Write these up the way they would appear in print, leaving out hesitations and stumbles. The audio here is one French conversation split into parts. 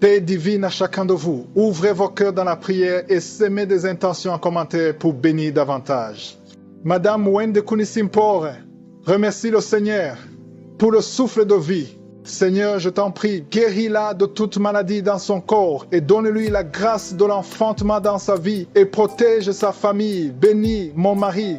Paix divine à chacun de vous. Ouvrez vos cœurs dans la prière et semez des intentions en commentaire pour bénir davantage. Madame Wende Kunisimpore, remercie le Seigneur pour le souffle de vie. Seigneur, je t'en prie, guéris-la de toute maladie dans son corps et donne-lui la grâce de l'enfantement dans sa vie et protège sa famille. Bénis mon mari.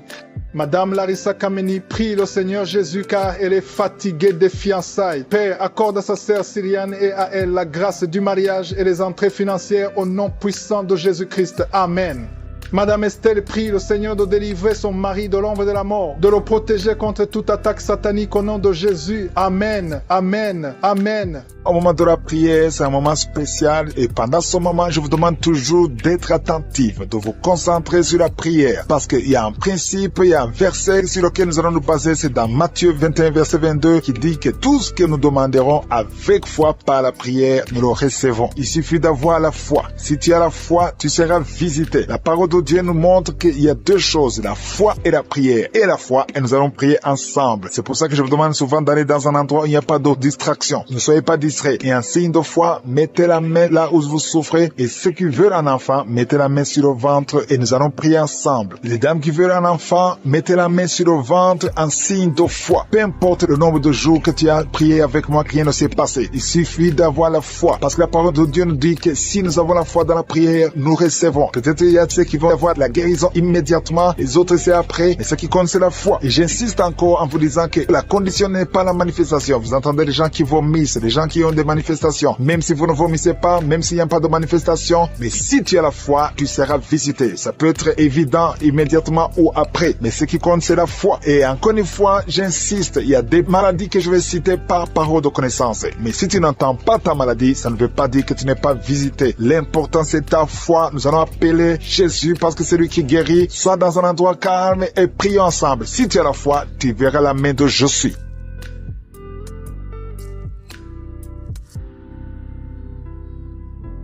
Madame Larissa Kameni prie le Seigneur Jésus car elle est fatiguée des fiançailles. Père, accorde à sa sœur Syriane et à elle la grâce du mariage et les entrées financières au nom puissant de Jésus-Christ. Amen. Madame Estelle prie le Seigneur de délivrer son mari de l'ombre de la mort, de le protéger contre toute attaque satanique au nom de Jésus. Amen, amen, amen. Au moment de la prière, c'est un moment spécial et pendant ce moment, je vous demande toujours d'être attentif, de vous concentrer sur la prière parce qu'il y a un principe, il y a un verset sur lequel nous allons nous baser, c'est dans Matthieu 21, verset 22 qui dit que tout ce que nous demanderons avec foi par la prière, nous le recevons. Il suffit d'avoir la foi. Si tu as la foi, tu seras visité. La parole de Dieu nous montre qu'il y a deux choses, la foi et la prière. Et la foi, et nous allons prier ensemble. C'est pour ça que je vous demande souvent d'aller dans un endroit où il n'y a pas de distraction. Ne soyez pas distraits. Et un signe de foi, mettez la main là où vous souffrez. Et ceux qui veulent un enfant, mettez la main sur le ventre et nous allons prier ensemble. Les dames qui veulent un enfant, mettez la main sur le ventre en signe de foi. Peu importe le nombre de jours que tu as prié avec moi, rien ne s'est passé. Il suffit d'avoir la foi. Parce que la parole de Dieu nous dit que si nous avons la foi dans la prière, nous recevons. Peut-être il y a ceux qui vont avoir la guérison immédiatement, les autres c'est après, mais ce qui compte c'est la foi. Et j'insiste encore en vous disant que la condition n'est pas la manifestation. Vous entendez les gens qui vomissent, les gens qui ont des manifestations, même si vous ne vomissez pas, même s'il n'y a pas de manifestation, mais si tu as la foi, tu seras visité. Ça peut être évident immédiatement ou après, mais ce qui compte c'est la foi. Et encore une fois, j'insiste, il y a des maladies que je vais citer par parole de connaissance, mais si tu n'entends pas ta maladie, ça ne veut pas dire que tu n'es pas visité. L'important c'est ta foi. Nous allons appeler Jésus parce que c'est lui qui guérit. Sois dans un endroit calme et prions ensemble. Si tu as la foi, tu verras la main de je suis.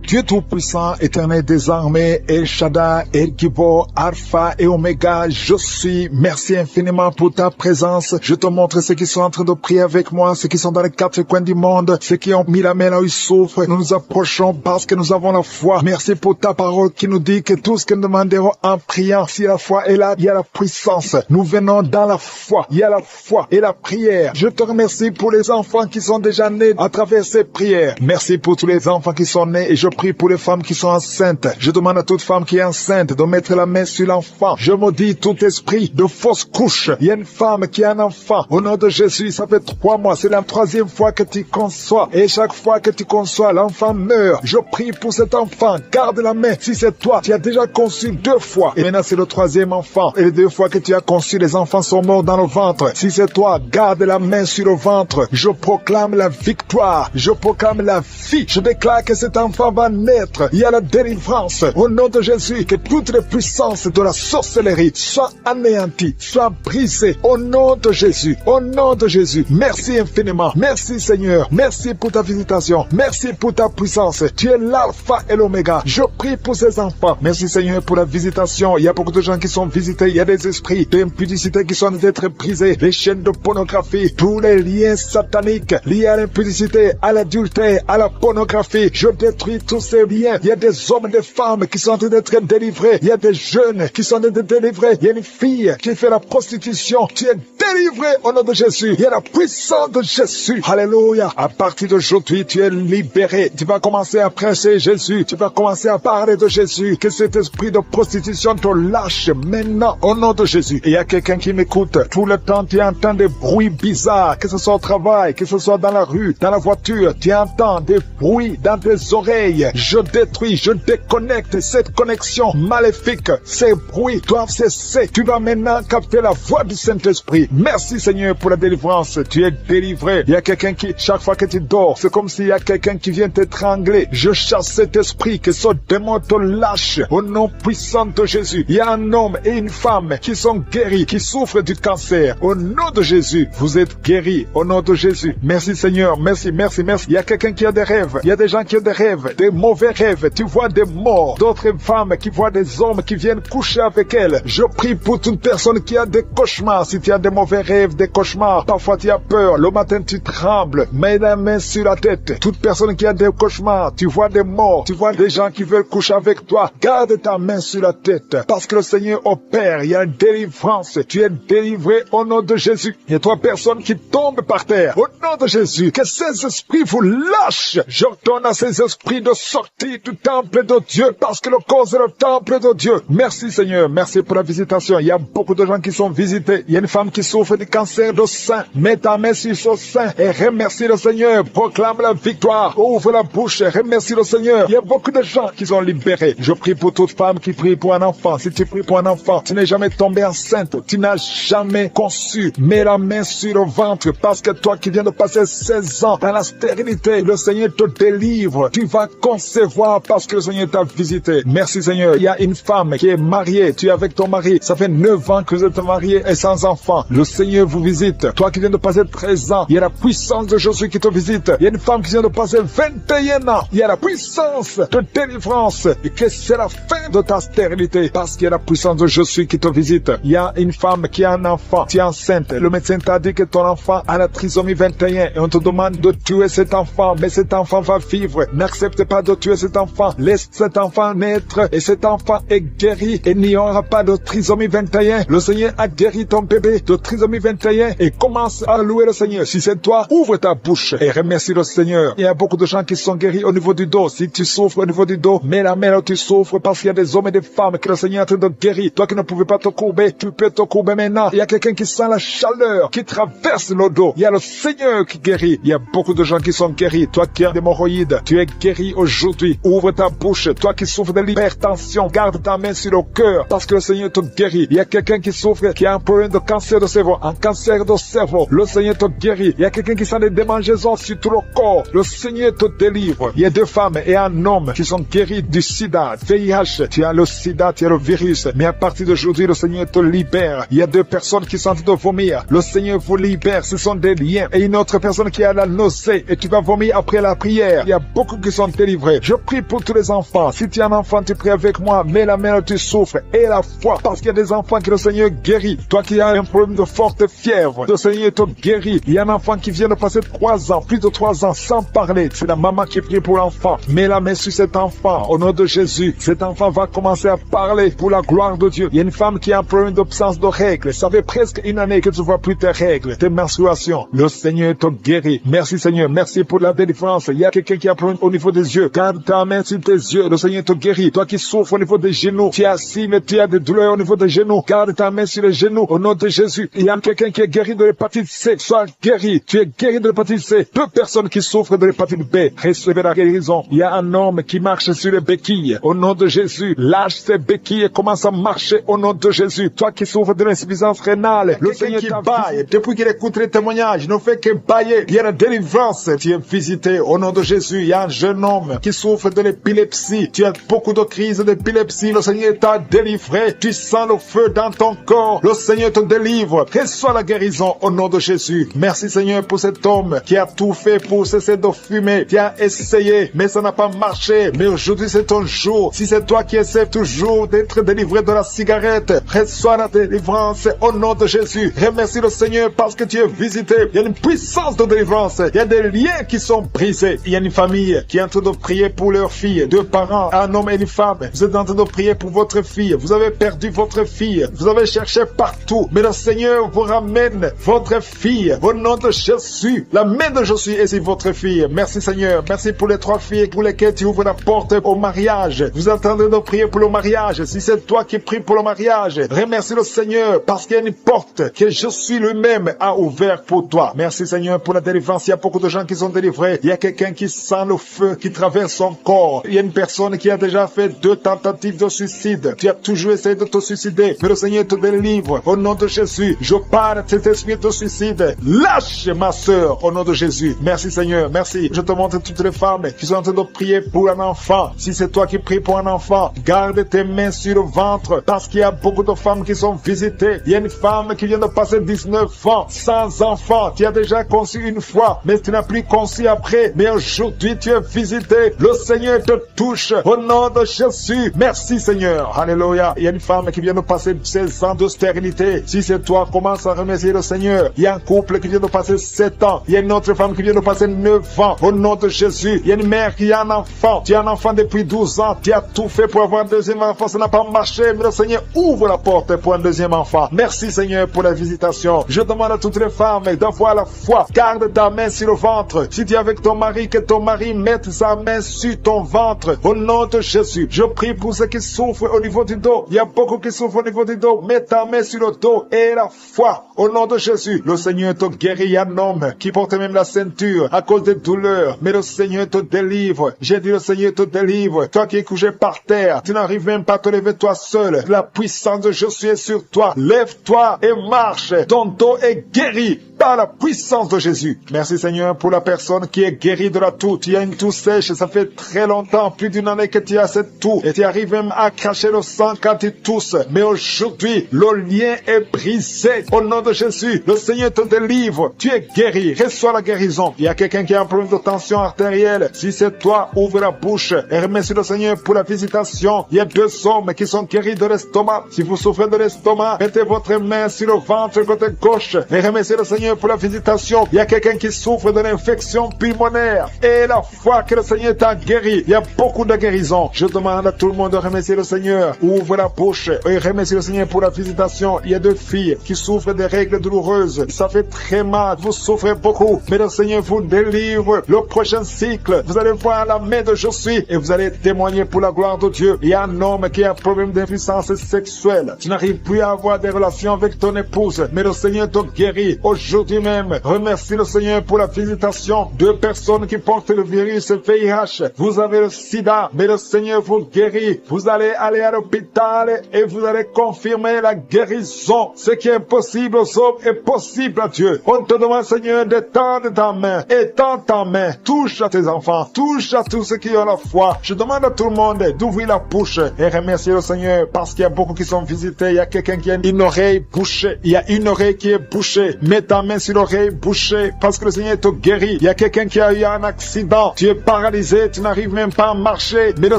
Dieu Tout-Puissant, Éternel des armées, El Shaddai, El Gibor, Alpha et Oméga, je suis. Merci infiniment pour ta présence. Je te montre ceux qui sont en train de prier avec moi, ceux qui sont dans les quatre coins du monde, ceux qui ont mis la main là où ils souffrent. Nous nous approchons parce que nous avons la foi. Merci pour ta parole qui nous dit que tout ce que nous demanderons en priant, si la foi est là, il y a la puissance. Nous venons dans la foi. Il y a la foi et la prière. Je te remercie pour les enfants qui sont déjà nés à travers ces prières. Merci pour tous les enfants qui sont nés et je prie pour les femmes qui sont enceintes. Je demande à toute femme qui est enceinte de mettre la main sur l'enfant. Je maudis tout esprit de fausse couche. Il y a une femme qui a un enfant. Au nom de Jésus, ça fait 3 mois. C'est la 3e fois que tu conçois. Et chaque fois que tu conçois, l'enfant meurt. Je prie pour cet enfant. Garde la main. Si c'est toi, tu as déjà conçu 2 fois. Et maintenant, c'est le 3e enfant. Et les 2 fois que tu as conçu, les enfants sont morts dans le ventre. Si c'est toi, garde la main sur le ventre. Je proclame la victoire. Je proclame la vie. Je déclare que cet enfant va naître. Il y a la délivrance. Au nom de Jésus, que toutes les puissances de la sorcellerie soient anéanties, soient brisées. Au nom de Jésus. Au nom de Jésus. Merci infiniment. Merci Seigneur. Merci pour ta visitation. Merci pour ta puissance. Tu es l'alpha et l'oméga. Je prie pour ces enfants. Merci Seigneur pour la visitation. Il y a beaucoup de gens qui sont visités. Il y a des esprits d'impudicité qui sont en train d'être brisés. Les chaînes de pornographie. Tous les liens sataniques liés à l'impudicité, à l'adultère, à la pornographie. Je détruis tous ces liens. Il y a des hommes et des femmes qui sont en train d'être délivrés. Il y a des jeunes qui sont en train d'être délivrés. Il y a une fille qui fait la prostitution. Tu es délivré au nom de Jésus. Il y a la puissance de Jésus. Alléluia. À partir d'aujourd'hui, tu es libéré. Tu vas commencer à prêcher Jésus. Tu vas commencer à parler de Jésus. Que cet esprit de prostitution te lâche maintenant au nom de Jésus. Et il y a quelqu'un qui m'écoute. Tout le temps, tu entends des bruits bizarres. Que ce soit au travail, que ce soit dans la rue, dans la voiture. Tu entends des bruits dans tes oreilles. Je détruis, je déconnecte cette connexion maléfique. Ces bruits doivent cesser. Tu vas maintenant capter la voix du Saint-Esprit. Merci Seigneur pour la délivrance. Tu es délivré. Il y a quelqu'un qui, chaque fois que tu dors, c'est comme s'il y a quelqu'un qui vient t'étrangler. Je chasse cet esprit, que ce démon te lâche au nom puissant de Jésus. Il y a un homme et une femme qui sont guéris, qui souffrent du cancer. Au nom de Jésus, vous êtes guéris. Au nom de Jésus. Merci Seigneur. Merci, merci, merci. Il y a quelqu'un qui a des rêves. Il y a des gens qui ont des rêves. Des mauvais rêves, tu vois des morts, d'autres femmes qui voient des hommes qui viennent coucher avec elles. Je prie pour toute personne qui a des cauchemars. Si tu as des mauvais rêves, des cauchemars, parfois tu as peur, le matin tu trembles, mets la main sur la tête. Toute personne qui a des cauchemars, tu vois des morts, tu vois des gens qui veulent coucher avec toi, garde ta main sur la tête, parce que le Seigneur opère, il y a une délivrance, tu es délivré au nom de Jésus. Il y a 3 personnes qui tombent par terre, au nom de Jésus, que ces esprits vous lâchent. J'ordonne à ces esprits de sortir du temple de Dieu, parce que le corps est le temple de Dieu. Merci Seigneur, merci pour la visitation. Il y a beaucoup de gens qui sont visités. Il y a une femme qui souffre du cancer de sein. Mets ta main sur son sein et remercie le Seigneur. Proclame la victoire. Ouvre la bouche et remercie le Seigneur. Il y a beaucoup de gens qui sont libérés. Je prie pour toute femme qui prie pour un enfant. Si tu pries pour un enfant, tu n'es jamais tombé enceinte. Tu n'as jamais conçu. Mets la main sur le ventre, parce que toi qui viens de passer 16 ans dans la stérilité, le Seigneur te délivre. Tu vas concevoir parce que le Seigneur t'a visité. Merci Seigneur. Il y a une femme qui est mariée. Tu es avec ton mari. Ça fait 9 ans que vous êtes mariés et sans enfant. Le Seigneur vous visite. Toi qui viens de passer 13 ans, il y a la puissance de Jésus qui te visite. Il y a une femme qui vient de passer 21 ans. Il y a la puissance de délivrance. Et que c'est la fin de ta stérilité, parce qu'il y a la puissance de Jésus qui te visite. Il y a une femme qui a un enfant. Tu es enceinte. Le médecin t'a dit que ton enfant a la trisomie 21 et on te demande de tuer cet enfant. Mais cet enfant va vivre. N'accepte pas de tuer cet enfant. Laisse cet enfant naître et cet enfant est guéri et il n'y aura pas de trisomie 21. Le Seigneur a guéri ton bébé de trisomie 21 et commence à louer le Seigneur. Si c'est toi, ouvre ta bouche et remercie le Seigneur. Il y a beaucoup de gens qui sont guéris au niveau du dos. Si tu souffres au niveau du dos, mets la main là où tu souffres, parce qu'il y a des hommes et des femmes que le Seigneur est en train de guérir. Toi qui ne pouvais pas te courber, tu peux te courber maintenant. Il y a quelqu'un qui sent la chaleur, qui traverse le dos. Il y a le Seigneur qui guérit. Il y a beaucoup de gens qui sont guéris. Toi qui as des hémorroïdes, tu es guéri aujourd'hui. Ouvre ta bouche. Toi qui souffres de l'hypertension, garde ta main sur le cœur, parce que le Seigneur te guérit. Il y a quelqu'un qui souffre, qui a un problème de cancer de cerveau, un cancer de cerveau. Le Seigneur te guérit. Il y a quelqu'un qui sent des démangeaisons sur tout le corps. Le Seigneur te délivre. Il y a 2 femmes et un homme qui sont guéris du sida, VIH. Tu as le sida, tu as le virus. Mais à partir d'aujourd'hui, le Seigneur te libère. Il y a 2 personnes qui sont en train de vomir. Le Seigneur vous libère. Ce sont des liens. Et une autre personne qui a la nausée et tu vas vomir après la prière. Il y a beaucoup qui sont délivrés. Je prie pour tous les enfants. Si tu es un enfant, tu pries avec moi. Mets la main où tu souffres et la foi, parce qu'il y a des enfants que le Seigneur guérit. Toi qui as un problème de forte fièvre, le Seigneur te guérit. Il y a un enfant qui vient de passer 3 ans, plus de 3 ans sans parler. C'est la maman qui prie pour l'enfant. Mets la main sur cet enfant au nom de Jésus. Cet enfant va commencer à parler pour la gloire de Dieu. Il y a une femme qui a un problème d'absence de règles. Ça fait presque 1 année que tu ne vois plus tes règles, tes menstruations. Le Seigneur te guérit. Merci Seigneur. Merci pour la délivrance. Il y a quelqu'un qui a un problème au niveau des yeux. Garde ta main sur tes yeux. Le Seigneur te guérit. Toi qui souffres au niveau des genoux, tu es assis mais tu as des douleurs au niveau des genoux. Garde ta main sur les genoux au nom de Jésus. Il y a quelqu'un qui est guéri de l'hépatite C. Sois guéri. Tu es guéri de l'hépatite C. 2 personnes qui souffrent de l'hépatite B. Recevez la guérison. Il y a un homme qui marche sur les béquilles. Au nom de Jésus, lâche ses béquilles et commence à marcher au nom de Jésus. Toi qui souffres de l'insuffisance rénale, le Seigneur qui baille. Depuis qu'il écoute les témoignages, il ne fait que bailler. Il y a la délivrance. Tu es visité au nom de Jésus. Il y a un jeune homme qui souffre de l'épilepsie. Tu as beaucoup de crises d'épilepsie. Le Seigneur t'a délivré. Tu sens le feu dans ton corps. Le Seigneur te délivre. Reçois la guérison au nom de Jésus. Merci Seigneur pour cet homme qui a tout fait pour cesser de fumer. Tu as essayé, mais ça n'a pas marché. Mais aujourd'hui c'est ton jour. Si c'est toi qui essaies toujours d'être délivré de la cigarette, reçois la délivrance au nom de Jésus. Remercie le Seigneur parce que tu es visité. Il y a une puissance de délivrance. Il y a des liens qui sont brisés. Il y a une famille qui est en train de prier pour leur fille. 2 parents, un homme et une femme. Vous êtes en train de prier pour votre fille. Vous avez perdu votre fille. Vous avez cherché partout. Mais le Seigneur vous ramène votre fille. Au nom de Jésus. La main de Jésus est sur votre fille. Merci Seigneur. Merci pour les 3 filles pour lesquelles tu ouvres la porte au mariage. Vous êtes en train de prier pour le mariage. Si c'est toi qui pries pour le mariage, remercie le Seigneur parce qu'il y a une porte que Jésus lui-même a ouverte pour toi. Merci Seigneur pour la délivrance. Il y a beaucoup de gens qui sont délivrés. Il y a quelqu'un qui sent le feu qui traverse son corps. Il y a une personne qui a déjà fait 2 tentatives de suicide. Tu as toujours essayé de te suicider, mais le Seigneur te délivre. Au nom de Jésus, je parle de cet esprit de suicide. Lâche ma sœur au nom de Jésus. Merci Seigneur, merci. Je te montre toutes les femmes qui sont en train de prier pour un enfant. Si c'est toi qui pries pour un enfant, garde tes mains sur le ventre parce qu'il y a beaucoup de femmes qui sont visitées. Il y a une femme qui vient de passer 19 ans sans enfant. Tu as déjà conçu une fois, mais tu n'as plus conçu après. Mais aujourd'hui, tu es visité brisé. Le Seigneur te touche au nom de Jésus. Merci Seigneur. Alléluia. Il y a une femme qui vient de passer 16 ans de stérilité. Si c'est toi, commence à remercier le Seigneur. Il y a un couple qui vient de passer 7 ans. Il y a une autre femme qui vient de passer 9 ans. Au nom de Jésus. Il y a une mère qui a un enfant. Tu as un enfant depuis 12 ans. Tu as tout fait pour avoir un deuxième enfant. Ça n'a pas marché. Mais le Seigneur ouvre la porte pour un deuxième enfant. Merci Seigneur pour la visitation. Je demande à toutes les femmes d'avoir la foi. Garde ta main sur le ventre. Si tu es avec ton mari, que ton mari mette sa main sur ton ventre. Au nom de Jésus. Je prie pour ceux qui souffrent au niveau du dos. Il y a beaucoup qui souffrent au niveau du dos. Mets ta main sur le dos et la foi. Au nom de Jésus. Le Seigneur te guérit. Il y a un homme qui porte même la ceinture à cause des douleurs. Mais le Seigneur te délivre. J'ai dit le Seigneur te délivre. Toi qui es couché par terre. Tu n'arrives même pas à te lever toi seul. La puissance de Jésus est sur toi. Lève-toi et marche. Ton dos est guéri par la puissance de Jésus. Merci Seigneur pour la personne qui est guérie de la toux. Tu as une toux sèche, ça fait très longtemps, plus d'une année que tu as cette toux. Et tu arrives même à cracher le sang quand tu tousses. Mais aujourd'hui, le lien est brisé. Au nom de Jésus, le Seigneur te délivre. Tu es guéri. Reçois la guérison. Il y a quelqu'un qui a un problème de tension artérielle. Si c'est toi, ouvre la bouche et remercie le Seigneur pour la visitation. Il y a 2 hommes qui sont guéris de l'estomac. Si vous souffrez de l'estomac, mettez votre main sur le ventre côté gauche et remerciez le Seigneur pour la visitation. Il y a quelqu'un qui souffre de l'infection pulmonaire et la foi que le Seigneur t'a guéri. Il y a beaucoup de guérisons. Je demande à tout le monde de remercier le Seigneur. Ouvre la bouche et remercie le Seigneur pour la visitation. Il y a 2 filles qui souffrent des règles douloureuses. Ça fait très mal. Vous souffrez beaucoup. Mais le Seigneur vous délivre. Le prochain cycle, vous allez voir la main de Jésus et vous allez témoigner pour la gloire de Dieu. Il y a un homme qui a un problème d'impuissance sexuelle. Tu n'arrives plus à avoir des relations avec ton épouse. Mais le Seigneur te guérit. Aujourd'hui même, remercie le Seigneur pour la visitation. 2 personnes qui portent le virus VIH. Vous avez le sida, mais le Seigneur vous guérit. Vous allez aller à l'hôpital et vous allez confirmer la guérison. Ce qui est impossible aux hommes est possible à Dieu. On te demande, Seigneur, d'étendre ta main. Étends ta main. Touche à tes enfants. Touche à tous ceux qui ont la foi. Je demande à tout le monde d'ouvrir la bouche et remercier le Seigneur parce qu'il y a beaucoup qui sont visités. Il y a quelqu'un qui a une oreille bouchée. Il y a une oreille qui est bouchée. Mets ta main sur l'oreille bouchée parce que le Seigneur te guérit. Il y a quelqu'un qui a eu un accident. Tu es paralysé. Tu n'arrives même pas à marcher. Mais le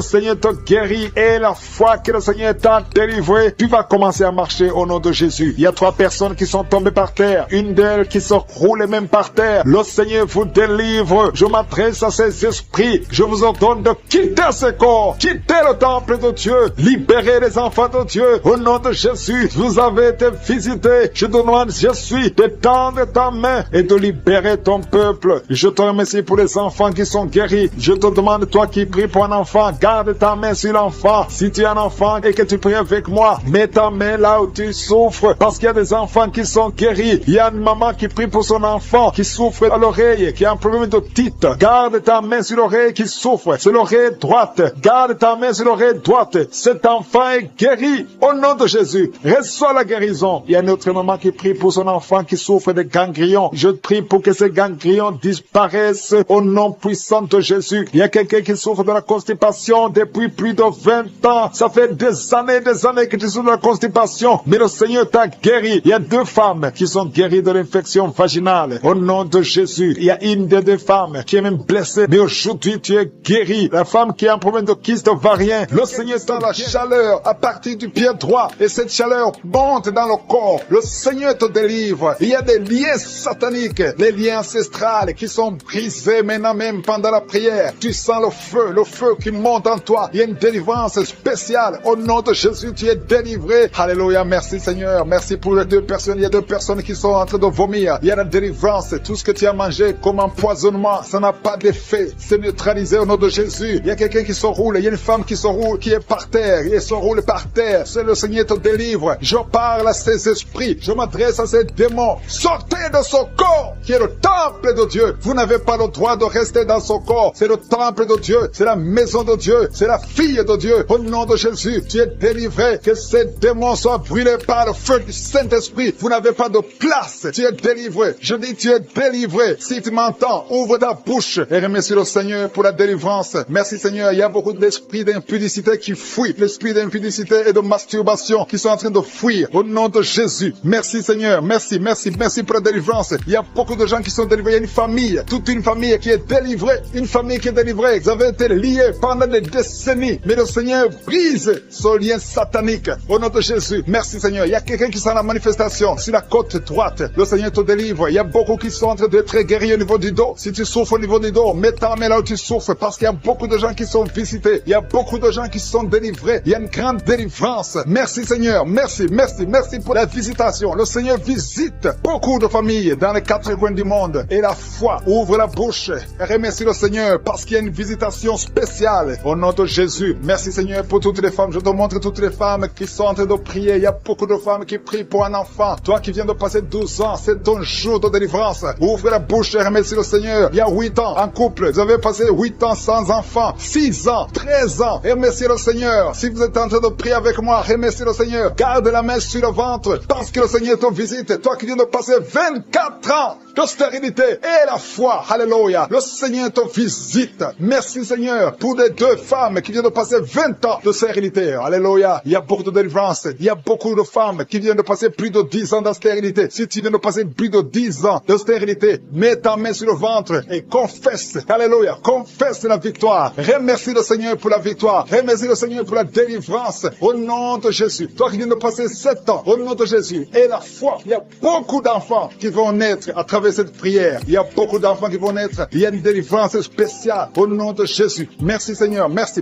Seigneur te guérit et la foi que le Seigneur t'a délivré, tu vas commencer à marcher au nom de Jésus. Il y a 3 personnes qui sont tombées par terre. Une d'elles qui se roule même par terre. Le Seigneur vous délivre. Je m'adresse à ces esprits. Je vous ordonne de quitter ce corps. Quitter le temple de Dieu. Libérez les enfants de Dieu. Au nom de Jésus, vous avez été visités. Je te demande, Jésus, d'étendre ta main et de libérer ton peuple. Je te remercie pour les enfants qui sont guéris. Je te demande, toi qui pries pour un enfant, garde ta main sur l'enfant. Si tu es un enfant et que tu pries avec moi, mets ta main là où tu souffres, parce qu'il y a des enfants qui sont guéris. Il y a une maman qui prie pour son enfant qui souffre à l'oreille, qui a un problème d'otite. Garde ta main sur l'oreille qui souffre. C'est l'oreille droite. Garde ta main sur l'oreille droite. Cet enfant est guéri au nom de Jésus. Reçois la guérison. Il y a une autre maman qui prie pour son enfant qui souffre de ganglions. Je prie pour que ces ganglions disparaissent au nom puissant de Jésus. Il y a quelqu'un qui souffre de la constipation depuis plus de 20 ans. Ça fait des années que tu souffres de la constipation. Mais le Seigneur t'a guéri. Il y a 2 femmes qui sont guéries de l'infection vaginale. Au nom de Jésus. Il y a une des 2 femmes qui est même blessée. Mais aujourd'hui, tu es guéri. La femme qui a un problème de kyste ovarien. Le Seigneur t'a la chaleur à partir du pied droit. Et cette chaleur monte dans le corps. Le Seigneur te délivre. Il y a des liens sataniques, les liens ancestrales qui sont brisés maintenant même pendant la prière. Tu sens le feu qui monte en toi. Il y a une délivrance spéciale. Au nom de Jésus, tu es délivré. Alléluia, merci Seigneur. Merci pour les 2 personnes. Il y a 2 personnes qui sont en train de vomir. Il y a la délivrance. Tout ce que tu as mangé comme empoisonnement, ça n'a pas d'effet. C'est neutralisé au nom de Jésus. Il y a quelqu'un qui se roule. Il y a une femme qui se roule, qui est par terre. Et se roule par terre. C'est le Seigneur te délivre. Je parle à ces esprits. Je m'adresse à ces démons. Sortez de son corps, qui est le temple de Dieu. Vous n'avez pas le droit de rester dans son corps. C'est le temple de Dieu. C'est la maison de Dieu. C'est la fille de Dieu. Au nom de Jésus, tu es délivré. Que ces démons soient brûlés par le feu du Saint-Esprit. Vous n'avez pas de place. Tu es délivré. Je dis, tu es délivré. Si tu m'entends, ouvre ta bouche et remercie le Seigneur pour la délivrance. Merci Seigneur. Il y a beaucoup d'esprits d'impudicité qui fuient. L'esprit d'impudicité et de masturbation qui sont en train de fuir. Au nom de Jésus. Merci Seigneur. Merci pour pour la délivrance. Il y a beaucoup de gens qui sont délivrés. Il y a une famille, toute une famille qui est délivrée. Une famille qui est délivrée. Vous avez été liés pendant des décennies. Mais le Seigneur brise ce lien satanique. Au nom de Jésus. Merci Seigneur. Il y a quelqu'un qui sent la manifestation sur la côte droite. Le Seigneur te délivre. Il y a beaucoup qui sont en train d'être guéris au niveau du dos. Si tu souffres au niveau du dos, mets ta main là où tu souffres parce qu'il y a beaucoup de gens qui sont visités. Il y a beaucoup de gens qui sont délivrés. Il y a une grande délivrance. Merci Seigneur. Merci pour la visitation. Le Seigneur visite beaucoup de familles dans les 4 coins du monde. Et la foi ouvre la bouche. Et remercie le Seigneur parce qu'il y a une visitation spéciale. Au nom de Jésus. Merci Seigneur pour toutes les femmes. Je te montre toutes les femmes qui sont en train de prier. Il y a beaucoup de femmes qui prient pour un enfant. Toi qui viens de passer 12 ans, c'est ton jour de délivrance. Ouvre la bouche et remercie le Seigneur. Il y a 8 ans en couple. Vous avez passé 8 ans sans enfant. 6 ans, 13 ans. Remerciez le Seigneur. Si vous êtes en train de prier avec moi, remerciez le Seigneur. Garde la main sur le ventre parce que le Seigneur te visite. Toi qui viens de passer 24 ans de stérilité et la foi. Alléluia. Le Seigneur te visite. Merci Seigneur pour les 2 femmes qui viennent de passer 20 ans de stérilité. Alléluia. Il y a beaucoup de délivrance. Il y a beaucoup de femmes qui viennent de passer plus de 10 ans de stérilité. Si tu viens de passer plus de 10 ans de stérilité, mets ta main sur le ventre et confesse. Alléluia. Confesse la victoire. Remercie le Seigneur pour la victoire. Remercie le Seigneur pour la délivrance. Au nom de Jésus. Toi qui viens de passer 7 ans, au nom de Jésus. Et la foi. Il y a beaucoup d'enfants qui vont naître à travers cette prière. Il y a beaucoup d'enfants qui vont naître. Il y a une délivrance spéciale au nom de Jésus. Merci Seigneur. Merci.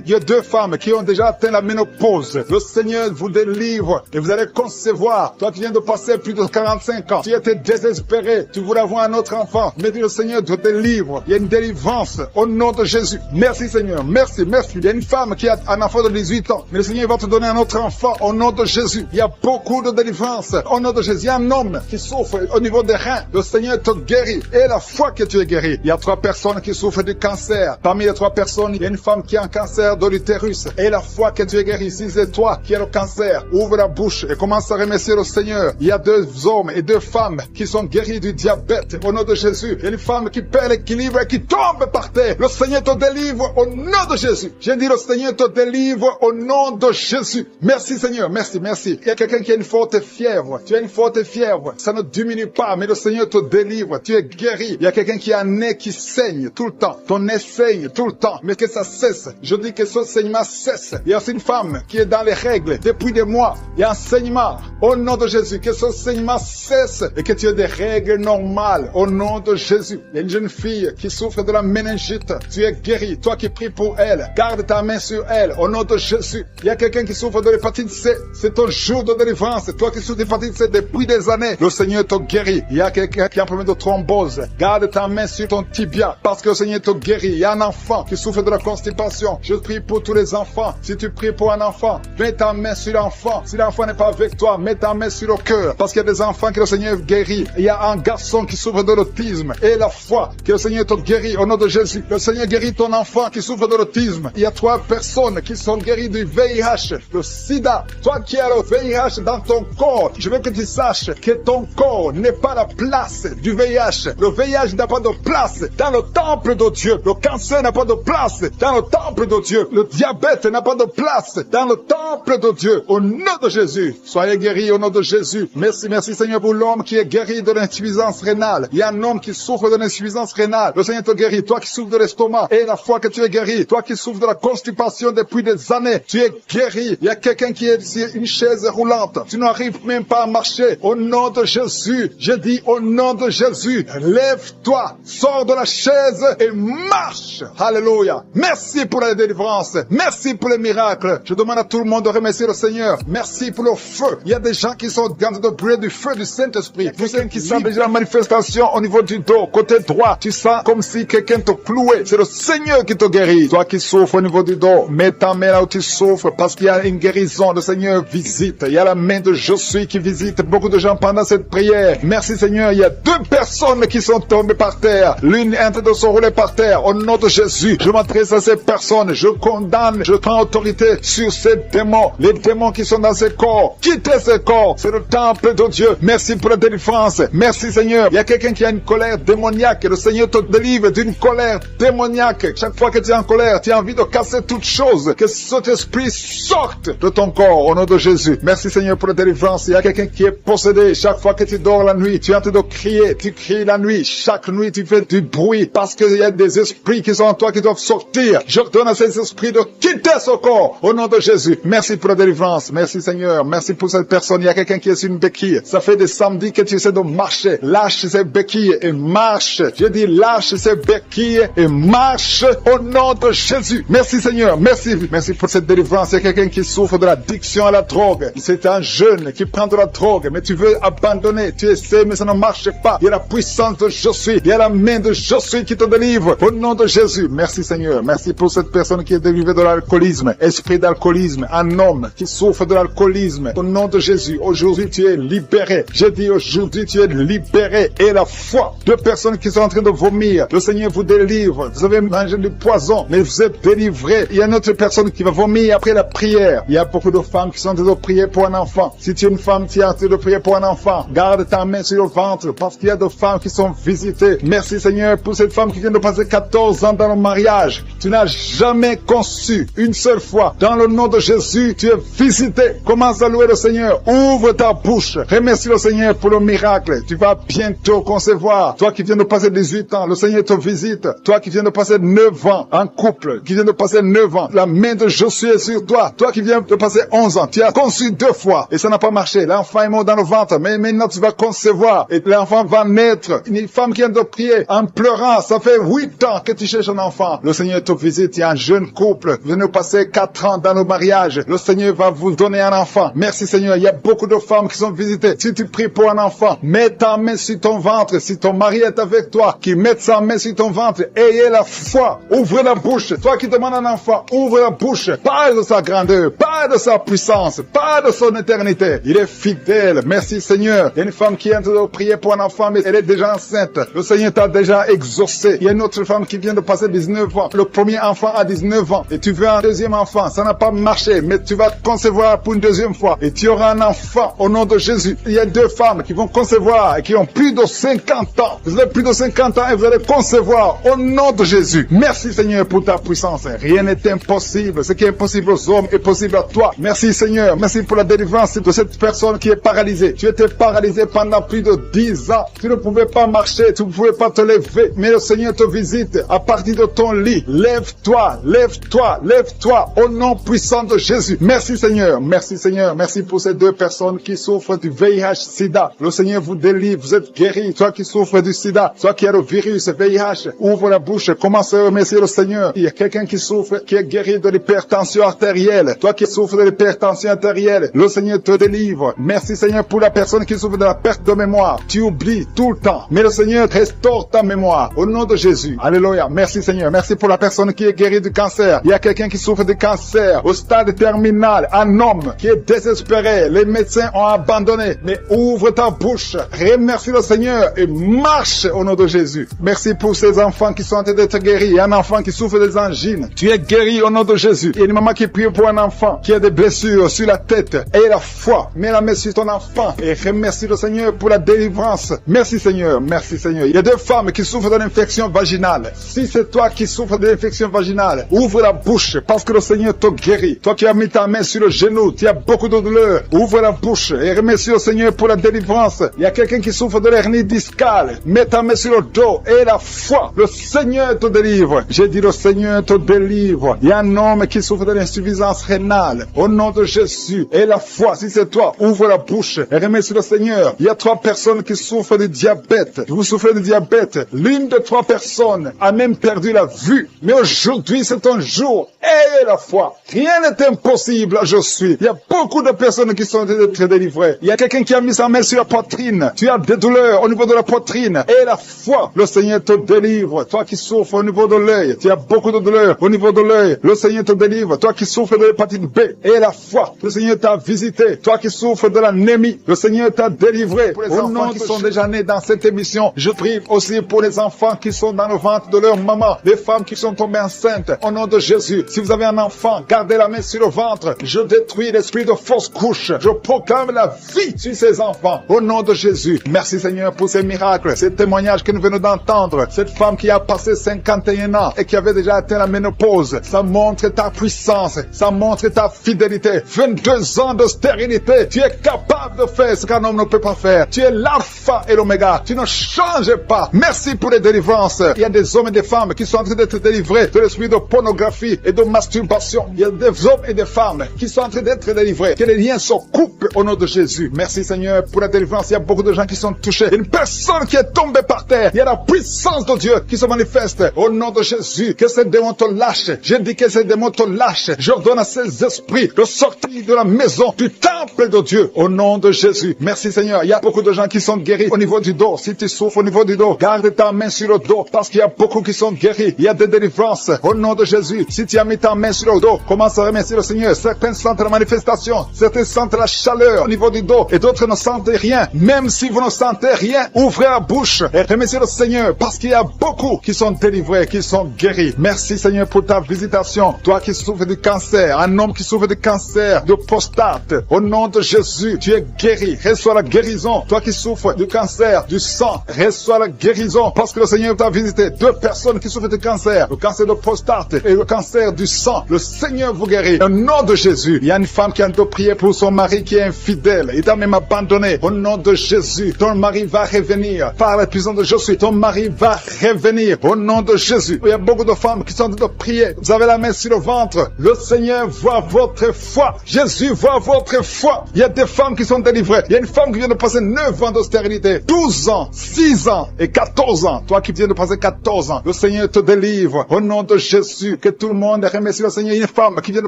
Il y a 2 femmes qui ont déjà atteint la ménopause. Le Seigneur vous délivre et vous allez concevoir. Toi qui viens de passer plus de 45 ans, tu étais désespéré. Tu voulais avoir un autre enfant. Mais le Seigneur te délivre. Il y a une délivrance au nom de Jésus. Merci Seigneur. Merci. Il y a une femme qui a un enfant de 18 ans. Mais le Seigneur va te donner un autre enfant au nom de Jésus. Il y a beaucoup de délivrance au nom de Jésus. Il y a un homme qui souffre au niveau des reins. Le Seigneur te guérit. Et la foi que tu es guéri. Il y a 3 personnes qui souffrent du cancer. Parmi les 3 personnes, il y a une femme qui a un cancer de l'utérus. Et la foi que tu es guéri. Si c'est toi qui as le cancer, ouvre la bouche et commence à remercier le Seigneur. Il y a 2 hommes et 2 femmes qui sont guéris du diabète au nom de Jésus. Il y a une femme qui perd l'équilibre et qui tombe par terre. Le Seigneur te délivre au nom de Jésus. J'ai dit le Seigneur te délivre au nom de Jésus. Merci Seigneur. Merci. Il y a quelqu'un qui a une forte fièvre. Tu as une forte fièvre. Ça ne diminue pas, mais le Seigneur te délivre. Tu es guéri. Il y a quelqu'un qui a un nez qui saigne tout le temps. Ton nez saigne tout le temps. Mais que ça cesse. Je dis que ce saignement cesse. Il y a aussi une femme qui est dans les règles depuis des mois. Il y a un saignement. Au nom de Jésus, que ce saignement cesse et que tu aies des règles normales. Au nom de Jésus. Il y a une jeune fille qui souffre de la méningite. Tu es guéri. Toi qui pries pour elle, garde ta main sur elle. Au nom de Jésus. Il y a quelqu'un qui souffre de l'hépatite C. C'est ton jour de délivrance. Toi qui souffres de l'hépatite C depuis des années, le Seigneur te guérit. Il y a quelqu'un qui a un problème de thrombose. Garde ta main sur ton tibia parce que le Seigneur te guérit. Il y a un enfant qui souffre de la constipation. Je prie pour tous les enfants. Si tu pries pour un enfant, mets ta main sur l'enfant. Si l'enfant n'est pas avec toi, mets ta main sur le cœur. Parce qu'il y a des enfants que le Seigneur guérit. Il y a un garçon qui souffre de l'autisme. Et la foi que le Seigneur te guérit au nom de Jésus. Le Seigneur guérit ton enfant qui souffre de l'autisme. Il y a 3 personnes qui sont guéries du VIH, le sida. Toi qui as le VIH dans ton corps, je veux que tu saches que ton corps n'est pas la place du VIH. Le VIH n'a pas de place dans le temple de Dieu. Le cancer n'a pas de place dans le temple de Dieu. Le diabète n'a pas de place dans le temple de Dieu. Au nom de Jésus, soyez guéris au nom de Jésus. Merci Seigneur pour l'homme qui est guéri de l'insuffisance rénale. Il y a un homme qui souffre de l'insuffisance rénale. Le Seigneur te guérit. Toi qui souffres de l'estomac et la foi que tu es guéri. Toi qui souffres de la constipation depuis des années, tu es guéri. Il y a quelqu'un qui est sur une chaise roulante. Tu n'arrives même pas à marcher. Au nom de Jésus, je dis au nom de Jésus, lève-toi, sors de la chaise et marche. Alléluia. Merci pour la délivrance. Merci pour les miracles. Je demande à tout le monde de remercier le Seigneur. Merci pour le feu. Il y a des gens qui sont en train de brûler du feu du Saint-Esprit. Vous savez qui sent déjà la manifestation au niveau du dos, côté droit. Tu sens comme si quelqu'un te clouait. C'est le Seigneur qui te guérit. Toi qui souffres au niveau du dos, mets ta main là où tu souffres parce qu'il y a une guérison. Le Seigneur visite. Il y a la main de Je suis qui visite beaucoup de gens pendant cette prière. Merci Seigneur. Il y a 2 personnes qui sont tombées par terre. L'une est en train de se rouler par terre. Au nom de Jésus, je m'adresse à ces personnes. Je condamne, je prends autorité sur ces démons. Les démons qui sont dans ces corps. Quittez ces corps. C'est le temple de Dieu. Merci pour la délivrance. Merci Seigneur. Il y a quelqu'un qui a une colère démoniaque. Le Seigneur te délivre d'une colère démoniaque. Chaque fois que tu es en colère, tu as envie de casser toute chose. Que cet esprit sorte de ton corps au nom de Jésus. Merci Seigneur pour la délivrance. Il y a quelqu'un qui est possédé. Chaque fois toi que tu dors la nuit, tu es en train de crier, tu cries la nuit, chaque nuit tu fais du bruit parce qu'il y a des esprits qui sont en toi qui doivent sortir. J'ordonne à ces esprits de quitter ce corps au nom de Jésus. Merci pour la délivrance, merci Seigneur, merci pour cette personne. Il y a quelqu'un qui est sur une béquille, ça fait des samedis que tu essaies de marcher. Lâche ces béquilles et marche. Je dis lâche ces béquilles et marche au nom de Jésus. Merci Seigneur, merci pour cette délivrance. Il y a quelqu'un qui souffre de l'addiction à la drogue. C'est un jeune qui prend de la drogue, mais tu veux abandonner, tu essaies mais ça ne marche pas. Il y a la puissance de je suis, il y a la main de je suis qui te délivre au nom de Jésus. Merci Seigneur, merci pour cette personne qui est délivrée de l'alcoolisme, esprit d'alcoolisme, un homme qui souffre de l'alcoolisme. Au nom de Jésus, aujourd'hui tu es libéré. Je dis aujourd'hui tu es libéré. Et la foi de personnes qui sont en train de vomir, le Seigneur vous délivre. Vous avez mangé du poison, mais vous êtes délivré. Il y a une autre personne qui va vomir après la prière. Il y a beaucoup de femmes qui sont en train de prier pour un enfant. Si tu es une femme qui est en train de prier pour un enfant, garde ta main sur le ventre parce qu'il y a des femmes qui sont visitées. Merci Seigneur pour cette femme qui vient de passer 14 ans dans le mariage. Tu n'as jamais conçu une seule fois. Dans le nom de Jésus, tu es visité. Commence à louer le Seigneur. Ouvre ta bouche. Remercie le Seigneur pour le miracle. Tu vas bientôt concevoir. Toi qui viens de passer 18 ans, le Seigneur te visite. Toi qui viens de passer 9 ans en couple, qui viens de passer 9 ans, la main de Josué est sur toi. Toi qui viens de passer 11 ans, tu as conçu 2 fois et ça n'a pas marché. L'enfant est mort dans le ventre, mais maintenant tu vas concevoir et l'enfant va naître. Une femme qui vient de prier en pleurant, ça fait 8 ans que tu cherches un enfant. Le Seigneur te visite. Il y a un jeune couple, vous venez de passer 4 ans dans le mariage. Le Seigneur va vous donner un enfant. Merci Seigneur. Il y a beaucoup de femmes qui sont visitées. Si tu pries pour un enfant, mets ta main sur ton ventre. Si ton mari est avec toi, qu'il mette sa main sur ton ventre. Ayez la foi. Ouvre la bouche. Toi qui demandes un enfant, ouvre la bouche. Parle de sa grandeur, parle de sa puissance, parle de son éternité. Il est fidèle. Merci Seigneur. Il y a une femme qui est en train de prier pour un enfant, mais elle est déjà enceinte. Le Seigneur t'a déjà exaucé. Il y a une autre femme qui vient de passer 19 ans. Le premier enfant a 19 ans. Et tu veux un deuxième enfant. Ça n'a pas marché, mais tu vas concevoir pour une deuxième fois. Et tu auras un enfant au nom de Jésus. Il y a 2 femmes qui vont concevoir et qui ont plus de 50 ans. Vous avez plus de 50 ans et vous allez concevoir au nom de Jésus. Merci Seigneur pour ta puissance. Rien n'est impossible. Ce qui est impossible aux hommes est possible à toi. Merci Seigneur. Merci pour la délivrance de cette personne qui est paralysée. Tu étais paralysé pendant plus de 10 ans. Tu ne pouvais pas marcher. Tu ne pouvais pas te lever. Mais le Seigneur te visite à partir de ton lit. Lève-toi, lève-toi, lève-toi au nom puissant de Jésus. Merci Seigneur. Merci Seigneur. Merci pour ces 2 personnes qui souffrent du VIH-Sida. Le Seigneur vous délivre. Vous êtes guéris. Toi qui souffres du Sida, toi qui as le virus VIH, ouvre la bouche. Commence à remercier le Seigneur. Il y a quelqu'un qui souffre, qui est guéri de l'hypertension artérielle. Toi qui souffres de l'hypertension artérielle, le Seigneur te délivre. Merci Seigneur pour la personne qui souffre de la perte de mémoire. Tu oublies tout le temps. Mais le Seigneur restaure ta mémoire. Au nom de Jésus. Alléluia. Merci Seigneur. Merci pour la personne qui est guérie du cancer. Il y a quelqu'un qui souffre de cancer au stade terminal. Un homme qui est désespéré. Les médecins ont abandonné. Mais ouvre ta bouche. Remercie le Seigneur et marche au nom de Jésus. Merci pour ces enfants qui sont en train d'être guéris. Il y a un enfant qui souffre des angines. Tu es guéri au nom de Jésus. Il y a une maman qui prie pour un enfant qui a des blessures sur la tête. Aie la foi. Mets la main sur ton enfant et remercie le Seigneur pour la délivrance. Merci Seigneur. Merci Seigneur. Il y a 2 femmes qui souffrent de l'infection vaginale. Si c'est toi qui souffres de l'infection vaginale, ouvre la bouche parce que le Seigneur te guérit. Toi qui as mis ta main sur le genou, tu as beaucoup de douleur. Ouvre la bouche et remercie le Seigneur pour la délivrance. Il y a quelqu'un qui souffre de l'hernie discale. Mets ta main sur le dos et la foi. Le Seigneur te délivre. J'ai dit le Seigneur te délivre. Il y a un homme qui souffre de l'insuffisance rénale. Au nom de Jésus. Et la foi, si c'est toi, ouvre la bouche et remercie le Seigneur. Il y a 3 personnes qui souffrent de diabète. Vous souffrez de diabète. L'une de 3 personnes a même perdu la vue. Mais aujourd'hui, c'est un jour. Ayez la foi. Rien n'est impossible. Je suis. Il y a beaucoup de personnes qui sont très délivrées. Il y a quelqu'un qui a mis sa main sur la poitrine. Tu as des douleurs au niveau de la poitrine. Et la foi. Le Seigneur te délivre. Toi qui souffres au niveau de l'œil. Tu as beaucoup de douleurs au niveau de l'œil. Le Seigneur te délivre. Toi qui souffres de l'hépatite B. Et la foi. Le Seigneur t'a visité. Toi qui souffres de l'anémie. Le Seigneur t'a délivré. Pour les enfants qui sont déjà nés dans cette émission, je prie aussi pour les enfants qui sont dans le ventre de leur maman. Les femmes qui sont tombées enceintes. Au nom de Jésus. Si vous avez un enfant, gardez la main sur le ventre. Je détruis l'esprit de fausse couche. Je proclame la vie sur ces enfants. Au nom de Jésus. Merci Seigneur pour ces miracles, ces témoignages que nous venons d'entendre. Cette femme qui a passé 51 ans et qui avait déjà atteint la ménopause. Ça montre ta puissance. Ça montre ta fidélité. 22 ans de stérilité. Tu es capable de faire ce qu'un homme ne ne peut pas faire. Tu es l'alpha et l'oméga. Tu ne changes pas. Merci pour les délivrances. Il y a des hommes et des femmes qui sont en train d'être délivrés de l'esprit de pornographie et de masturbation. Il y a des hommes et des femmes qui sont en train d'être délivrés. Que les liens se coupent au nom de Jésus. Merci Seigneur pour la délivrance. Il y a beaucoup de gens qui sont touchés. Une personne qui est tombée par terre. Il y a la puissance de Dieu qui se manifeste au nom de Jésus. Que ces démons te lâchent. Je dis que ces démons te lâchent. J'ordonne à ces esprits de sortir de la maison, du temple de Dieu, au nom de Jésus. Merci Seigneur. Il y a beaucoup de gens qui sont guéris au niveau du dos. Si tu souffres au niveau du dos, garde ta main sur le dos parce qu'il y a beaucoup qui sont guéris. Il y a des délivrances au nom de Jésus. Si tu as mis ta main sur le dos, commence à remercier le Seigneur. Certains sentent la manifestation, certains sentent la chaleur au niveau du dos et d'autres ne sentent rien. Même si vous ne sentez rien, ouvrez la bouche et remerciez le Seigneur parce qu'il y a beaucoup qui sont délivrés, qui sont guéris. Merci Seigneur pour ta visitation. Toi qui souffres du cancer, un homme qui souffre du cancer de prostate, au nom de Jésus, tu es guéri. Reçois la guérison. Toi qui souffres du cancer du sang, reçois la guérison parce que le Seigneur t'a visité. Deux personnes qui souffrent du cancer, le cancer de prostate et le cancer du sang. Le Seigneur vous guérit. Au nom de Jésus, il y a une femme qui a prié pour son mari qui est infidèle. Il t'a même abandonné. Au nom de Jésus, ton mari va revenir. Par la puissance de Jésus, ton mari va revenir. Au nom de Jésus. Il y a beaucoup de femmes qui sont en train de prier. Vous avez la main sur le ventre. Le Seigneur voit votre foi. Jésus voit votre foi. Il y a des femmes qui sont délivrées. Il y a une femme qui vient de passer 9 ans de stérilité, 12 ans, 6 ans et 14 ans. Toi qui viens de passer 14 ans, le Seigneur te délivre. Au nom de Jésus, que tout le monde remercie le Seigneur. Une femme qui vient de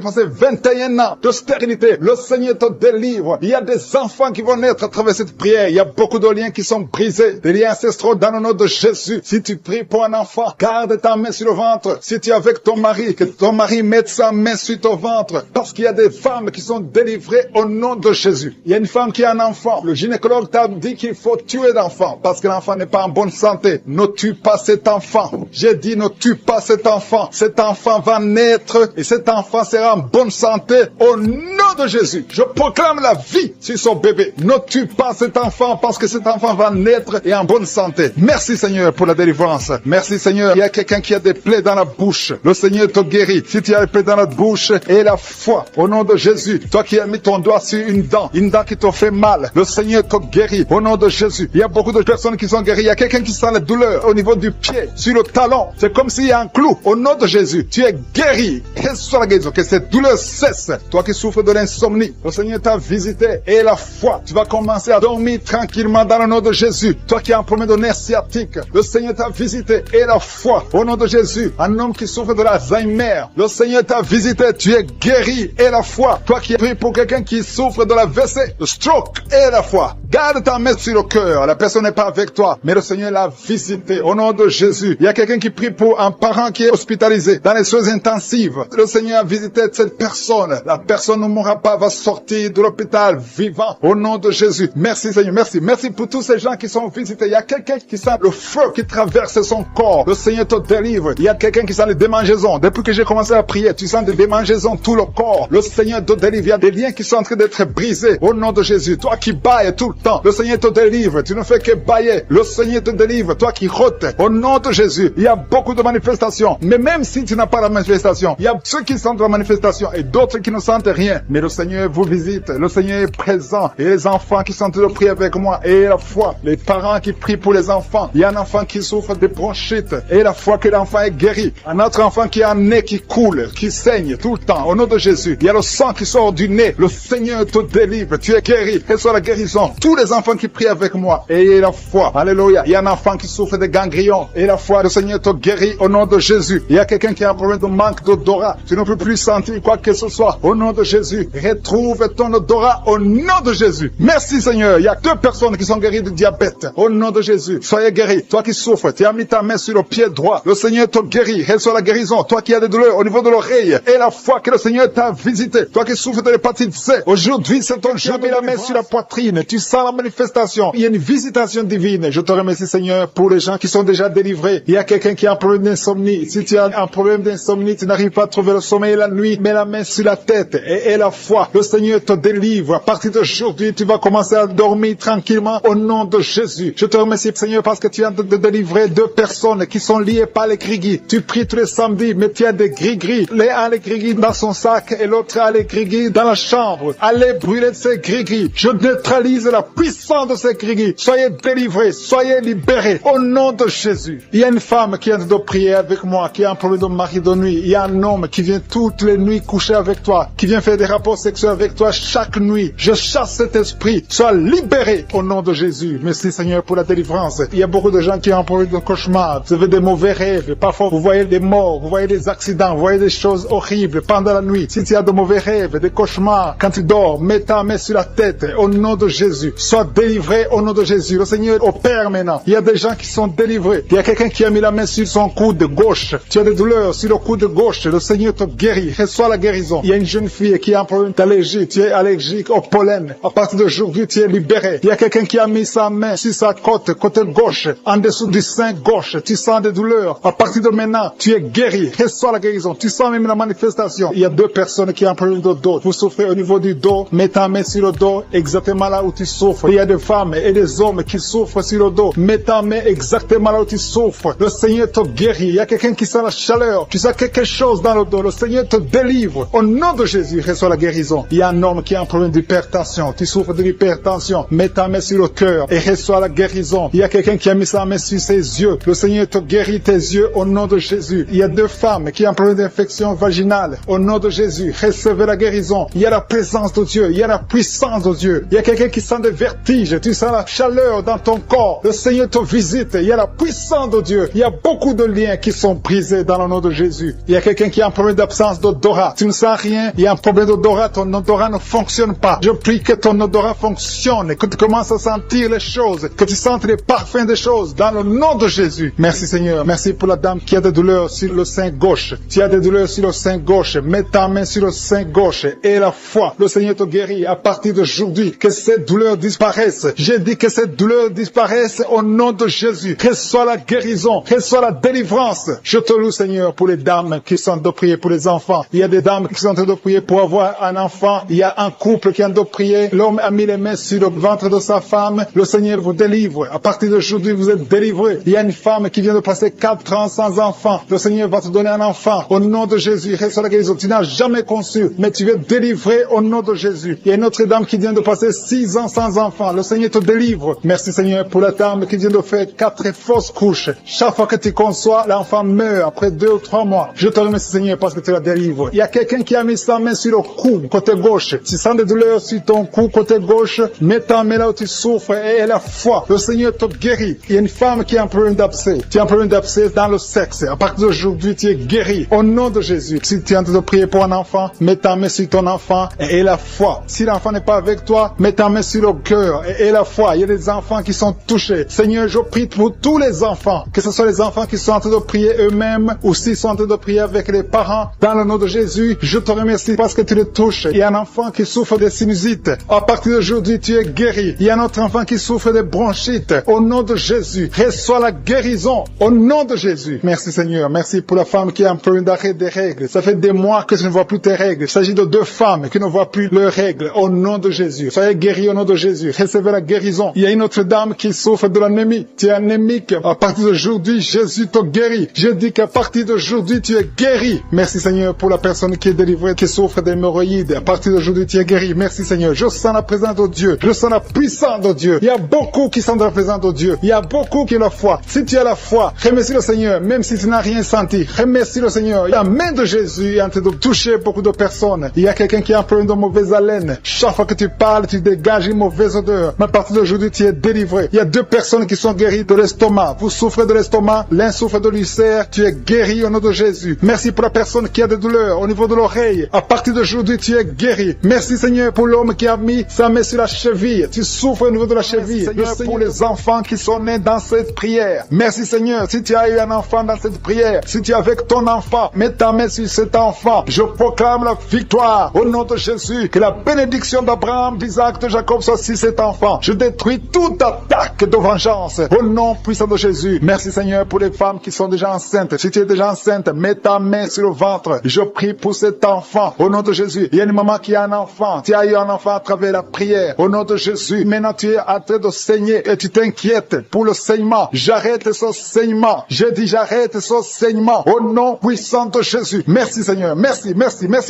passer 21 ans de stérilité, le Seigneur te délivre. Il y a des enfants qui vont naître à travers cette prière. Il y a beaucoup de liens qui sont brisés, des liens ancestraux dans le nom de Jésus. Si tu pries pour un enfant, garde ta main sur le ventre. Si tu es avec ton mari, que ton mari mette sa main sur ton ventre, parce qu'il y a des femmes qui sont délivrées au nom de Jésus. Il y a une femme qui a un enfant. Le gynécologue t'a dit qu'il faut tuer l'enfant parce que l'enfant n'est pas en bonne santé. Ne tue pas cet enfant. J'ai dit ne tue pas cet enfant. Cet enfant va naître et cet enfant sera en bonne santé au nom de Jésus. Je proclame la vie sur son bébé. Ne tue pas cet enfant parce que cet enfant va naître et en bonne santé. Merci Seigneur pour la délivrance. Merci Seigneur. Il y a quelqu'un qui a des plaies dans la bouche. Le Seigneur te guérit. Si tu as des plaies dans la bouche et la foi au nom de Jésus. Toi qui as mis ton doigt sur une dent qui te fait mal, le Seigneur te guérit au nom de Jésus. Il y a beaucoup de personnes qui sont guéries. Il y a quelqu'un qui sent la douleur au niveau du pied, sur le talon. C'est comme s'il y a un clou. Au nom de Jésus, tu es guéri. Reçois la guérison. Que cette douleur cesse. Toi qui souffres de l'insomnie, le Seigneur t'a visité et la foi. Tu vas commencer à dormir tranquillement dans le nom de Jésus. Toi qui as un problème de nerf sciatique, le Seigneur t'a visité et la foi. Au nom de Jésus, un homme qui souffre de l'Alzheimer, le Seigneur t'a visité. Tu es guéri et la foi. Toi qui pries pour quelqu'un qui souffre de la WC, le stroke et la foi. Garde ta main sur le cœur. La personne n'est pas avec toi, mais le Seigneur l'a visité. Au nom de Jésus, il y a quelqu'un qui prie pour un parent qui est hospitalisé dans les soins intensifs. Le Seigneur a visité cette personne. La personne ne mourra pas, va sortir de l'hôpital vivant. Au nom de Jésus. Merci Seigneur, merci. Merci pour tous ces gens qui sont visités. Il y a quelqu'un qui sent le feu qui traverse son corps. Le Seigneur te délivre. Il y a quelqu'un qui sent les démangeaisons. Depuis que j'ai commencé à prier, tu sens des démangeaisons tout le corps. Le Seigneur te délivre. Il y a des liens qui sont en train d'être brisés. Au nom de Jésus. Toi qui bailles tout le temps, le Seigneur te délivre. Tu ne fais que bailler. Le Seigneur te délivre. Toi qui rotes. Au nom de Jésus. Il y a beaucoup de manifestations. Mais même si tu n'as pas la manifestation, il y a ceux qui sentent la manifestation et d'autres qui ne sentent rien. Mais le Seigneur vous visite. Le Seigneur est présent. Et les enfants qui sont en train de prier avec moi. Et la foi. Les parents qui prient pour les enfants. Il y a un enfant qui souffre de bronchite. Et la foi que l'enfant est guéri. Un autre enfant qui a un nez qui coule, qui saigne tout le temps. Au nom de Jésus. Il y a le sang qui sort du nez. Le Seigneur te délivre. Tu es guéri. Reçois la guérison. Tous les enfants qui prient avec moi. Et la foi. Alléluia. Il y a un enfant qui souffre de ganglions. Et la foi, le Seigneur te guérit au nom de Jésus. Il y a quelqu'un qui a un problème de manque d'odorat. Tu ne peux plus sentir quoi que ce soit. Au nom de Jésus. Retrouve ton odorat au nom de Jésus. Merci Seigneur. Il y a 2 personnes qui sont guéries de diabète. Au nom de Jésus. Soyez guéris. Toi qui souffres, tu as mis ta main sur le pied droit. Le Seigneur te guérit. Reçois la guérison. Toi qui as des douleurs au niveau de l'oreille. Et la foi que le Seigneur t'a visité. Toi qui souffres de l'hépatite C. Aujourd'hui, c'est ton jour. Tu as mis la main sur la poitrine. Tu sens la manifestation. Il y a une visitation divine. Je te remercie Seigneur pour les gens qui sont déjà délivrés. Il y a quelqu'un qui a un problème d'insomnie. Si tu as un problème d'insomnie, tu n'arrives pas à trouver le sommeil la nuit, mets la main sur la tête et la foi. Le Seigneur te délivre. À partir d'aujourd'hui, tu vas commencer à dormir tranquillement au nom de Jésus. Je te remercie Seigneur parce que tu as de délivrer 2 personnes qui sont liées par les gris-gris. Tu pries tous les samedis, mais tu as des gris-gris. L'un a les gris-gris dans son sac et l'autre a les gris-gris dans la chambre. Allez brûler ces gris-gris. Je neutralise la puissance de ces cris, soyez délivrés, soyez libérés, au nom de Jésus. Il y a une femme qui est en train de prier avec moi, qui a un problème de mari de nuit. Il y a un homme qui vient toutes les nuits coucher avec toi, qui vient faire des rapports sexuels avec toi chaque nuit. Je chasse cet esprit, sois libéré au nom de Jésus. Merci Seigneur pour la délivrance. Il y a beaucoup de gens qui ont un problème de cauchemar, vous avez des mauvais rêves, parfois vous voyez des morts, vous voyez des accidents, vous voyez des choses horribles pendant la nuit. Si tu as de mauvais rêves, des cauchemars, quand tu dors, mets ta main sur la tête au nom de Jésus. Sois délivré au nom de Jésus. Le Seigneur opère maintenant. Il y a des gens qui sont délivrés. Il y a quelqu'un qui a mis la main sur son coude gauche. Tu as des douleurs sur le coude gauche. Le Seigneur te guérit. Reçois la guérison. Il y a une jeune fille qui a un problème d'allergie. Tu es allergique au pollen. À partir d'aujourd'hui, tu es libéré. Il y a quelqu'un qui a mis sa main sur sa côte, côté gauche, en dessous du sein gauche. Tu sens des douleurs. À partir de maintenant, tu es guéri. Reçois la guérison. Tu sens même la manifestation. Il y a deux personnes qui ont un problème de dos. Vous souffrez au niveau du dos. Mets ta main sur le dos, exactement là où tu souffres. Il y a des femmes et des hommes qui souffrent sur le dos. Mets ta main exactement là où tu souffres. Le Seigneur te guérit. Il y a quelqu'un qui sent la chaleur. Tu sens quelque chose dans le dos. Le Seigneur te délivre. Au nom de Jésus, reçois la guérison. Il y a un homme qui a un problème d'hypertension. Tu souffres de l'hypertension. Mets ta main sur le cœur et reçois la guérison. Il y a quelqu'un qui a mis sa main sur ses yeux. Le Seigneur te guérit tes yeux au nom de Jésus. Il y a deux femmes qui ont un problème d'infection vaginale. Au nom de Jésus, recevez la guérison. Il y a la présence de Dieu. Il y a la puissance de Dieu. Il y a quelqu'un qui sent des vertiges. Tu sens la chaleur dans ton corps. Le Seigneur te visite. Il y a la puissance de Dieu. Il y a beaucoup de liens qui sont brisés dans le nom de Jésus. Il y a quelqu'un qui a un problème d'absence d'odorat. Tu ne sens rien. Il y a un problème d'odorat. Ton odorat ne fonctionne pas. Je prie que ton odorat fonctionne. Que tu commences à sentir les choses. Que tu sentes les parfums des choses dans le nom de Jésus. Merci Seigneur. Merci pour la dame qui a des douleurs sur le sein gauche. Tu as des douleurs sur le sein gauche. Mets ta main sur le sein gauche et la foi. Le Seigneur te guérit à partir d'aujourd'hui. Que ces douleurs disparaissent. J'ai dit que ces douleurs disparaissent au nom de Jésus. Reçois la guérison. Reçois la délivrance. Je te loue Seigneur pour les dames qui sont en train de prier pour les enfants. Il y a des dames qui sont en train de prier pour avoir un enfant. Il y a un couple qui est en train de prier. L'homme a mis les mains sur le ventre de sa femme. Le Seigneur vous délivre. À partir d'aujourd'hui, vous êtes délivrés. Il y a une femme qui vient de passer 4 ans sans enfant. Le Seigneur va te donner un enfant. Au nom de Jésus, reçois la guérison. Tu n'as jamais conçu, mais tu es délivré au nom de Jésus. Il y a une autre dame qui vient de passer 6 ans sans enfant. Le Seigneur te délivre. Merci Seigneur pour la dame qui vient de faire 4 fausses couches. Chaque fois que tu conçois, l'enfant meurt après 2 ou 3 mois. Je te remercie Seigneur parce que tu la délivres. Il y a quelqu'un qui a mis sa main sur le cou, côté gauche. Tu sens des douleurs sur ton cou, côté gauche. Mets ta main là où tu souffres et la foi. Le Seigneur te guérit. Il y a une femme qui a un problème d'abcès. Tu as un problème d'abcès dans le sexe. À partir d'aujourd'hui, tu es guéri. Au nom de Jésus. Si tu es en train de prier pour un enfant, mets ta main sur ton enfant et la foi. Si l'enfant n'est pas avec toi, mets ta main sur le cœur et la foi. Il y a des enfants qui sont touchés. Seigneur, je prie pour tous les enfants. Que ce soit les enfants qui sont en train de prier eux-mêmes ou s'ils sont en train de prier avec les parents. Dans le nom de Jésus, je te remercie parce que tu les touches. Il y a un enfant qui souffre de sinusite. À partir d'aujourd'hui, tu es guéri. Il y a un autre enfant qui souffre de bronchite. Au nom de Jésus, reçois la guérison. Au nom de Jésus. Merci Seigneur. Merci pour la femme qui a un problème d'arrêt des règles. Ça fait des mois que tu ne vois plus tes règles. Il s'agit de 2 femmes qui ne voient plus leurs règles. Au nom de Jésus. Soyez guéris au nom de Jésus. Recevez la guérison. Il y a une autre dame qui souffre de l'anémie. Tu es anémique. À partir d'aujourd'hui, Jésus te guérit. Je dis qu'à partir d'aujourd'hui, tu es guéri. Merci Seigneur pour la personne qui est délivrée, qui souffre d'hémorroïdes. À partir d'aujourd'hui, tu es guéri. Merci Seigneur. Je sens la présence de Dieu. Je sens la puissance de Dieu. Il y a beaucoup qui sont dans la présence de Dieu. Il y a beaucoup qui ont la foi. Si tu as la foi, remercie le Seigneur, même si tu n'as rien senti. Remercie le Seigneur. La main de Jésus est en train de toucher beaucoup de personnes. Il y a quelqu'un qui a un problème de mauvaise haleine. Chaque fois que tu parles, tu dégages une mauvaise odeur. Mais à partir d'aujourd'hui, tu es délivré. Il y a 2 personnes qui sont guéries de l'estomac. Vous souffrez de l'estomac, l'un souffre de l'ulcère. Tu es guéri au nom de Jésus. Merci pour la personne qui a des douleurs au niveau de l'oreille. À partir d'aujourd'hui, tu es guéri. Merci Seigneur pour l'homme qui a mis sa main sur la cheville. Tu souffres au niveau de la cheville. Merci pour les enfants qui sont nés dans cette prière. Merci Seigneur. Si tu as eu un enfant dans cette prière, si tu es avec ton enfant, mets ta main sur cet enfant. Je proclame la victoire au nom de Jésus. Que la bénédiction d'Abraham, d'Isaac, de Jacob soit sur cet enfant. Je détruis toute attaque de vengeance au nom puissant de Jésus. Merci Seigneur pour les femmes qui sont déjà enceintes. Si tu es déjà enceinte, mets ta main sur le ventre. Je prie pour cet enfant au nom de Jésus. Il y a une maman qui a un enfant. Tu as eu un enfant à travers la prière au nom de Jésus. Maintenant tu es en train de saigner et tu t'inquiètes pour le saignement. J'arrête ce saignement. J'ai dit j'arrête ce saignement au nom puissant de Jésus. Merci Seigneur. Merci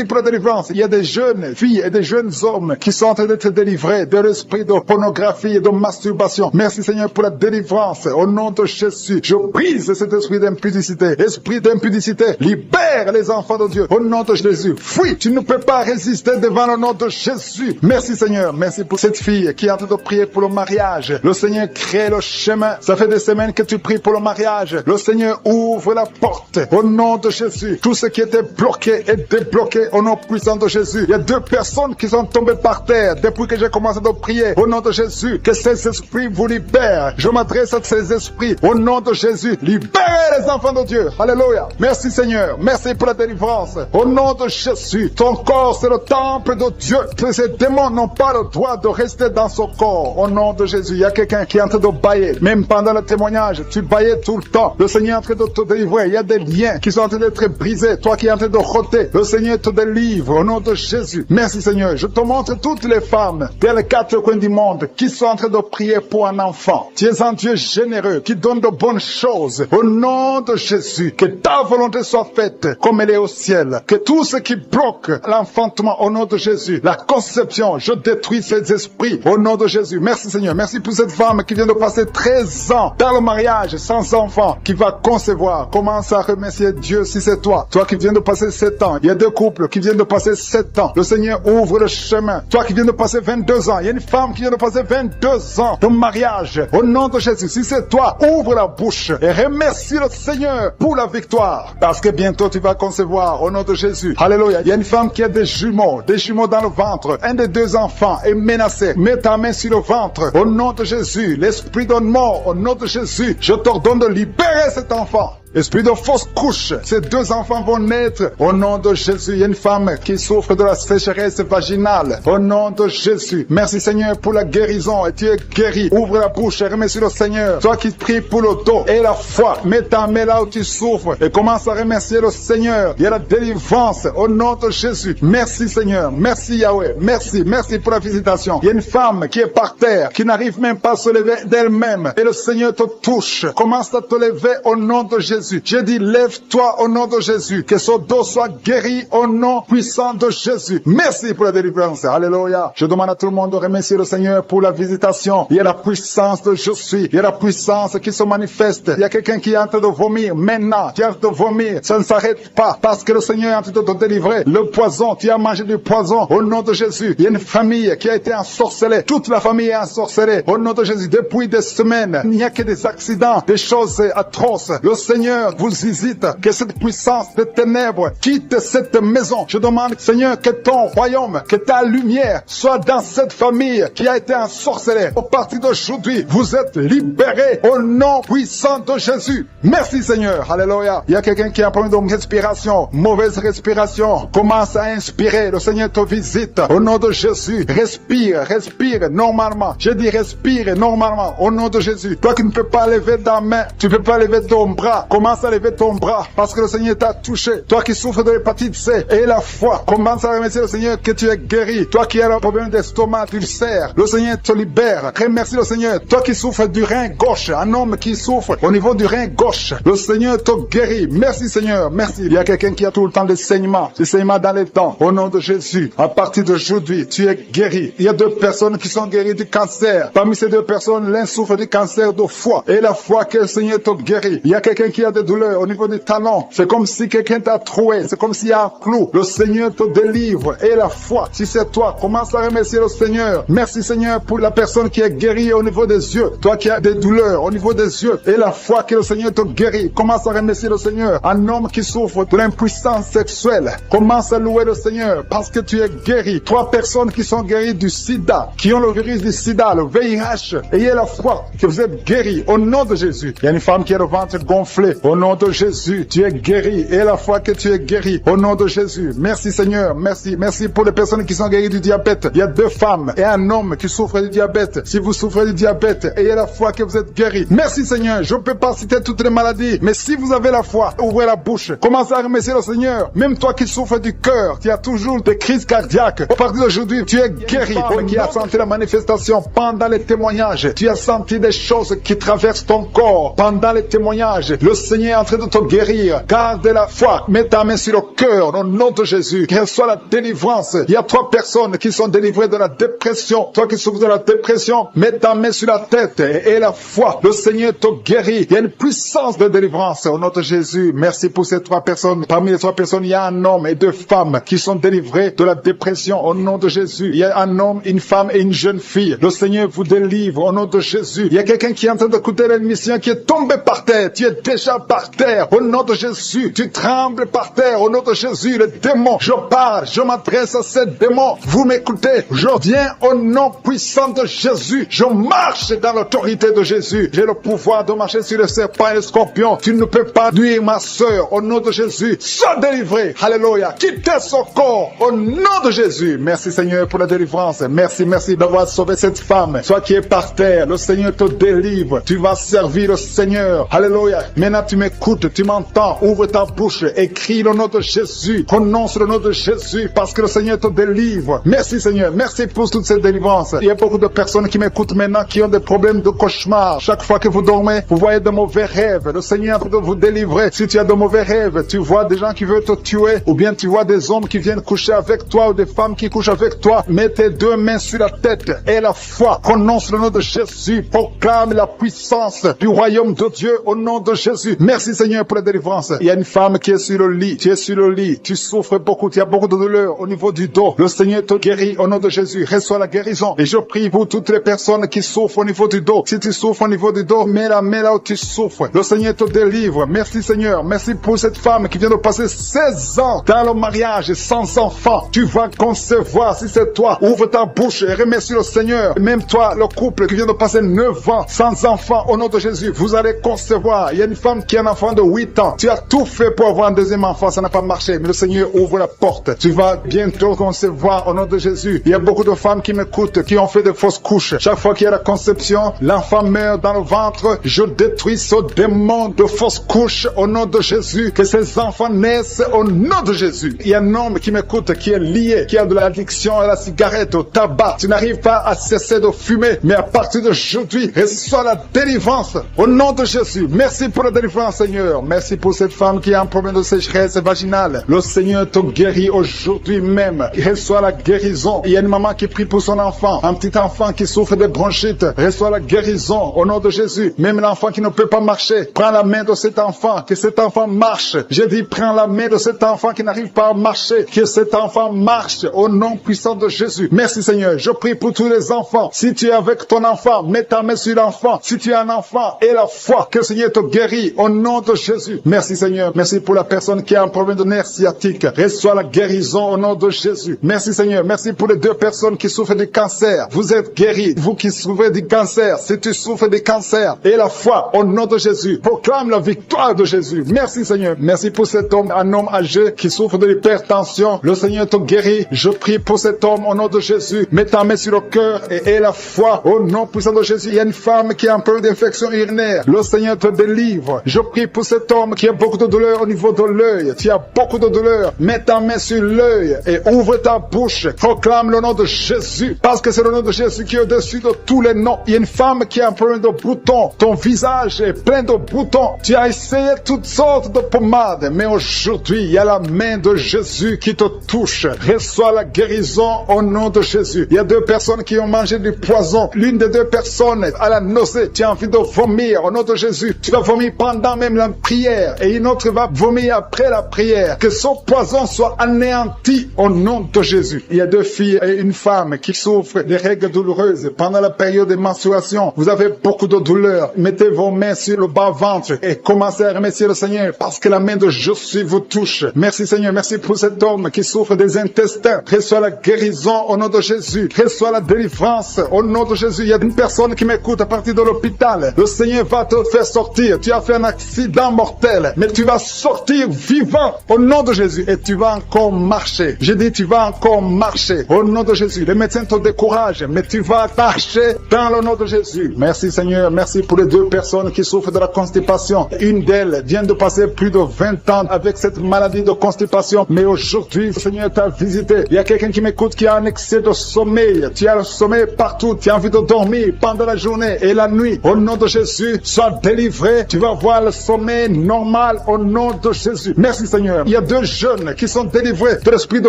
pour la délivrance. Il y a des jeunes filles et des jeunes hommes qui sont en train d'être délivrés de l'esprit esprit de pornographie et de masturbation. Merci Seigneur pour la délivrance. Au nom de Jésus, je brise cet esprit d'impudicité. Esprit d'impudicité, libère les enfants de Dieu. Au nom de Jésus, fuis. Tu ne peux pas résister devant le nom de Jésus. Merci Seigneur. Merci pour cette fille qui est en train de prier pour le mariage. Le Seigneur crée le chemin. Ça fait des semaines que tu pries pour le mariage. Le Seigneur ouvre la porte. Au nom de Jésus, tout ce qui était bloqué est débloqué au nom puissant de Jésus. Il y a 2 personnes qui sont tombées par terre depuis que j'ai commencé de prier. Au nom de Jésus, que ces esprits vous libèrent. Je m'adresse à ces esprits. Au nom de Jésus, libérez les enfants de Dieu. Alléluia. Merci Seigneur. Merci pour la délivrance. Au nom de Jésus, ton corps c'est le temple de Dieu. Ces démons n'ont pas le droit de rester dans son corps. Au nom de Jésus, il y a quelqu'un qui est en train de bailler. Même pendant le témoignage, tu baillais tout le temps. Le Seigneur est en train de te délivrer. Il y a des liens qui sont en train d'être brisés. Toi qui es en train de rôter, le Seigneur te délivre. Au nom de Jésus. Merci Seigneur. Je te montre toutes les femmes dans les 4 coins du monde qui sont en train de prier pour un enfant. Tu es un Dieu généreux qui donne de bonnes choses. Au nom de Jésus, que ta volonté soit faite comme elle est au ciel. Que tout ce qui bloque l'enfantement au nom de Jésus, la conception, je détruis ces esprits au nom de Jésus. Merci Seigneur. Merci pour cette femme qui vient de passer 13 ans dans le mariage sans enfant, qui va concevoir. Commence à remercier Dieu si c'est toi. Toi qui viens de passer 7 ans. Il y a 2 couples qui viennent de passer 7 ans. Le Seigneur ouvre le chemin. Toi qui viens de passer 22 ans. Il y a une femme qui vient de passer 22 ans de mariage. Au nom de Jésus, si c'est toi, ouvre la bouche et remercie le Seigneur pour la victoire. Parce que bientôt tu vas concevoir au nom de Jésus. Alléluia. Il y a une femme qui a des jumeaux dans le ventre. Un des 2 enfants est menacé. Mets ta main sur le ventre. Au nom de Jésus, l'esprit de mort, au nom de Jésus, je t'ordonne de libérer cet enfant. Esprit de fausse couche, ces 2 enfants vont naître au nom de Jésus. Il y a une femme qui souffre de la sécheresse vaginale au nom de Jésus. Merci Seigneur pour la guérison et tu es guéri. Ouvre la bouche et remercie le Seigneur. Toi qui pries pour le dos et la foi, mets ta main là où tu souffres et commence à remercier le Seigneur. Il y a la délivrance au nom de Jésus. Merci Seigneur, merci Yahweh, merci pour la visitation. Il y a une femme qui est par terre, qui n'arrive même pas à se lever d'elle-même et le Seigneur te touche. Commence à te lever au nom de Jésus. J'ai dit, lève-toi au nom de Jésus. Que son dos soit guéri au nom puissant de Jésus. Merci pour la délivrance. Alléluia. Je demande à tout le monde de remercier le Seigneur pour la visitation. Il y a la puissance de je suis. Il y a la puissance qui se manifeste. Il y a quelqu'un qui est en train de vomir. Maintenant, tu es en train de vomir. Ça ne s'arrête pas parce que le Seigneur est en train de te délivrer. Le poison, tu as mangé du poison au nom de Jésus. Il y a une famille qui a été ensorcelée. Toute la famille est ensorcelée au nom de Jésus. Depuis des semaines, il n'y a que des accidents, des choses atroces. Le Seigneur vous hésite, que cette puissance de ténèbres quitte cette maison. Je demande, Seigneur, que ton royaume, que ta lumière soit dans cette famille qui a été ensorcelée. Au partir d'aujourd'hui, vous êtes libérés au nom puissant de Jésus. Merci Seigneur. Alléluia. Il y a quelqu'un qui a un problème de respiration, mauvaise respiration. Commence à inspirer. Le Seigneur te visite. Au nom de Jésus, respire normalement. Je dis respire normalement. Au nom de Jésus. Toi qui ne peux pas lever ta main, tu ne peux pas lever ton bras. Commence à lever ton bras parce que le Seigneur t'a touché. Toi qui souffres de l'hépatite C et la foi, commence à remercier le Seigneur que tu es guéri. Toi qui as un problème d'estomac, d'ulcère, le Seigneur te libère. Remercie le Seigneur. Toi qui souffres du rein gauche, un homme qui souffre au niveau du rein gauche, le Seigneur te guérit. Merci Seigneur, merci. Il y a quelqu'un qui a tout le temps des saignements dans les dents. Au nom de Jésus, à partir d'aujourd'hui, tu es guéri. Il y a 2 personnes qui sont guéries du cancer. Parmi ces 2 personnes, l'un souffre du cancer de foie et la foi que le Seigneur te guérit. Il y a quelqu'un qui a des douleurs au niveau des talons. C'est comme si quelqu'un t'a troué. C'est comme s'il y a un clou. Le Seigneur te délivre. Et la foi, si c'est toi, commence à remercier le Seigneur. Merci Seigneur pour la personne qui est guérie au niveau des yeux. Toi qui as des douleurs au niveau des yeux. Et la foi que le Seigneur te guérit. Commence à remercier le Seigneur. Un homme qui souffre de l'impuissance sexuelle. Commence à louer le Seigneur parce que tu es guéri. 3 personnes qui sont guéries du sida, qui ont le virus du sida, le VIH. Ayez la foi que vous êtes guéris au nom de Jésus. Il y a une femme qui a le ventre gonflé. Au nom de Jésus, tu es guéri. Et la foi que tu es guéri. Au nom de Jésus. Merci Seigneur. Merci. Merci pour les personnes qui sont guéries du diabète. Il y a 2 femmes et un homme qui souffrent du diabète. Si vous souffrez du diabète, ayez la foi que vous êtes guéri. Merci Seigneur. Je ne peux pas citer toutes les maladies, mais si vous avez la foi, ouvrez la bouche. Commencez à remercier le Seigneur. Même toi qui souffres du cœur, qui as toujours des crises cardiaques. À partir d'aujourd'hui, tu es guéri. Qui a senti la manifestation pendant les témoignages. Tu as senti des choses qui traversent ton corps pendant les témoignages. Le Seigneur est en train de te guérir. Garde la foi. Mets ta main sur le cœur au nom de Jésus. Qu'elle soit la délivrance. Il y a 3 personnes qui sont délivrées de la dépression. Toi qui souffres de la dépression, mets ta main sur la tête et la foi. Le Seigneur te guérit. Il y a une puissance de délivrance au nom de Jésus. Merci pour ces 3 personnes. Parmi les 3 personnes, il y a un homme et 2 femmes qui sont délivrés de la dépression au nom de Jésus. Il y a un homme, une femme et une jeune fille. Le Seigneur vous délivre au nom de Jésus. Il y a quelqu'un qui est en train d'écouter l'émission qui est tombé par terre. Tu es déjà par terre au nom de Jésus. Tu trembles par terre au nom de Jésus. Le démon, je parle, je m'adresse à ces démons. Vous m'écoutez. Je viens au nom puissant de Jésus. Je marche dans l'autorité de Jésus. J'ai le pouvoir de marcher sur les serpents et les scorpions. Tu ne peux pas nuire ma sœur au nom de Jésus. Sois délivré. Alléluia. Quittez son corps au nom de Jésus. Merci Seigneur pour la délivrance. Merci d'avoir sauvé cette femme. Toi qui es par terre, le Seigneur te délivre. Tu vas servir le Seigneur. Alléluia. Maintenant tu m'écoutes, tu m'entends. Ouvre ta bouche et crie le nom de Jésus. Prononce le nom de Jésus parce que le Seigneur te délivre. Merci Seigneur. Merci pour toute cette délivrance. Il y a beaucoup de personnes qui m'écoutent maintenant qui ont des problèmes de cauchemar. Chaque fois que vous dormez, vous voyez de mauvais rêves. Le Seigneur est en train de vous délivrer. Si tu as de mauvais rêves, tu vois des gens qui veulent te tuer ou bien tu vois des hommes qui viennent coucher avec toi ou des femmes qui couchent avec toi. Mets tes 2 mains sur la tête et la foi. Prononce le nom de Jésus. Proclame la puissance du royaume de Dieu au nom de Jésus. Merci Seigneur pour la délivrance. Il y a une femme qui est sur le lit. Tu es sur le lit. Tu souffres beaucoup. Tu as beaucoup de douleur au niveau du dos. Le Seigneur te guérit au nom de Jésus. Reçois la guérison. Et je prie pour toutes les personnes qui souffrent au niveau du dos. Si tu souffres au niveau du dos, mets la main là où tu souffres. Le Seigneur te délivre. Merci Seigneur. Merci pour cette femme qui vient de passer 16 ans dans le mariage sans enfant. Tu vas concevoir si c'est toi. Ouvre ta bouche et remercie le Seigneur. Même toi, le couple qui vient de passer 9 ans sans enfant, au nom de Jésus, vous allez concevoir. Il y a une femme qui a un enfant de 8 ans. Tu as tout fait pour avoir un deuxième enfant, ça n'a pas marché. Mais le Seigneur ouvre la porte. Tu vas bientôt concevoir au nom de Jésus. Il y a beaucoup de femmes qui m'écoutent, qui ont fait de fausses couches. Chaque fois qu'il y a la conception, l'enfant meurt dans le ventre. Je détruis ce démon de fausses couches au nom de Jésus. Que ces enfants naissent au nom de Jésus. Il y a un homme qui m'écoute, qui est lié, qui a de l'addiction à la cigarette, au tabac. Tu n'arrives pas à cesser de fumer, mais à partir d'aujourd'hui, reçois la délivrance au nom de Jésus. Merci pour la délivrance, Seigneur. Merci pour cette femme qui a un problème de sécheresse vaginale. Le Seigneur te guérit aujourd'hui même. Reçois la guérison. Il y a une maman qui prie pour son enfant, un petit enfant qui souffre de bronchite. Reçois la guérison au nom de Jésus. Même l'enfant qui ne peut pas marcher, prends la main de cet enfant, que cet enfant marche. Je dis, prends la main de cet enfant qui n'arrive pas à marcher, que cet enfant marche au nom puissant de Jésus. Merci Seigneur. Je prie pour tous les enfants. Si tu es avec ton enfant, mets ta main sur l'enfant. Si tu es un enfant, et la foi, que le Seigneur te guérit au nom de Jésus. Merci Seigneur. Merci pour la personne qui a un problème de nerf sciatique. Reçois la guérison au nom de Jésus. Merci Seigneur. Merci pour les 2 personnes qui souffrent du cancer. Vous êtes guéris. Vous qui souffrez du cancer, si tu souffres du cancer, et la foi au nom de Jésus. Proclame la victoire de Jésus. Merci Seigneur. Merci pour cet homme, un homme âgé qui souffre de l'hypertension. Le Seigneur te guérit. Je prie pour cet homme au nom de Jésus. Mets ta main sur le cœur et la foi au nom puissant de Jésus. Il y a une femme qui a un peu d'infection urinaire. Le Seigneur te délivre. Je prie pour cet homme qui a beaucoup de douleur au niveau de l'œil. Tu as beaucoup de douleur. Mets ta main sur l'œil et ouvre ta bouche. Proclame le nom de Jésus. Parce que c'est le nom de Jésus qui est au-dessus de tous les noms. Il y a une femme qui a un problème de boutons. Ton visage est plein de boutons. Tu as essayé toutes sortes de pommades. Mais aujourd'hui, il y a la main de Jésus qui te touche. Reçois la guérison au nom de Jésus. Il y a 2 personnes qui ont mangé du poison. L'une des 2 personnes a la nausée. Tu as envie de vomir au nom de Jésus. Tu vas vomir pendant même la prière. Et une autre va vomir après la prière. Que son poison soit anéanti au nom de Jésus. Il y a 2 filles et une femme qui souffrent des règles douloureuses pendant la période de menstruation. Vous avez beaucoup de douleur. Mettez vos mains sur le bas-ventre et commencez à remercier le Seigneur parce que la main de Jésus vous touche. Merci Seigneur. Merci pour cet homme qui souffre des intestins. Reçois la guérison au nom de Jésus. Reçois la délivrance au nom de Jésus. Il y a une personne qui m'écoute à partir de l'hôpital. Le Seigneur va te faire sortir. Tu as fait un accident mortel, mais tu vas sortir vivant au nom de Jésus et tu vas encore marcher. Je dis tu vas encore marcher au nom de Jésus. Les médecins te découragent, mais tu vas marcher dans le nom de Jésus. Merci Seigneur. Merci pour les 2 personnes qui souffrent de la constipation. Une d'elles vient de passer plus de 20 ans avec cette maladie de constipation, mais aujourd'hui, le Seigneur t'a visité. Il y a quelqu'un qui m'écoute qui a un excès de sommeil. Tu as le sommeil partout. Tu as envie de dormir pendant la journée et la nuit. Au nom de Jésus, sois délivré. Tu vas voir étoile, sommeil normal au nom de Jésus. Merci Seigneur. Il y a 2 jeunes qui sont délivrés de l'esprit de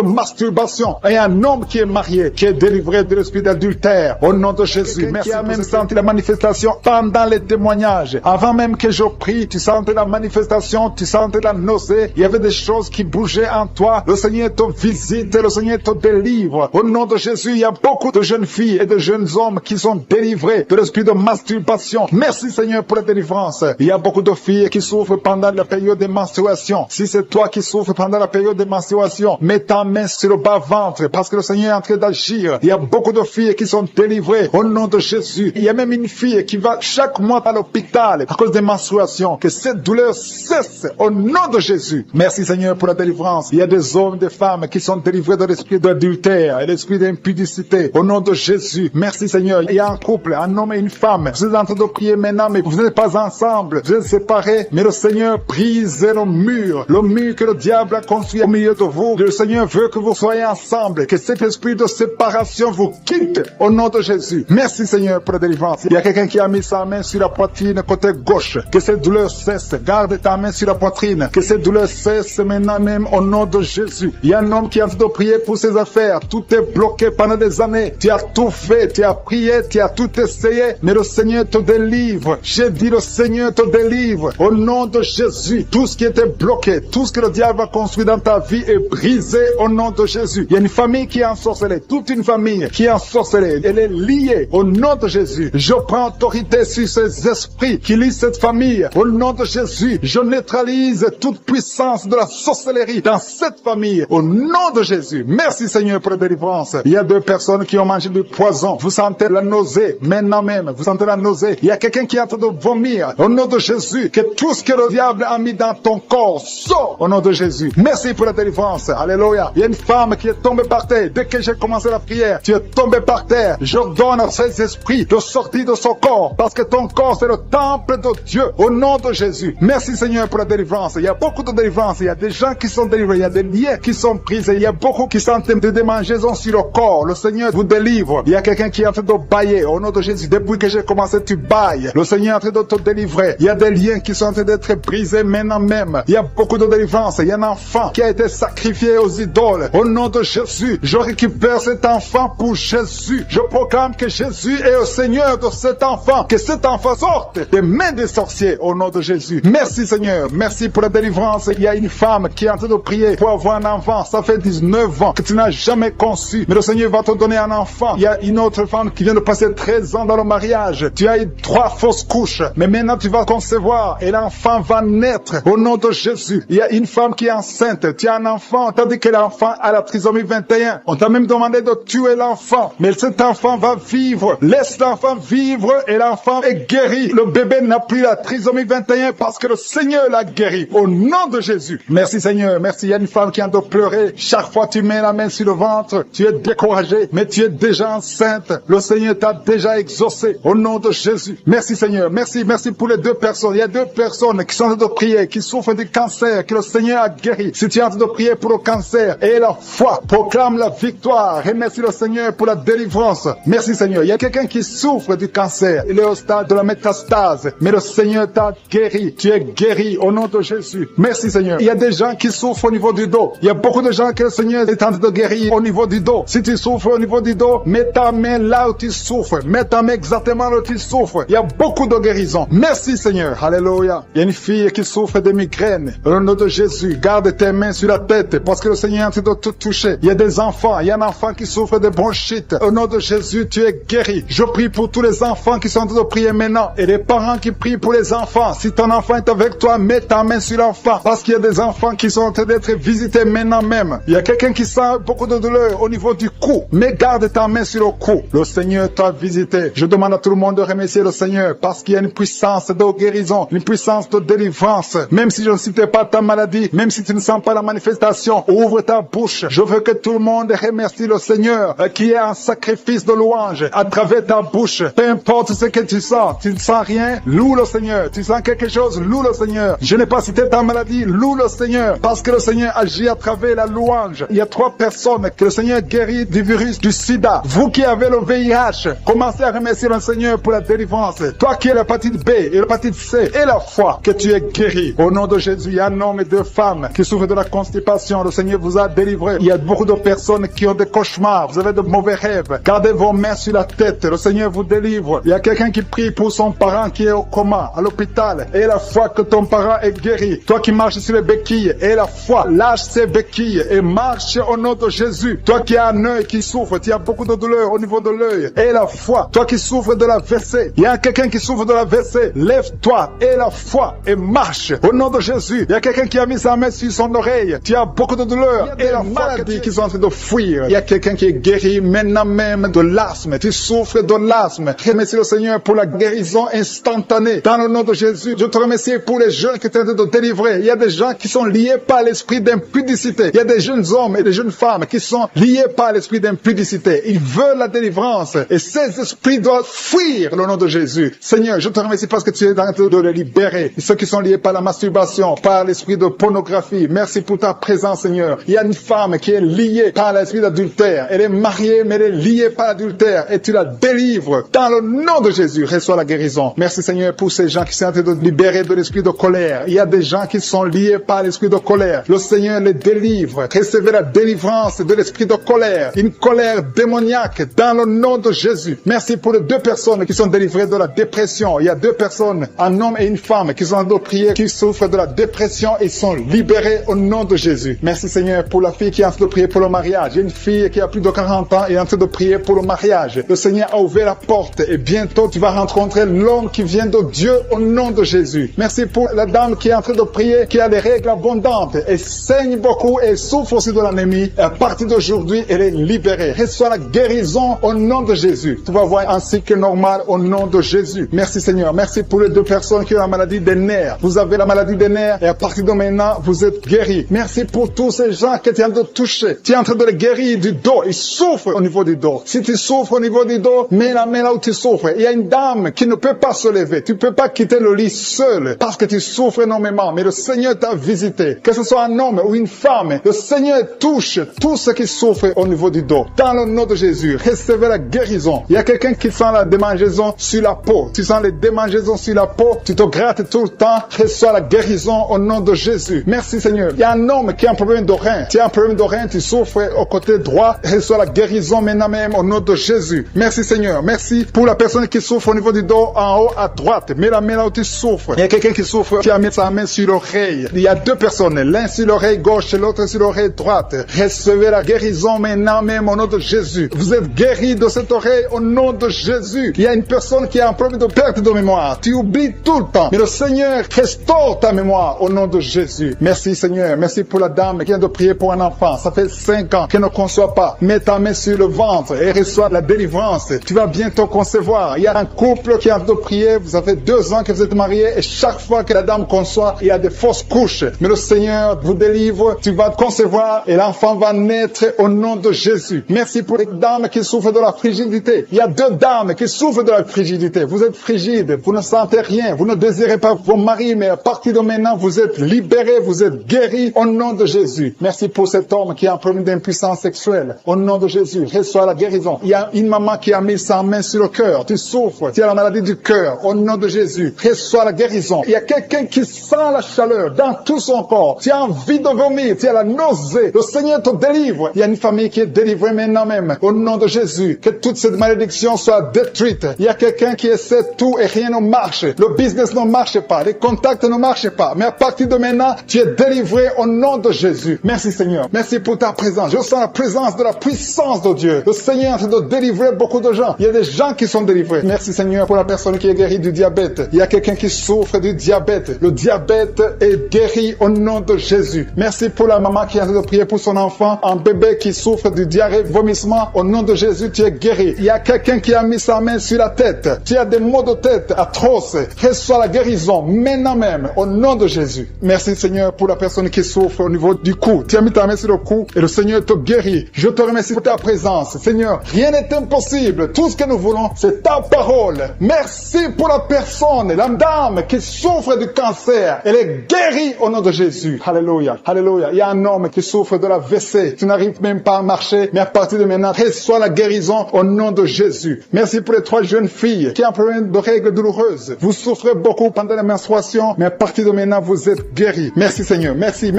masturbation et un homme qui est marié qui est délivré de l'esprit d'adultère au nom de Jésus. Merci. Qui a même senti la manifestation pendant les témoignages. Avant même que je prie, tu sentais la manifestation, tu sentais la nausée. Il y avait des choses qui bougeaient en toi. Le Seigneur te visite, le Seigneur te délivre. Au nom de Jésus, il y a beaucoup de jeunes filles et de jeunes hommes qui sont délivrés de l'esprit de masturbation. Merci Seigneur pour la délivrance. Il y a beaucoup de filles qui souffrent pendant la période de menstruation. Si c'est toi qui souffres pendant la période de menstruation, mets ta main sur le bas-ventre parce que le Seigneur est en train d'agir. Il y a beaucoup de filles qui sont délivrées au nom de Jésus. Il y a même une fille qui va chaque mois à l'hôpital à cause des menstruations. Que cette douleur cesse au nom de Jésus. Merci Seigneur pour la délivrance. Il y a des hommes, des femmes qui sont délivrés de l'esprit d'adultère et l'esprit d'impudicité au nom de Jésus. Merci Seigneur. Il y a un couple, un homme et une femme. Vous êtes en train de prier maintenant, mais vous n'êtes pas ensemble. Vous êtes séparés, mais le Seigneur brise le mur que le diable a construit au milieu de vous. Le Seigneur veut que vous soyez ensemble, que cet esprit de séparation vous quitte au nom de Jésus. Merci Seigneur pour la délivrance. Il y a quelqu'un qui a mis sa main sur la poitrine côté gauche. Que cette douleur cesse. Garde ta main sur la poitrine. Que cette douleur cesse maintenant même au nom de Jésus. Il y a un homme qui est en train de prier pour ses affaires. Tout est bloqué pendant des années. Tu as tout fait, tu as prié, tu as tout essayé, mais le Seigneur te délivre. J'ai dit le Seigneur te délivre au nom de Jésus. Tout ce qui était bloqué, tout ce que le diable a construit dans ta vie est brisé au nom de Jésus. Il y a une famille qui est ensorcelée, toute une famille qui est ensorcelée. Elle est liée au nom de Jésus. Je prends autorité sur ces esprits qui lient cette famille. Au nom de Jésus, je neutralise toute puissance de la sorcellerie dans cette famille. Au nom de Jésus. Merci Seigneur pour la délivrance. Il y a 2 personnes qui ont mangé du poison. Vous sentez la nausée maintenant même. Vous sentez la nausée. Il y a quelqu'un qui est en train de vomir. Au nom de Jésus, que tout ce que le diable a mis dans ton corps sort au nom de Jésus. Merci pour la délivrance. Alléluia. Il y a une femme qui est tombée par terre. Dès que j'ai commencé la prière, tu es tombé par terre. Je donne à ces esprits de sortir de son corps parce que ton corps c'est le temple de Dieu au nom de Jésus. Merci Seigneur pour la délivrance. Il y a beaucoup de délivrance. Il y a des gens qui sont délivrés. Il y a des liens qui sont brisés. Il y a beaucoup qui sont en train de démangeaisons sur le corps. Le Seigneur vous délivre. Il y a quelqu'un qui est en train de bailler au nom de Jésus. Depuis que j'ai commencé, tu bailles. Le Seigneur est en train de te délivrer. Il y a des liens qui sont en train d'être brisés maintenant même. Il y a beaucoup de délivrance. Il y a un enfant qui a été sacrifié aux idoles. Au nom de Jésus, je récupère cet enfant pour Jésus. Je proclame que Jésus est le Seigneur de cet enfant. Que cet enfant sorte des mains des sorciers au nom de Jésus. Merci Seigneur. Merci pour la délivrance. Il y a une femme qui est en train de prier pour avoir un enfant. Ça fait 19 ans que tu n'as jamais conçu. Mais le Seigneur va te donner un enfant. Il y a une autre femme qui vient de passer 13 ans dans le mariage. Tu as eu 3 fausses couches. Mais maintenant tu vas concevoir et l'enfant va naître au nom de Jésus. Il y a une femme qui est enceinte. Tu as un enfant. Tu as dit que l'enfant a la trisomie 21. On t'a même demandé de tuer l'enfant. Mais cet enfant va vivre. Laisse l'enfant vivre et l'enfant est guéri. Le bébé n'a plus la trisomie 21 parce que le Seigneur l'a guéri. Au nom de Jésus. Merci Seigneur. Merci. Il y a une femme qui a de pleurer. Chaque fois tu mets la main sur le ventre, tu es découragé, mais tu es déjà enceinte. Le Seigneur t'a déjà exaucé. Au nom de Jésus. Merci Seigneur. Merci. Merci pour les 2 personnes. Il y a 2 personnes qui sont en train de prier, qui souffrent du cancer, que le Seigneur a guéri. Si tu es en train de prier pour le cancer et la foi, proclame la victoire. Remercie le Seigneur pour la délivrance. Merci Seigneur. Il y a quelqu'un qui souffre du cancer. Il est au stade de la métastase. Mais le Seigneur t'a guéri. Tu es guéri au nom de Jésus. Merci Seigneur. Il y a des gens qui souffrent au niveau du dos. Il y a beaucoup de gens que le Seigneur est en train de guérir au niveau du dos. Si tu souffres au niveau du dos, mets ta main là où tu souffres. Mets ta main exactement là où tu souffres. Il y a beaucoup de guérisons. Merci Seigneur. Alléluia. Il y a une fille qui souffre de migraines. Au nom de Jésus, garde tes mains sur la tête parce que le Seigneur est en train de te toucher. Il y a des enfants. Il y a un enfant qui souffre de bronchite. Au nom de Jésus, tu es guéri. Je prie pour tous les enfants qui sont en train de prier maintenant et les parents qui prient pour les enfants. Si ton enfant est avec toi, mets ta main sur l'enfant parce qu'il y a des enfants qui sont en train d'être visités maintenant même. Il y a quelqu'un qui sent beaucoup de douleur au niveau du cou. Mais garde ta main sur le cou. Le Seigneur t'a visité. Je demande à tout le monde de remercier le Seigneur parce qu'il y a une puissance de guérison, une puissance de délivrance. Même si je ne citais pas ta maladie, même si tu ne sens pas la manifestation, ouvre ta bouche. Je veux que tout le monde remercie le Seigneur qui est un sacrifice de louange à travers ta bouche. Peu importe ce que tu sens. Tu ne sens rien, loue le Seigneur. Tu sens quelque chose, loue le Seigneur. Je n'ai pas cité ta maladie, loue le Seigneur parce que le Seigneur agit à travers la louange. Il y a 3 personnes que le Seigneur guérit du virus du sida. Vous qui avez le VIH, commencez à remercier le Seigneur pour la délivrance. Toi qui as l'hépatite B et l'hépatite C, et la foi que tu es guéri. Au nom de Jésus, il y a un homme et deux femmes qui souffrent de la constipation. Le Seigneur vous a délivré. Il y a beaucoup de personnes qui ont des cauchemars. Vous avez de mauvais rêves. Gardez vos mains sur la tête. Le Seigneur vous délivre. Il y a quelqu'un qui prie pour son parent qui est au coma, à l'hôpital. Et la foi que ton parent est guéri. Toi qui marches sur les béquilles, et la foi, lâche ces béquilles et marche au nom de Jésus. Toi qui as un œil qui souffre, tu as beaucoup de douleur au niveau de l'œil. Et la foi, toi qui souffres de la WC, il y a quelqu'un qui souffre de la WC. Lève-toi et la foi et marche au nom de Jésus. Il y a quelqu'un qui a mis sa main sur son oreille. Tu as beaucoup de douleur et la maladie qui sont en train de fuir. Il y a quelqu'un qui est guéri maintenant même de l'asthme. Tu souffres de l'asthme. Remercie le Seigneur pour la guérison instantanée. Dans le nom de Jésus, je te remercie pour les jeunes qui sont en train de délivrer. Il y a des gens qui sont liés par l'esprit d'impudicité. Il y a des jeunes hommes et des jeunes femmes qui sont liés par l'esprit d'impudicité. Ils veulent la délivrance et ces esprits doivent fuir le nom de Jésus. Seigneur, je te remercie parce que tu es en train de les libérer. Ceux qui sont liés par la masturbation, par l'esprit de pornographie. Merci pour ta présence, Seigneur. Il y a une femme qui est liée par l'esprit d'adultère. Elle est mariée, mais elle est liée par l'adultère et tu la délivres. Dans le nom de Jésus, reçois la guérison. Merci, Seigneur, pour ces gens qui sont en train de libérer de l'esprit de colère. Il y a des gens qui sont liés par l'esprit de colère. Le Seigneur les délivre. Recevez la délivrance de l'esprit de colère. Une colère démoniaque dans le nom de Jésus. Merci pour les deux personnes qui sont délivrées de la dépression. Il y a deux personnes, un homme et une femme, qui sont en train de prier, qui souffrent de la dépression et sont libérés au nom de Jésus. Merci, Seigneur, pour la fille qui est en train de prier pour le mariage. Il y a une fille qui a plus de 40 ans et est en train de prier pour le mariage. Le Seigneur a ouvert la porte et bientôt tu vas rencontrer l'homme qui vient de Dieu au nom de Jésus. Merci pour la dame qui est en train de prier, qui a les règles abondantes et saigne beaucoup et souffre aussi de l'anémie. À partir d'aujourd'hui, elle est libérée. Reçois la guérison au nom de Jésus. Tu vas voir un cycle normal au nom de Jésus. Merci, Seigneur. Merci pour les deux personnes qui ont la maladie des nerfs. Vous avez la maladie des nerfs et à partir de maintenant, vous êtes guéris. Merci pour tous ces gens que tu es en train de toucher. Tu es en train de les guérir du dos. Ils souffrent au niveau du dos. Si tu souffres au niveau du dos, mets la main là où tu souffres. Il y a une dame qui ne peut pas se lever. Tu ne peux pas quitter le lit seul parce que tu souffres énormément. Mais le Seigneur t'a visité. Que ce soit un homme ou une femme, le Seigneur touche tous ceux qui souffrent au niveau du dos. Dans le nom de Jésus, recevez la guérison. Il y a quelqu'un qui sent la démangeaison sur la peau. Tu sens les démangeaisons sur la peau. Tu te grattes tout le temps. Reçois la guérison au nom de Jésus. Merci, Seigneur. Il y a un homme qui a un problème de rein. Tu as un problème de rein, tu souffres au côté droit. Reçois la guérison maintenant même au nom de Jésus. Merci, Seigneur. Merci pour la personne qui souffre au niveau du dos en haut à droite. Mets la main là où tu souffres. Il y a quelqu'un qui souffre qui a mis sa main sur l'oreille. Il y a deux personnes, l'un sur l'oreille gauche et l'autre sur l'oreille droite. Recevez la guérison maintenant même au nom de Jésus. Vous êtes guéris de cette oreille au nom de Jésus. Il y a une personne qui a un problème de perte de mémoire. Tu oublies tout le temps. Mais le Seigneur restaure ta mémoire au nom de Jésus. Merci, Seigneur. Merci pour la dame qui vient de prier pour un enfant. Ça fait 5 ans qu'elle ne conçoit pas. Mets ta main sur le ventre et reçois la délivrance. Tu vas bientôt concevoir. Il y a un couple qui a de prier. Vous avez 2 ans que vous êtes mariés et chaque fois que la dame conçoit, il y a des fausses couches. Mais le Seigneur vous délivre. Tu vas concevoir et l'enfant va naître au nom de Jésus. Merci pour les dames qui souffrent de la frigidité. Il y a 2 dames qui souffrent de la frigidité. Vous êtes frigide. Vous ne sentez rien. Vous ne désirez pas vos maris, mais à partir de maintenant, vous êtes libérés. Vous êtes guéris au nom de Jésus. Merci pour cet homme qui a un problème d'impuissance sexuelle. Au nom de Jésus, reçois la guérison. Il y a une maman qui a mis sa main sur le cœur. Tu souffres. Tu as la maladie du cœur. Au nom de Jésus, reçois la guérison. Il y a quelqu'un qui sent la chaleur dans tout son corps. Tu as envie de vomir. Tu as la nausée. Le Seigneur te délivre. Il y a une famille qui est délivrée maintenant même. Au nom de Jésus, que toute cette malédiction soit détruite. Il y a quelqu'un qui essaie tout et rien ne marche. Le business ne marche pas. Les contacts ne marchent pas. Mais à partir de maintenant, tu es délivré au nom de Jésus. Merci, Seigneur. Merci pour ta présence. Je sens la présence de la puissance de Dieu. Le Seigneur est en train de délivrer beaucoup de gens. Il y a des gens qui sont délivrés. Merci, Seigneur, pour la personne qui est guérie du diabète. Il y a quelqu'un qui souffre du diabète. Le diabète est guéri au nom de Jésus. Merci pour la maman qui est en train de prier pour son enfant, un bébé qui souffre du diarrhée, vomissement. Au nom de Jésus, tu es guéri. Il y a quelqu'un qui a mis sa main sur la tête. Tu as des maux de tête atroces. Reçois la guérison maintenant même au nom de Jésus. Merci, Seigneur, pour la personne qui souffre au niveau du cou. Tu as mis ta main sur le cou et le Seigneur te guérit. Je te remercie pour ta présence. Seigneur, rien n'est impossible. Tout ce que nous voulons, c'est ta parole. Merci pour la personne, la dame qui souffre du cancer. Elle est guérie au nom de Jésus. Alléluia. Alléluia. Il y a un homme qui souffre de la WC. Tu n'arrives même pas à marcher, mais à partir de maintenant, reçois la guérison au nom de Jésus. Merci pour les 3 jeunes filles qui ont un problème de règles douloureuses. Vous souffrez beaucoup pendant la menstruation, mais à partir de maintenant, vous êtes guéris. Merci Seigneur. Merci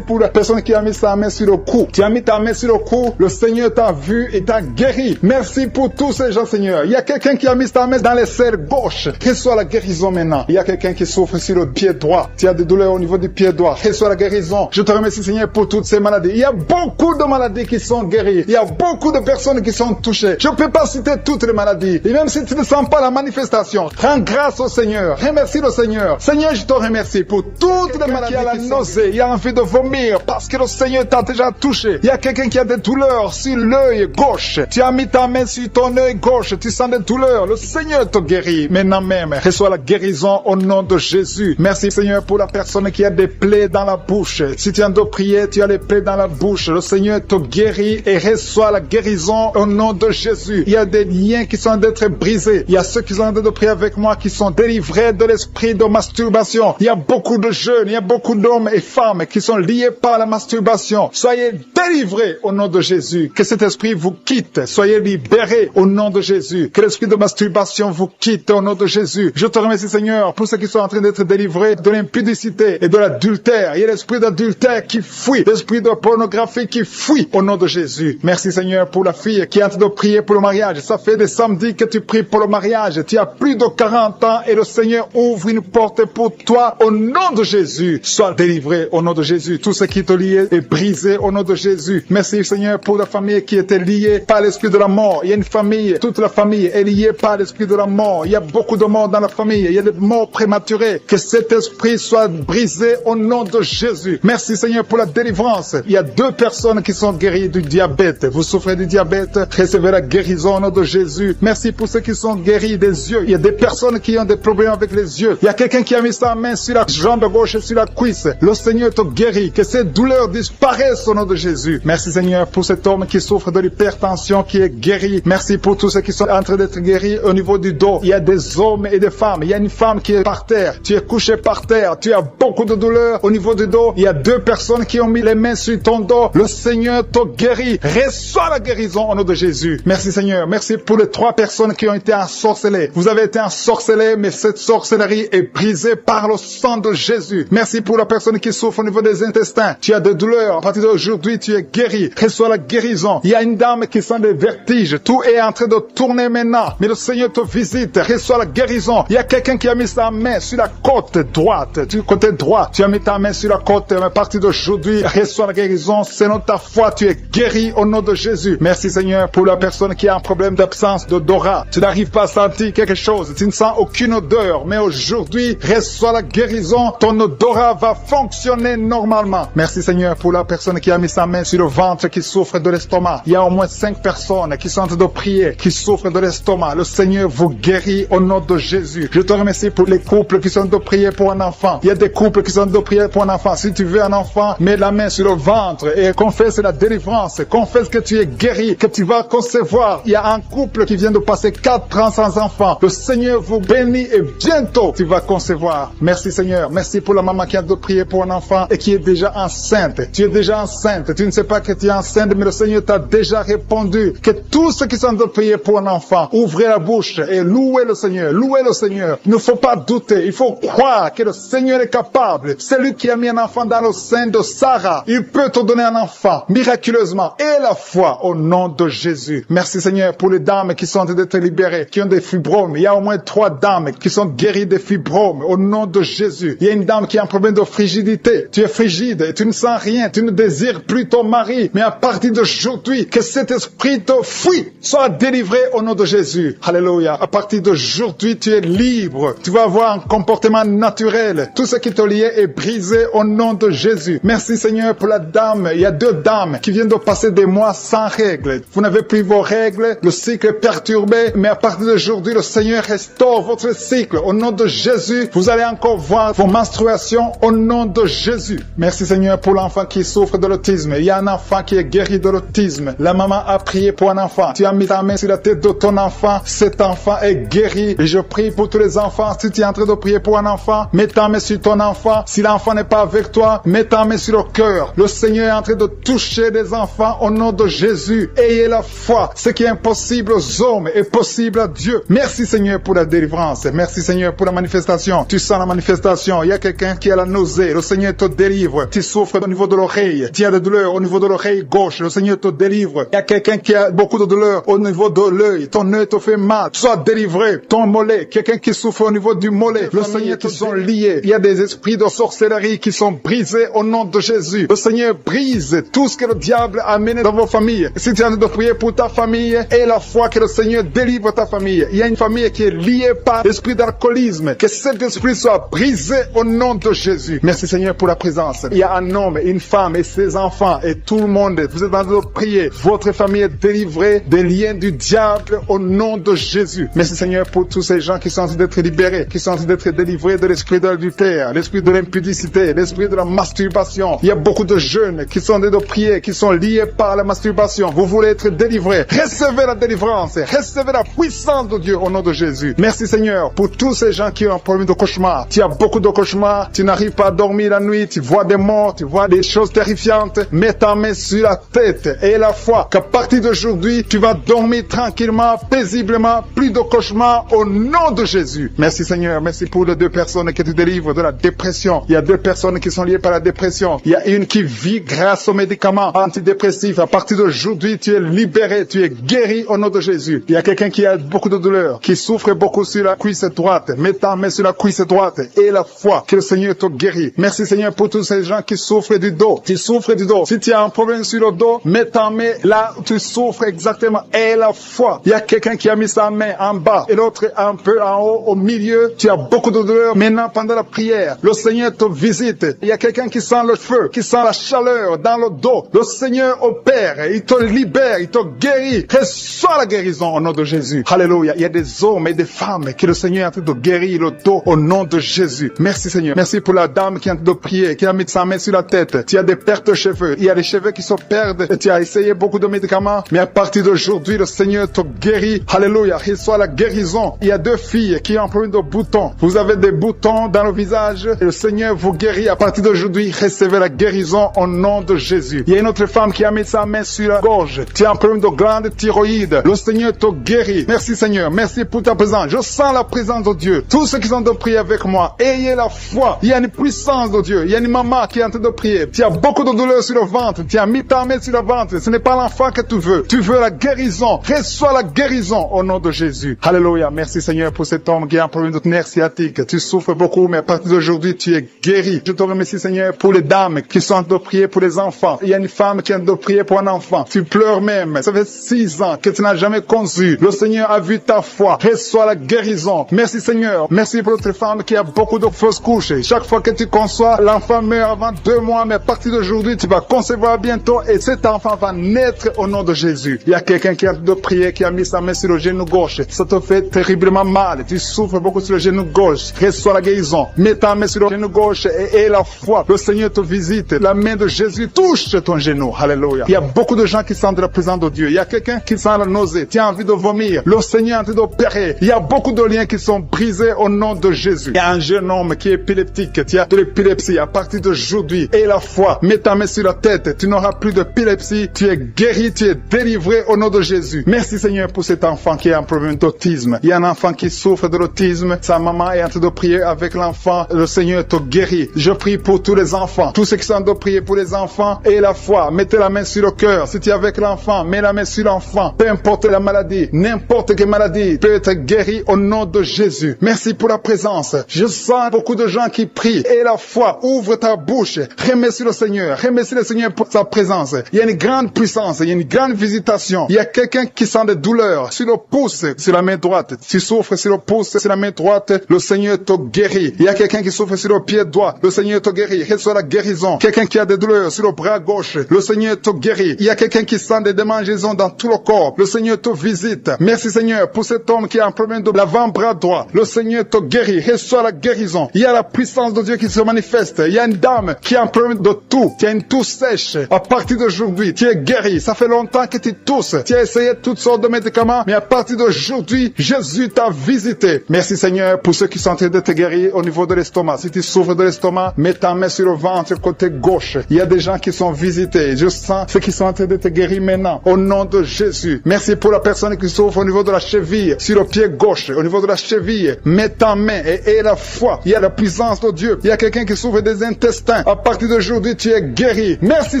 pour la personne qui a mis sa main sur le cou. Tu as mis ta main sur le cou, le Seigneur t'a vu et t'a guéri. Merci pour tous ces gens, Seigneur. Il y a quelqu'un qui a mis sa main dans l'aisselle gauche. Reçois la guérison maintenant. Il y a quelqu'un qui souffre sur le pied droit. Tu as des douleurs au niveau du pied droit. Reçois la guérison. Je te remercie, Seigneur, pour toutes ces maladies. Il y a beaucoup de maladies qui sont guéries. Il y a beaucoup de personnes qui sont touchées. Je ne peux pas citer toutes les maladies. Et même si tu ne sens pas la manifestation, rends grâce au Seigneur. Remercie le Seigneur. Seigneur, je te remercie pour toutes les maladies. Il y a la nausée, il y a envie de vomir parce que le Seigneur t'a déjà touché. Il y a quelqu'un qui a des douleurs sur l'œil gauche. Tu as mis ta main sur ton œil gauche. Tu sens des douleurs. Le Seigneur te guérit. Maintenant même, reçois la guérison au nom de Jésus. Merci Seigneur pour la personne qui a des plaies dans la bouche. Si tu en dois prier, tu as les plaies dans la bouche. Le Seigneur te guérit et reçoit la guérison au nom de Jésus. Il y a des liens qui sont en train d'être brisés. Il y a ceux qui sont en train de prier avec moi qui sont délivrés de l'esprit de masturbation. Il y a beaucoup de jeunes, il y a beaucoup d'hommes et femmes qui sont liés par la masturbation. Soyez délivrés au nom de Jésus. Que cet esprit vous quitte. Soyez libérés au nom de Jésus. Que l'esprit de masturbation vous quitte au nom de Jésus. Je te remercie Seigneur pour ceux qui sont en train d'être délivrés de l'impudicité et de l'adultère. Il y a l'esprit d'adultère qui fuit. L'esprit de pornographie qui fuit au nom de Jésus. Merci Seigneur pour la fille qui est en train de prier pour le mariage. Ça fait des samedis que tu pries pour le mariage. Tu as plus de 40 ans et le Seigneur ouvre une porte pour toi au nom de Jésus. Sois délivré au nom de Jésus. Tout ce qui te liait est brisé au nom de Jésus. Merci Seigneur pour la famille qui était liée par l'esprit de la mort. Il y a une famille, toute la famille est liée par l'esprit de la mort. Il y a beaucoup de morts dans la famille. Il y a des morts prématurées. Que cet esprit soit brisé au nom de Jésus. Merci Seigneur pour la délivrance. Il y a 2 personnes qui sont guéries du diabète. Vous souffrez du diabète, recevez la guérison au nom de Jésus. Merci pour ceux qui sont guéris des yeux. Il y a des personnes qui ont des problèmes avec les yeux. Il y a quelqu'un qui a mis sa main sur la jambe gauche et sur la cuisse. Le Seigneur te guérit. Que ces douleurs disparaissent au nom de Jésus. Merci Seigneur pour cet homme qui souffre de l'hypertension qui est guéri. Merci pour tous ceux qui sont en train d'être guéris au niveau du dos. Il y a des hommes et des femmes. Il y a une femme qui est par terre. Tu es couché par terre. Tu as beaucoup de douleurs au niveau du dos. Il y a 2 personnes qui ont mis les mains sur ton dos. Le Seigneur te guérit. Reçois la guérison au nom de Jésus. Merci Seigneur. Merci pour les 3 personnes qui ont été ensorcelées. Vous avez été ensorcelés, mais cette sorcellerie est brisée par le sang de Jésus. Merci pour la personne qui souffre au niveau des intestins. Tu as des douleurs. À partir d'aujourd'hui, tu es guéri. Reçois la guérison. Il y a une dame qui sent des vertiges. Tout est en train de tourner maintenant. Mais le Seigneur te visite. Reçois la guérison. Il y a quelqu'un qui a mis sa main sur la côte droite. Du côté droit, tu as mis ta main sur la côte. Mais à partir d'aujourd'hui, reçois la guérison. Selon ta foi, tu es guéri au nom de Jésus. Merci Seigneur pour la personne qui a un problème d'absence d'odorat. Tu n'arrives pas à sentir quelque chose. Tu ne sens aucune odeur. Mais aujourd'hui, reçois la guérison. Ton odorat va fonctionner normalement. Merci Seigneur pour la personne qui a mis sa main sur le ventre qui souffre de l'estomac. Il y a au moins 5 personnes qui sont en train de prier, qui souffrent de l'estomac. Le Seigneur vous guérit au nom de Jésus. Je te remercie pour les couples qui sont en train de prier pour un enfant. Il y a des couples qui sont en train de prier pour un enfant. Si tu veux un enfant, mets la main sur le ventre et confesse la délivrance. Confesse que tu es guéri, que tu vas concevoir. Il y a un couple qui vient de passer 4 ans sans enfant. Le Seigneur vous bénit et bientôt tu vas concevoir. Merci Seigneur. Merci pour la maman qui a de prier pour un enfant et qui est déjà enceinte. Tu es déjà enceinte. Tu ne sais pas que tu es enceinte, mais le Seigneur t'a déjà répondu. Que tous ceux qui sont de prier pour un enfant, ouvrez la bouche et louez le Seigneur. Louez le Seigneur. Il ne faut pas douter. Il faut croire que le Seigneur est capable. C'est lui qui a mis un enfant dans le sein de Sarah. Il peut te donner un enfant miraculeusement. Et la foi au nom de Jésus. Merci Seigneur pour les dames qui sont en train d'être libérées, qui ont des fibromes. Il y a au moins 3 dames qui sont guéries des fibromes au nom de Jésus. Il y a une dame qui a un problème de frigidité. Tu es frigide et tu ne sens rien. Tu ne désires plus ton mari. Mais à partir d'aujourd'hui, que cet esprit te fuit. Sois délivré au nom de Jésus. Alléluia. À partir d'aujourd'hui, tu es libre. Tu vas avoir un comportement naturel. Tout ce qui te liait est brisé au nom de Jésus. Merci Seigneur pour la dame. Il y a 2 dames qui viennent de passer des mois sans règles. Vous n'avez plus vos règles. Le cycle est perturbé. Mais à partir d'aujourd'hui, le Seigneur restaure votre cycle. Au nom de Jésus, vous allez encore voir vos menstruations au nom de Jésus. Merci Seigneur pour l'enfant qui souffre de l'autisme. Il y a un enfant qui est guéri de l'autisme. La maman a prié pour un enfant. Tu as mis ta main sur la tête de ton enfant. Cet enfant est guéri. Et je prie pour tous les enfants. Si tu es en train de prier pour un enfant, mets ta main sur ton enfant. Si l'enfant n'est pas avec toi, mets ta main sur le cœur. Le Seigneur est en train de toucher des enfants au nom de Jésus. Ayez la foi. Ce qui est impossible aux hommes est possible à Dieu. Merci Seigneur pour la délivrance. Merci Seigneur Seigneur pour la manifestation. Tu sens la manifestation. Il y a quelqu'un qui a la nausée. Le Seigneur te délivre. Tu souffres au niveau de l'oreille. Tu as des douleurs au niveau de l'oreille gauche. Le Seigneur te délivre. Il y a quelqu'un qui a beaucoup de douleurs au niveau de l'œil. Ton œil te fait mal. Sois délivré. Ton mollet. Quelqu'un qui souffre au niveau du mollet. Le Seigneur te sont liés. Il y a des esprits de sorcellerie qui sont brisés au nom de Jésus. Le Seigneur brise tout ce que le diable a amené dans vos familles. Si tu es en train de prier pour ta famille, et la foi que le Seigneur délivre ta famille. Il y a une famille qui est liée par l'esprit d'alcoolisme. Que cet esprit soit brisé au nom de Jésus. Merci Seigneur pour la présence. Il y a un homme, une femme et ses enfants et tout le monde. Vous êtes en train de prier. Votre famille est délivrée des liens du diable au nom de Jésus. Merci Seigneur pour tous ces gens qui sont en train d'être libérés, qui sont en train d'être délivrés de l'esprit de l'adultère, l'esprit de l'impudicité, l'esprit de la masturbation. Il y a beaucoup de jeunes qui sont en train de prier, qui sont liés par la masturbation. Vous voulez être délivrés. Recevez la délivrance. Recevez la puissance de Dieu au nom de Jésus. Merci Seigneur pour tous ces gens qui ont un problème de cauchemar. Tu as beaucoup de cauchemars. Tu n'arrives pas à dormir la nuit. Tu vois des morts. Tu vois des choses terrifiantes. Mets ta main sur la tête et la foi qu'à partir d'aujourd'hui, tu vas dormir tranquillement, paisiblement. Plus de cauchemars au nom de Jésus. Merci Seigneur. Merci pour les 2 personnes qui te délivrent de la dépression. Il y a 2 personnes qui sont liées par la dépression. Il y a une qui vit grâce aux médicaments antidépressifs. À partir d'aujourd'hui, tu es libéré. Tu es guéri au nom de Jésus. Il y a quelqu'un qui a beaucoup de douleur, qui souffre beaucoup sur la cuisse droite. Mets ta main sur la cuisse droite et la foi que le Seigneur te guérit. Merci Seigneur pour tous ces gens qui souffrent du dos. Tu souffres du dos. Si tu as un problème sur le dos, mets ta main là où tu souffres exactement et la foi. Il y a quelqu'un qui a mis sa main en bas et l'autre un peu en haut, au milieu. Tu as beaucoup de douleur. Maintenant, pendant la prière, le Seigneur te visite. Il y a quelqu'un qui sent le feu, qui sent la chaleur dans le dos. Le Seigneur opère. Il te libère. Il te guérit. Reçois la guérison au nom de Jésus. Alléluia. Il y a des hommes et des femmes que le Seigneur est en train de guérir le dos au nom de Jésus. Merci Seigneur. Merci pour la dame qui est en train de prier, qui a mis sa main sur la tête. Tu as des pertes de cheveux. Il y a des cheveux qui se perdent. Et tu as essayé beaucoup de médicaments. Mais à partir d'aujourd'hui, le Seigneur te guérit. Alléluia. Reçois la guérison. Il y a 2 filles qui ont un problème de boutons. Vous avez des boutons dans le visage. Et le Seigneur vous guérit. À partir d'aujourd'hui, recevez la guérison au nom de Jésus. Il y a une autre femme qui a mis sa main sur la gorge. Tu as un problème de glande thyroïde. Le Seigneur te guérit. Merci Seigneur. Merci pour ta présence. Je sens la présence de Dieu. Tous ceux qui sont en train de prier avec moi, ayez la foi. Il y a une puissance de Dieu. Il y a une maman qui est en train de prier. Tu as beaucoup de douleurs sur le ventre. Tu as mis ta main sur le ventre. Ce n'est pas l'enfant que tu veux. Tu veux la guérison. Reçois la guérison au nom de Jésus. Alléluia. Merci Seigneur pour cet homme qui a un problème de nerf sciatique. Tu souffres beaucoup, mais à partir d'aujourd'hui, tu es guéri. Je te remercie Seigneur pour les dames qui sont en train de prier pour les enfants. Il y a une femme qui est en train de prier pour un enfant. Tu pleures même. Ça fait 6 ans que tu n'as jamais conçu. Le Seigneur a vu ta foi. Reçois la guérison. Merci Seigneur. Merci pour notre femme qui a beaucoup de fausses couches. Chaque fois que tu conçois, l'enfant meurt avant 2 mois, mais à partir d'aujourd'hui, tu vas concevoir bientôt et cet enfant va naître au nom de Jésus. Il y a quelqu'un qui a de prier, qui a mis sa main sur le genou gauche. Ça te fait terriblement mal. Tu souffres beaucoup sur le genou gauche. Reçois la guérison. Mets ta main sur le genou gauche et la foi. Le Seigneur te visite. La main de Jésus touche ton genou. Alléluia. Il y a beaucoup de gens qui sentent la présence de Dieu. Il y a quelqu'un qui sent la nausée. Tu as envie de vomir. Le Seigneur est en train d'opérer. Il y a beaucoup de liens qui sont brisés au nom de Jésus. Il y a un jeune homme qui est épileptique. Tu as de l'épilepsie à partir d'aujourd'hui. Et la foi. Mets ta main sur la tête. Tu n'auras plus d'épilepsie. Tu es guéri. Tu es délivré au nom de Jésus. Merci Seigneur pour cet enfant qui a un problème d'autisme. Il y a un enfant qui souffre de l'autisme. Sa maman est en train de prier avec l'enfant. Le Seigneur te guérit. Je prie pour tous les enfants. Tous ceux qui sont en train de prier pour les enfants et la foi. Mettez la main sur le cœur. Si tu es avec l'enfant, mets la main sur l'enfant. Peu importe la maladie, n'importe quelle maladie peut être guérie au nom de Jésus. Merci pour la présence. Je sens beaucoup de gens qui prient. Et la foi, ouvre ta bouche. Remercie le Seigneur. Remercie le Seigneur pour sa présence. Il y a une grande puissance. Il y a une grande visitation. Il y a quelqu'un qui sent des douleurs sur le pouce, sur la main droite. Tu souffres sur le pouce, sur la main droite. Le Seigneur te guérit. Il y a quelqu'un qui souffre sur le pied droit. Le Seigneur te guérit. Reçois la guérison. Quelqu'un qui a des douleurs sur le bras gauche. Le Seigneur te guérit. Il y a quelqu'un qui sent des démangeaisons dans tout le corps. Le Seigneur te visite. Merci Seigneur pour cet homme qui a un problème de l'avant-bras droit. Le Seigneur te guérit. Reçois la guérison. Il y a la puissance de Dieu qui se manifeste. Il y a une dame qui a un problème de toux. Tu as une toux sèche. À partir d'aujourd'hui, tu es guéri. Ça fait longtemps que tu tousses. Tu as essayé toutes sortes de médicaments, mais à partir d'aujourd'hui, Jésus t'a visité. Merci Seigneur pour ceux qui sont en train de te guérir au niveau de l'estomac. Si tu souffres de l'estomac, mets ta main sur le ventre côté gauche. Il y a des gens qui sont visités. Je sens ceux qui sont en train de te guérir maintenant. Au nom de Jésus. Merci pour la personne qui souffre au niveau de la cheville, sur le pied gauche, au niveau de la cheville. fille, mets ta main et aie la foi. Il y a la puissance de Dieu. Il y a quelqu'un qui souffre des intestins. À partir d'aujourd'hui, tu es guéri. Merci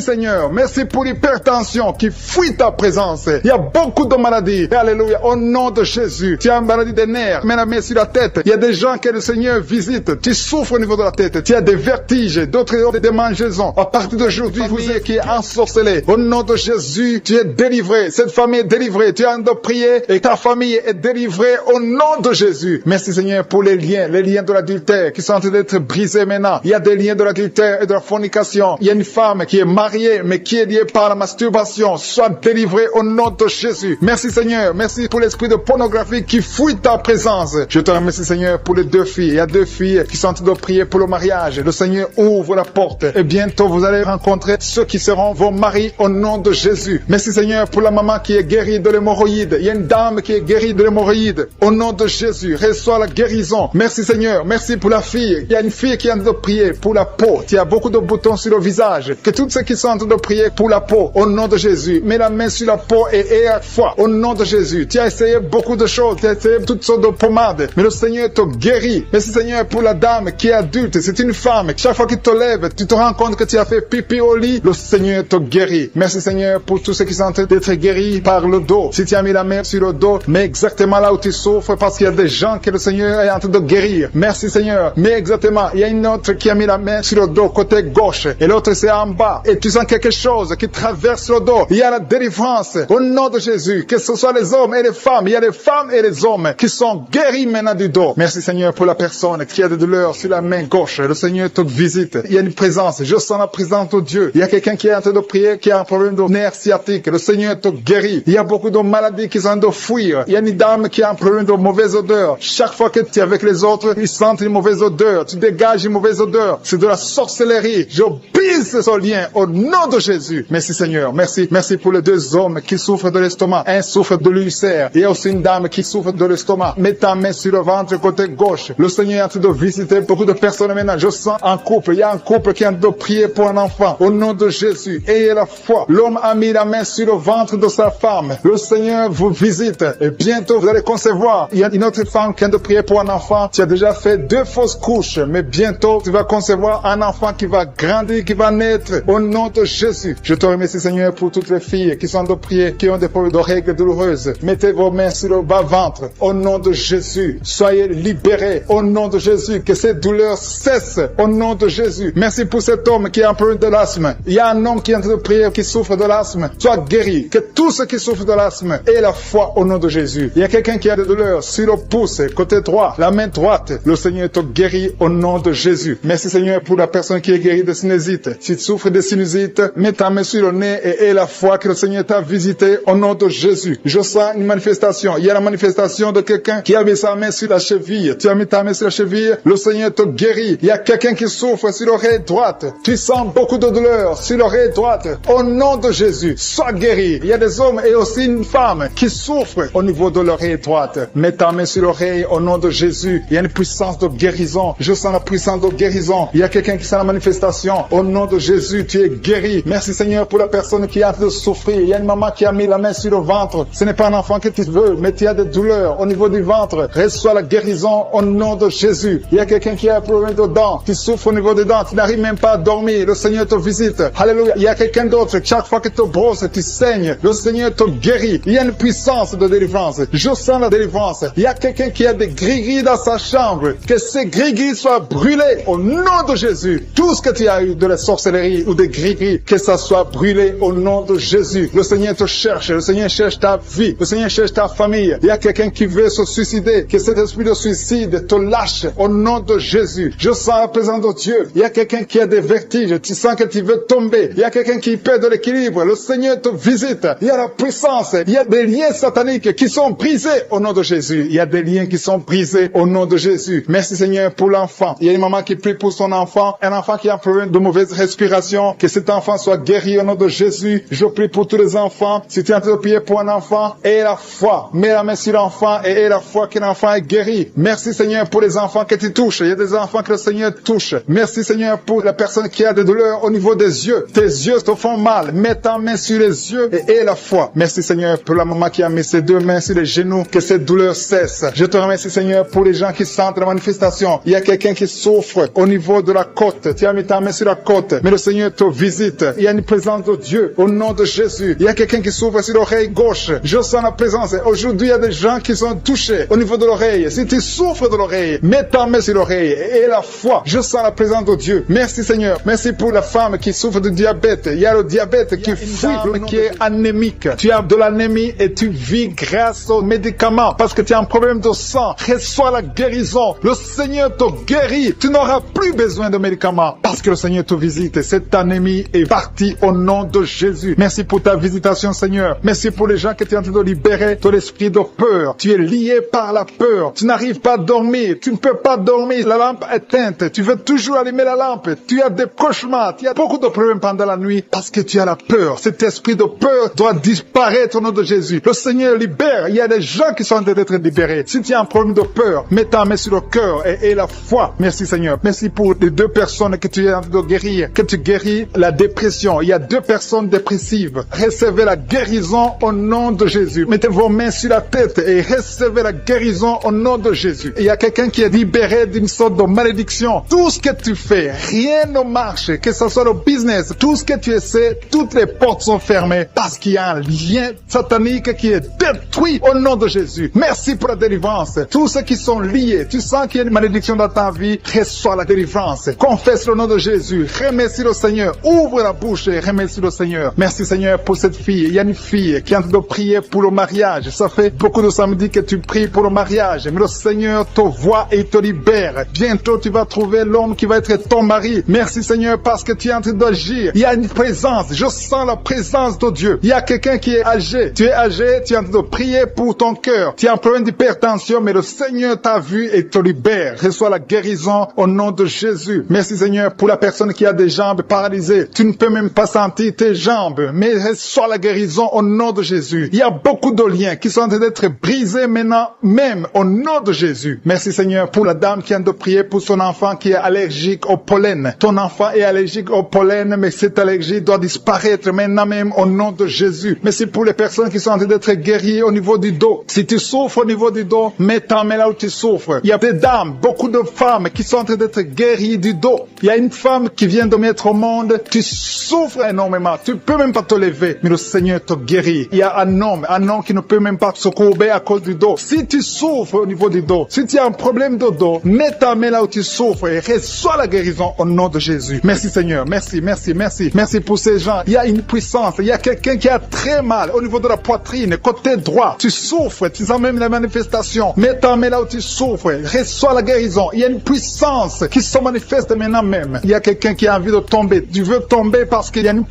Seigneur. Merci pour l'hypertension qui fuit ta présence. Il y a beaucoup de maladies. Alléluia. Au nom de Jésus. Tu as une maladie des nerfs. Mets la main sur la tête. Il y a des gens que le Seigneur visite. Tu souffres au niveau de la tête. Tu as des vertiges. D'autres ont des démangeaisons. À partir d'aujourd'hui, vous êtes qui est ensorcelé. Au nom de Jésus, tu es délivré. Cette famille est délivrée. Tu as de prier et ta famille est délivrée au nom de Jésus. Merci Seigneur pour les liens de l'adultère qui sont en train d'être brisés maintenant. Il y a des liens de l'adultère et de la fornication. Il y a une femme qui est mariée mais qui est liée par la masturbation. Sois délivrée au nom de Jésus. Merci Seigneur. Merci pour l'esprit de pornographie qui fuit ta présence. Je te remercie Seigneur pour les 2 filles. Il y a 2 filles qui sont en train de prier pour le mariage. Le Seigneur ouvre la porte et bientôt vous allez rencontrer ceux qui seront vos maris au nom de Jésus. Merci Seigneur pour la maman qui est guérie de l'hémorroïde. Il y a une dame qui est guérie de l'hémorroïde. Au nom de Jésus, reçois la guérison. Merci Seigneur. Merci pour la fille. Il y a une fille qui est en train de prier pour la peau. Il y a beaucoup de boutons sur le visage. Que tous ceux qui sont en train de prier pour la peau, au nom de Jésus, mets la main sur la peau et aie la foi. Au nom de Jésus. Tu as essayé beaucoup de choses. Tu as essayé toutes sortes de pommades. Mais le Seigneur te guérit. Merci Seigneur pour la dame qui est adulte. C'est une femme. Chaque fois qu'il te lève, tu te rends compte que tu as fait pipi au lit. Le Seigneur te guérit. Merci Seigneur pour tous ceux qui sont en train d'être guéris par le dos. Si tu as mis la main sur le dos, mets exactement là où tu souffres parce qu'il y a des gens que le Seigneur est en train de guérir. Merci Seigneur. Mais exactement, il y a une autre qui a mis la main sur le dos côté gauche et l'autre c'est en bas. Et tu sens quelque chose qui traverse le dos. Il y a la délivrance au nom de Jésus. Que ce soit les hommes et les femmes. Il y a les femmes et les hommes qui sont guéris maintenant du dos. Merci Seigneur pour la personne qui a des douleurs sur la main gauche. Le Seigneur te visite. Il y a une présence. Je sens la présence de Dieu. Il y a quelqu'un qui est en train de prier, qui a un problème de nerf sciatique. Le Seigneur te guérit. Il y a beaucoup de maladies qui sont en train de fuir. Il y a une dame qui a un problème de mauvaise odeur. Chaque fois que tu es avec les autres, ils sentent une mauvaise odeur. Tu dégages une mauvaise odeur. C'est de la sorcellerie. Je brise ce lien au nom de Jésus. Merci Seigneur. Merci. Merci pour les 2 hommes qui souffrent de l'estomac. Un souffre de l'ulcère. Il y a aussi une dame qui souffre de l'estomac. Mets ta main sur le ventre côté gauche. Le Seigneur est en train de visiter beaucoup de personnes maintenant. Je sens un couple. Il y a un couple qui est en train de prier pour un enfant. Au nom de Jésus. Ayez la foi. L'homme a mis la main sur le ventre de sa femme. Le Seigneur vous visite. Et bientôt vous allez concevoir. Il y a une autre femme qui est en train de prier pour un enfant. Tu as déjà fait 2 fausses couches. Mais bientôt tu vas concevoir un enfant qui va grandir, qui va naître. Au nom de Jésus. Je te remercie Seigneur pour toutes les filles qui sont en train de prier, qui ont des problèmes de règles douloureuses. Mettez vos mains sur le bas-ventre. Au nom de Jésus. Soyez libérés. Au nom de Jésus. Que ces douleurs cessent. Au nom de Jésus. Merci pour cet homme qui a un problème de l'asthme. Il y a un homme qui est en train de prier, qui souffre de l'asthme. Sois guéri. Que tous ceux qui souffrent de l'asthme aient la foi au nom de Jésus. Il y a quelqu'un qui a des douleurs sur le pouce, côté droit, la main droite. Le Seigneur te guérit au nom de Jésus. Merci Seigneur pour la personne qui est guérie de sinusite. Si tu souffres de sinusite, mets ta main sur le nez et aie la foi que le Seigneur t'a visité au nom de Jésus. Je sens une manifestation. Il y a la manifestation de quelqu'un qui a mis sa main sur la cheville. Tu as mis ta main sur la cheville, le Seigneur te guérit. Il y a quelqu'un qui souffre sur l'oreille droite. Tu sens beaucoup de douleur sur l'oreille droite. Au nom de Jésus, sois guéri. Il y a des hommes et aussi une femme qui souffrent au niveau de l'oreille droite. Mets ta main sur l'oreille au nom de Jésus. Il y a une puissance de guérison. Je sens la puissance de guérison. Il y a quelqu'un qui sent la manifestation. Au nom de Jésus, tu es guéri. Merci Seigneur pour la personne qui a hâte de souffrir. Il y a une maman qui a mis la main sur le ventre. Ce n'est pas un enfant que tu veux, mais tu as des douleurs au niveau du ventre. Reçois la guérison au nom de Jésus. Il y a quelqu'un qui a un problème de dents. Tu souffres au niveau des dents. Tu n'arrives même pas à dormir. Le Seigneur te visite. Alléluia. Il y a quelqu'un d'autre. Chaque fois que tu te brosses, tu saignes. Le Seigneur te guérit. Il y a une puissance de délivrance. Je sens la délivrance. Il y a quelqu'un qui a des gris-gris dans sa chambre. Que ces gris-gris soient brûlés au nom de Jésus. Tout ce que tu as eu de la sorcellerie ou des gris-gris, que ça soit brûlé au nom de Jésus. Le Seigneur te cherche. Le Seigneur cherche ta vie. Le Seigneur cherche ta famille. Il y a quelqu'un qui veut se suicider. Que cet esprit de suicide te lâche au nom de Jésus. Je sens la présence de Dieu. Il y a quelqu'un qui a des vertiges. Tu sens que tu veux tomber. Il y a quelqu'un qui perd de l'équilibre. Le Seigneur te visite. Il y a la puissance. Il y a des liens sataniques qui sont brisés au nom de Jésus. Il y a des liens qui sont brisés au nom de Jésus. Merci Seigneur pour l'enfant. Il y a une maman qui prie pour son enfant. Un enfant qui a un problème de mauvaise respiration. Que cet enfant soit guéri au nom de Jésus. Je prie pour tous les enfants. Si tu es en train de prier pour un enfant, aie la foi. Mets la main sur l'enfant et aie la foi que l'enfant est guéri. Merci Seigneur pour les enfants que tu touches. Il y a des enfants que le Seigneur touche. Merci Seigneur pour la personne qui a des douleurs au niveau des yeux. Tes yeux te font mal. Mets ta main sur les yeux et aie la foi. Merci Seigneur pour la maman qui a mis ses 2 mains sur les genoux. Que cette douleur cesse. Je te remercie merci Seigneur pour les gens qui sentent la manifestation. Il y a quelqu'un qui souffre au niveau de la côte. Tu as mis ta main sur la côte, mais le Seigneur te visite. Il y a une présence de Dieu au nom de Jésus. Il y a quelqu'un qui souffre sur l'oreille gauche. Je sens la présence. Aujourd'hui, il y a des gens qui sont touchés au niveau de l'oreille. Si tu souffres de l'oreille, mets ta main sur l'oreille et la foi. Je sens la présence de Dieu. Merci Seigneur. Merci pour la femme qui souffre de diabète. Il y a le diabète qui fuit, qui est anémique. Tu as de l'anémie et tu vis grâce aux médicaments parce que tu as un problème de sang. Reçois la guérison. Le Seigneur te guérit. Tu n'auras plus besoin de médicaments parce que le Seigneur te visite. Cette anémie est partie au nom de Jésus. Merci pour ta visitation Seigneur. Merci pour les gens que tu es en train de libérer de l'esprit de peur. Tu es lié par la peur. Tu n'arrives pas à dormir. Tu ne peux pas dormir. La lampe est éteinte. Tu veux toujours allumer la lampe. Tu as des cauchemars. Tu as beaucoup de problèmes pendant la nuit parce que tu as la peur. Cet esprit de peur doit disparaître au nom de Jésus. Le Seigneur libère. Il y a des gens qui sont en train d'être libérés. Si tu as un problème de peur, mets ta main sur le cœur et la foi. Merci Seigneur. Merci pour les 2 personnes que tu es en train de guérir. Que tu guéris la dépression. Il y a 2 personnes dépressives. Recevez la guérison au nom de Jésus. Mettez vos mains sur la tête et recevez la guérison au nom de Jésus. Il y a quelqu'un qui est libéré d'une sorte de malédiction. Tout ce que tu fais, rien ne marche. Que ce soit le business, tout ce que tu essaies, toutes les portes sont fermées parce qu'il y a un lien satanique qui est détruit au nom de Jésus. Merci pour la délivrance. Tous ceux qui sont liés, tu sens qu'il y a une malédiction dans ta vie, reçois la délivrance. Confesse le nom de Jésus. Remercie le Seigneur. Ouvre la bouche et remercie le Seigneur. Merci Seigneur pour cette fille. Il y a une fille qui est en train de prier pour le mariage. Ça fait beaucoup de samedis que tu pries pour le mariage. Mais le Seigneur te voit et te libère. Bientôt tu vas trouver l'homme qui va être ton mari. Merci Seigneur parce que tu es en train d'agir. Il y a une présence. Je sens la présence de Dieu. Il y a quelqu'un qui est âgé. Tu es âgé, tu es en train de prier pour ton cœur. Tu as un problème d'hypertension, mais le Seigneur t'a vu et te libère. Reçois la guérison au nom de Jésus. Merci Seigneur pour la personne qui a des jambes paralysées. Tu ne peux même pas sentir tes jambes, mais reçois la guérison au nom de Jésus. Il y a beaucoup de liens qui sont en train d'être brisés maintenant, même au nom de Jésus. Merci Seigneur pour la dame qui vient de prier pour son enfant qui est allergique au pollen. Ton enfant est allergique au pollen, mais cette allergie doit disparaître maintenant même au nom de Jésus. Merci pour les personnes qui sont en train d'être guéries au niveau du dos. Si tu souffres au niveau du dos, mets ta main là où tu souffres. Il y a des dames, beaucoup de femmes qui sont en train d'être guéries du dos. Il y a une femme qui vient de mettre au monde. Tu souffres énormément. Tu peux même pas te lever, mais le Seigneur te guérit. Il y a un homme qui ne peut même pas se courber à cause du dos. Si tu souffres au niveau du dos, si tu as un problème de dos, mets ta main là où tu souffres et reçois la guérison au nom de Jésus. Merci Seigneur. Merci, merci, merci. Merci pour ces gens. Il y a une puissance. Il y a quelqu'un qui a très mal au niveau de la poitrine, côté droit. Tu souffres. Tu sens même la manifestation. Mets ta main là où tu souffres. Reçois la guérison. Il y a une puissance qui se manifeste maintenant même. Il y a quelqu'un qui a envie de tomber. Tu veux tomber parce qu'il y a une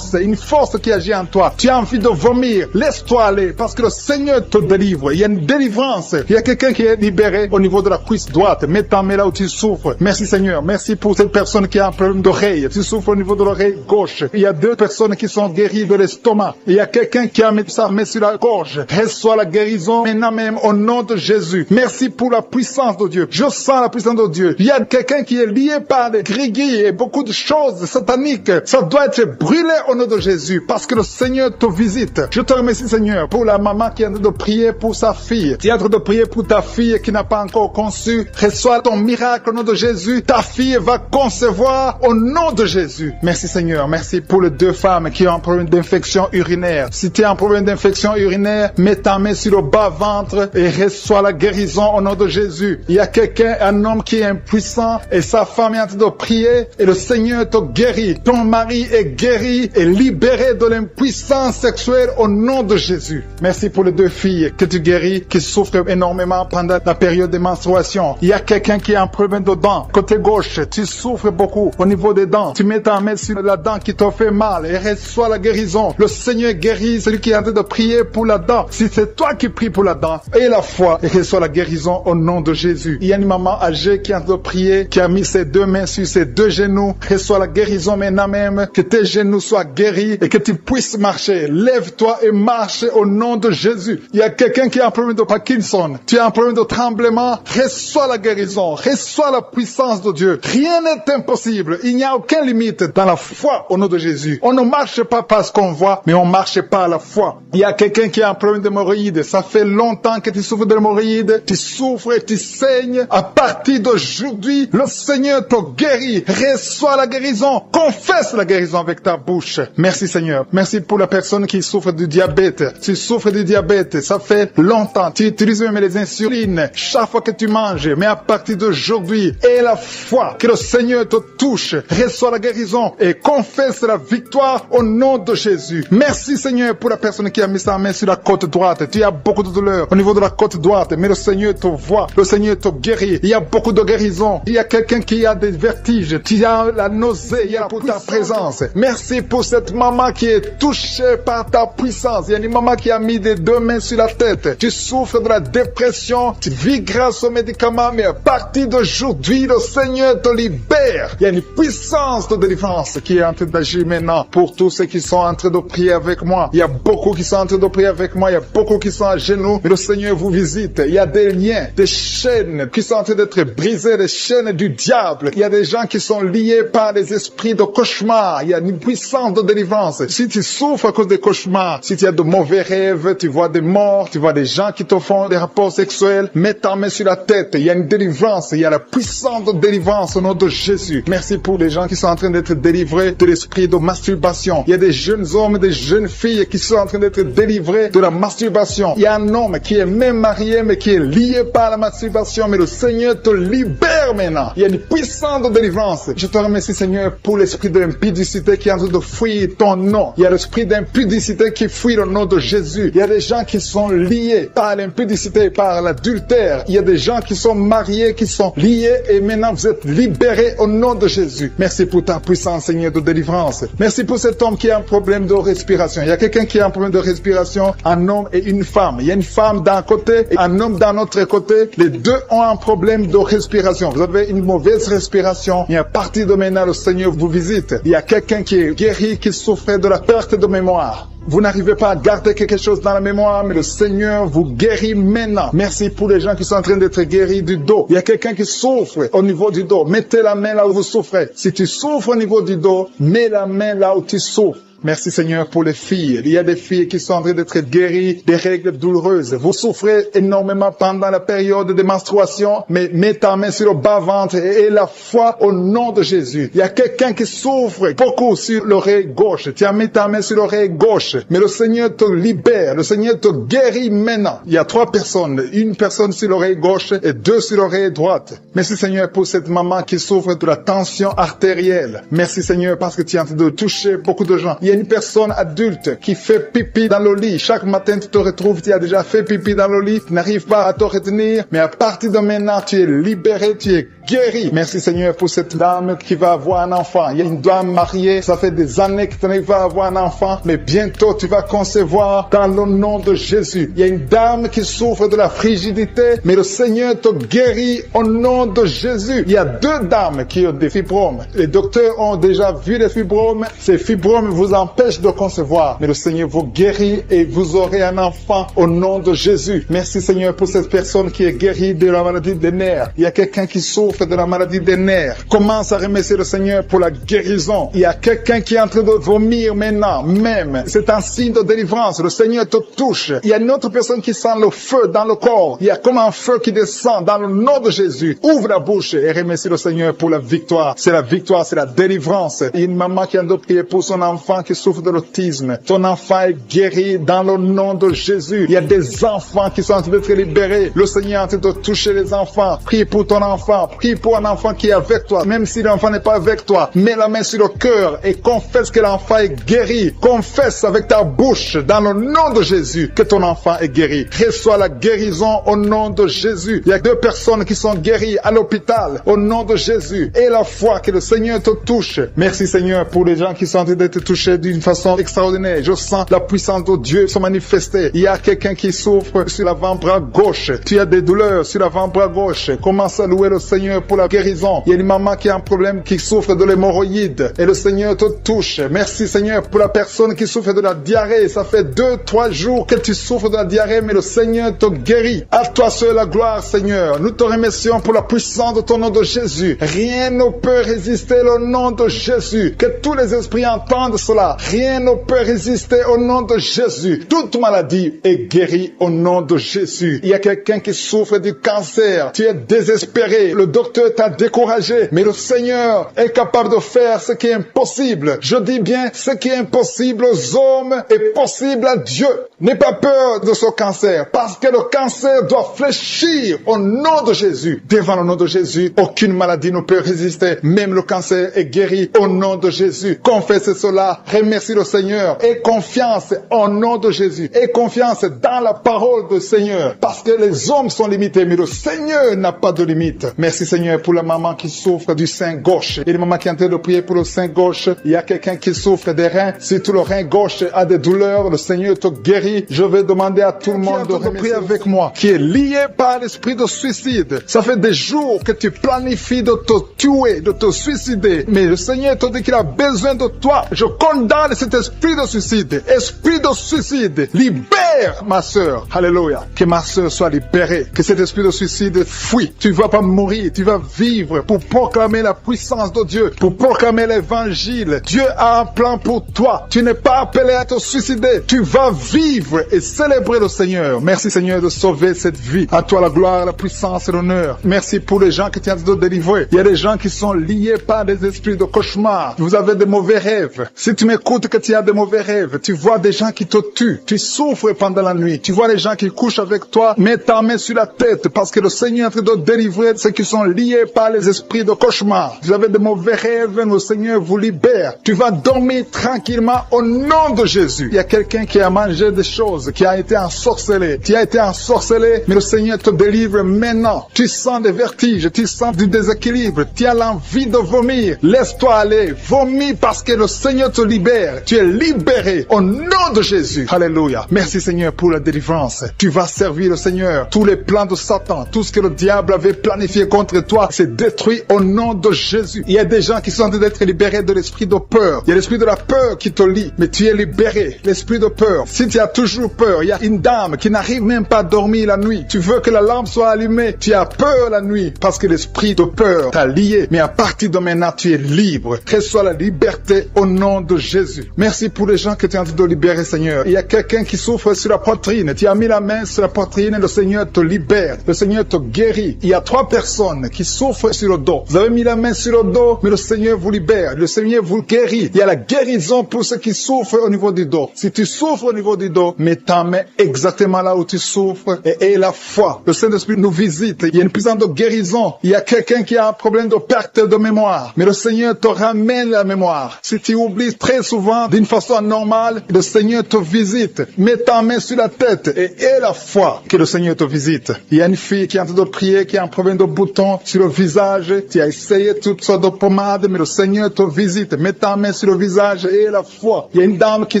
force qui agit en toi. Tu as envie de vomir. Laisse-toi aller parce que le Seigneur te délivre. Il y a une délivrance. Il y a quelqu'un qui est libéré au niveau de la cuisse droite. Mets ta main là où tu souffres. Merci Seigneur. Merci pour cette personne qui a un problème d'oreille. Tu souffres au niveau de l'oreille gauche. Il y a 2 personnes qui sont guéries de l'estomac. Il y a quelqu'un qui a mis sa main sur la gorge. Reçois la guérison maintenant même au nom de Jésus. Merci pour la puissance de Dieu. Je sens la puissance de Dieu. Il y a quelqu'un qui est lié par des gris-gris et beaucoup de choses sataniques. Ça doit être brûlé au nom de Jésus parce que le Seigneur te visite. Je te remercie Seigneur pour la maman qui est en train de prier pour sa fille. Tu es en train de prier pour ta fille qui n'a pas encore conçu. Reçois ton miracle au nom de Jésus. Ta fille va concevoir au nom de Jésus. Merci Seigneur. Merci pour les 2 femmes qui ont un problème d'infection urinaire. Si tu as un problème d'infection urinaire, mets ta main sur le bas-ventre et reçois la guérison au nom de Jésus. Il y a quelqu'un, un homme qui est impuissant et sa femme est en train de prier et le Seigneur te guérit. Ton mari est guéri et libéré de l'impuissance sexuelle au nom de Jésus. Merci pour les 2 filles que tu guéris, qui souffrent énormément pendant la période de menstruation. Il y a quelqu'un qui a un problème de dents. Côté gauche, tu souffres beaucoup au niveau des dents. Tu mets ta main sur la dent qui te fait mal et reçois la guérison. Le Seigneur guérit celui qui est en train de prier pour la dent. Si c'est toi qui pries pour la dent, et la foi et reçois la guérison au nom de Jésus. Il y a une maman âgée qui est en train de prier, qui a mis ses 2 mains sur ses 2 genoux. Reçois la guérison maintenant même. Que tes genoux soient guéris et que tu puisses marcher. Lève-toi et marche au nom de Jésus. Il y a quelqu'un qui a un problème de Parkinson. Tu as un problème de tremblement. Reçois la guérison. Reçois la puissance de Dieu. Rien n'est impossible. Il n'y a aucune limite dans la foi au nom de Jésus. On ne marche pas parce qu'on voit, mais on marche pas à la foi. Il y a quelqu'un qui a un problème d'hémorroïdes. Ça fait longtemps que tu souffres d'hémorroïdes. hémorroïdes, tu souffres et tu saignes. À partir d'aujourd'hui, le Seigneur te guérit. Reçois la guérison. Confesse la guérison avec ta bouche. Merci Seigneur. Merci pour la personne qui souffre du diabète. Tu souffres du diabète. Ça fait longtemps. Tu utilises même les insulines chaque fois que tu manges. Mais à partir d'aujourd'hui, et la foi que le Seigneur te touche, reçois la guérison et confesse la victoire au nom de Jésus. Merci Seigneur pour la personne qui a mis sa main sur la côte droite. Tu as beaucoup de douleur au niveau de la côte droite, mais le Seigneur te voit. Le Seigneur te guérit. Il y a beaucoup de guérison. Il y a quelqu'un qui a des vertiges. Tu as la nausée. Il y a pour ta présence. Merci pour cette maman qui est touchée par ta puissance. Il y a une maman qui a mis des deux mains sur la tête. Tu souffres de la dépression. Tu vis grâce aux médicaments, mais à partir d'aujourd'hui, le Seigneur te libère. Il y a une puissance de délivrance qui est en train d'agir maintenant pour tous ceux qui sont en train de prier avec moi. Il y a beaucoup qui sont en train de prier avec moi. Il y a beaucoup qui sont à genoux. Mais le Seigneur vous visite. Il y a des liens, des chaînes qui sont en train d'être brisées, des chaînes du diable. Il y a des gens qui sont liés par les esprits de cauchemar. Il y a une puissance de délivrance. Si tu souffres à cause des cauchemars, si tu as de mauvais rêves, tu vois des morts, tu vois des gens qui te font des rapports sexuels, mets ta main sur la tête. Il y a une délivrance. Il y a la puissance de délivrance au nom de Jésus. Merci pour les gens qui sont en train d'être délivrés de l'esprit de masturbation. Il y a des jeunes hommes, des jeunes filles qui sont en train d'être délivrés de la masturbation. Il y a un homme qui est même marié mais qui est lié par la masturbation, mais le Seigneur te libère maintenant. Il y a une puissance de délivrance. Je te remercie Seigneur pour l'esprit d'impudicité qui est en train de fuir ton nom. Il y a l'esprit d'impudicité qui fuit le nom de Jésus. Il y a des gens qui sont liés par l'impudicité, par l'adultère. Il y a des gens qui sont mariés, qui sont liés et maintenant vous êtes libérés au nom de Jésus. Merci pour ta puissance Seigneur de délivrance. Merci pour cet homme qui a un problème de respiration. Il y a quelqu'un qui a un problème de respiration, un homme et une femme. Il y a une femme d'un côté et un homme d'un autre côté. Les deux ont un problème de respiration. Vous avez une mauvaise respiration. Et à partir de maintenant, le Seigneur vous visite. Il y a quelqu'un qui est guéri, qui souffrait de la perte de mémoire. Vous n'arrivez pas à garder quelque chose dans la mémoire, mais le Seigneur vous guérit maintenant. Merci pour les gens qui sont en train d'être guéris du dos. Il y a quelqu'un qui souffre au niveau du dos. Mettez la main là où vous souffrez. Si tu souffres au niveau du dos, mets la main là où tu souffres. Merci Seigneur pour les filles. Il y a des filles qui sont en train d'être guéries des règles douloureuses. Vous souffrez énormément pendant la période de menstruation, mais mets ta main sur le bas-ventre et la foi au nom de Jésus. Il y a quelqu'un qui souffre beaucoup sur l'oreille gauche. Tu as mis ta main sur l'oreille gauche, mais le Seigneur te libère. Le Seigneur te guérit maintenant. Il y a 3 personnes. Une personne sur l'oreille gauche et 2 sur l'oreille droite. Merci Seigneur pour cette maman qui souffre de la tension artérielle. Merci Seigneur parce que tu es en train de toucher beaucoup de gens. Il y a une personne adulte qui fait pipi dans le lit. Chaque matin, tu te retrouves, tu as déjà fait pipi dans le lit, tu n'arrives pas à te retenir, mais à partir de maintenant, tu es libéré, tu es guéri. Merci Seigneur pour cette dame qui va avoir un enfant. Il y a une dame mariée, ça fait des années que tu n'arrives pas à avoir un enfant, mais bientôt tu vas concevoir dans le nom de Jésus. Il y a une dame qui souffre de la frigidité, mais le Seigneur te guérit au nom de Jésus. Il y a 2 dames qui ont des fibromes. Les docteurs ont déjà vu les fibromes. Ces fibromes vous empêchent de concevoir, mais le Seigneur vous guérit et vous aurez un enfant au nom de Jésus. Merci Seigneur pour cette personne qui est guérie de la maladie des nerfs. Il y a quelqu'un qui souffre de la maladie des nerfs. Commence à remercier le Seigneur pour la guérison. Il y a quelqu'un qui est en train de vomir maintenant, même. C'est un signe de délivrance. Le Seigneur te touche. Il y a une autre personne qui sent le feu dans le corps. Il y a comme un feu qui descend dans le nom de Jésus. Ouvre la bouche et remercie le Seigneur pour la victoire. C'est la victoire, c'est la délivrance. Il y a une maman qui a de prier pour son enfant qui souffre de l'autisme. Ton enfant est guéri dans le nom de Jésus. Il y a des enfants qui sont en train d'être libérés. Le Seigneur est en train de toucher les enfants. Prie pour ton enfant. Prie pour un enfant qui est avec toi. Même si l'enfant n'est pas avec toi, mets la main sur le cœur et confesse que l'enfant est guéri. Confesse avec ta bouche dans le nom de Jésus que ton enfant est guéri. Reçois la guérison au nom de Jésus. Il y a 2 personnes qui sont guéries à l'hôpital au nom de Jésus. Et la foi que le Seigneur te touche. Merci Seigneur pour les gens qui sont en train d'être touchés d'une façon extraordinaire. Je sens la puissance de Dieu se manifester. Il y a quelqu'un qui souffre sur l'avant-bras gauche. Tu as des douleurs sur l'avant-bras gauche. Commence à louer le Seigneur pour la guérison. Il y a une maman qui a un problème, qui souffre de l'hémorroïde. Et le Seigneur te touche. Merci Seigneur pour la personne qui souffre de la diarrhée. Ça fait 2-3 jours que tu souffres de la diarrhée, mais le Seigneur te guérit. À toi seul la gloire, Seigneur. Nous te remercions pour la puissance de ton nom de Jésus. Rien ne peut résister le nom de Jésus. Que tous les esprits entendent cela. cela. Rien ne peut résister au nom de Jésus. Toute maladie est guérie au nom de Jésus. Il y a quelqu'un qui souffre du cancer. Tu es désespéré. Le docteur t'a découragé. Mais le Seigneur est capable de faire ce qui est impossible. Je dis bien, ce qui est impossible aux hommes est possible à Dieu. N'aie pas peur de ce cancer, parce que le cancer doit fléchir au nom de Jésus. Devant le nom de Jésus, aucune maladie ne peut résister. Même le cancer est guéri au nom de Jésus. Confesse cela, remercie le Seigneur. Aie confiance au nom de Jésus. Aie confiance dans la parole du Seigneur, parce que les hommes sont limités, mais le Seigneur n'a pas de limite. Merci Seigneur pour la maman qui souffre du sein gauche. Et la maman qui est en train de prier pour le sein gauche. Il y a quelqu'un qui souffre des reins. Si tout le rein gauche a des douleurs, le Seigneur te guérit. Je vais demander à tout le monde de prier avec moi, qui est lié par l'esprit de suicide. Ça fait des jours que tu planifies de te tuer, de te suicider. Mais le Seigneur te dit qu'il a besoin de toi. Je condamne cet esprit de suicide. Esprit de suicide, libère ma sœur. Alléluia. Que ma sœur soit libérée. Que cet esprit de suicide fuit. Tu ne vas pas mourir. Tu vas vivre pour proclamer la puissance de Dieu, pour proclamer l'évangile. Dieu a un plan pour toi. Tu n'es pas appelé à te suicider. Tu vas vivre et célébrer le Seigneur. Merci Seigneur de sauver cette vie. À toi la gloire, la puissance et l'honneur. Merci pour les gens que tu as de délivrer. Il y a des gens qui sont liés par des esprits de cauchemar. Vous avez des mauvais rêves. Si tu m'écoutes que tu as des mauvais rêves, tu vois des gens qui te tuent. Tu souffres pendant la nuit. Tu vois les gens qui couchent avec toi. Mets ta main sur la tête parce que le Seigneur est en train de délivrer ceux qui sont liés par les esprits de cauchemar. Vous avez des mauvais rêves, le Seigneur vous libère. Tu vas dormir tranquillement au nom de Jésus. Il y a quelqu'un qui a mangé des choses, qui a été ensorcelé. Tu as été ensorcelé, mais le Seigneur te délivre maintenant. Tu sens des vertiges, tu sens du déséquilibre, tu as l'envie de vomir. Laisse-toi aller, vomis parce que le Seigneur te libère. Tu es libéré au nom de Jésus. Alléluia. Merci Seigneur pour la délivrance. Tu vas servir le Seigneur. Tous les plans de Satan, tout ce que le diable avait planifié contre toi, c'est détruit au nom de Jésus. Il y a des gens qui sont en train d'être libérés de l'esprit de peur. Il y a l'esprit de la peur qui te lie, mais tu es libéré. L'esprit de peur. Si tu as toujours peur, il y a une dame qui n'arrive même pas à dormir la nuit. Tu veux que la lampe soit allumée. Tu as peur la nuit parce que l'esprit de peur t'a lié. Mais à partir de maintenant, tu es libre. Reçois la liberté au nom de Jésus. Merci pour les gens que tu es en train de libérer, Seigneur. Il y a quelqu'un qui souffre sur la poitrine. Tu as mis la main sur la poitrine et le Seigneur te libère. Le Seigneur te guérit. Il y a 3 personnes qui souffrent sur le dos. Vous avez mis la main sur le dos, mais le Seigneur vous libère. Le Seigneur vous guérit. Il y a la guérison pour ceux qui souffrent au niveau du dos. Si tu souffres au niveau du dos, mets ta main exactement là où tu souffres et aie la foi. Le Saint-Esprit nous visite. Il y a une puissance de guérison. Il y a quelqu'un qui a un problème de perte de mémoire. Mais le Seigneur te ramène la mémoire. Si tu oublies très souvent d'une façon anormale, le Seigneur te visite. Mets ta main sur la tête et aie la foi que le Seigneur te visite. Il y a une fille qui est en train de prier, qui a un problème de bouton sur le visage. Tu as essayé toutes sortes de pommades, mais le Seigneur te visite. Mets ta main sur le visage et aie la foi. Il y a une dame qui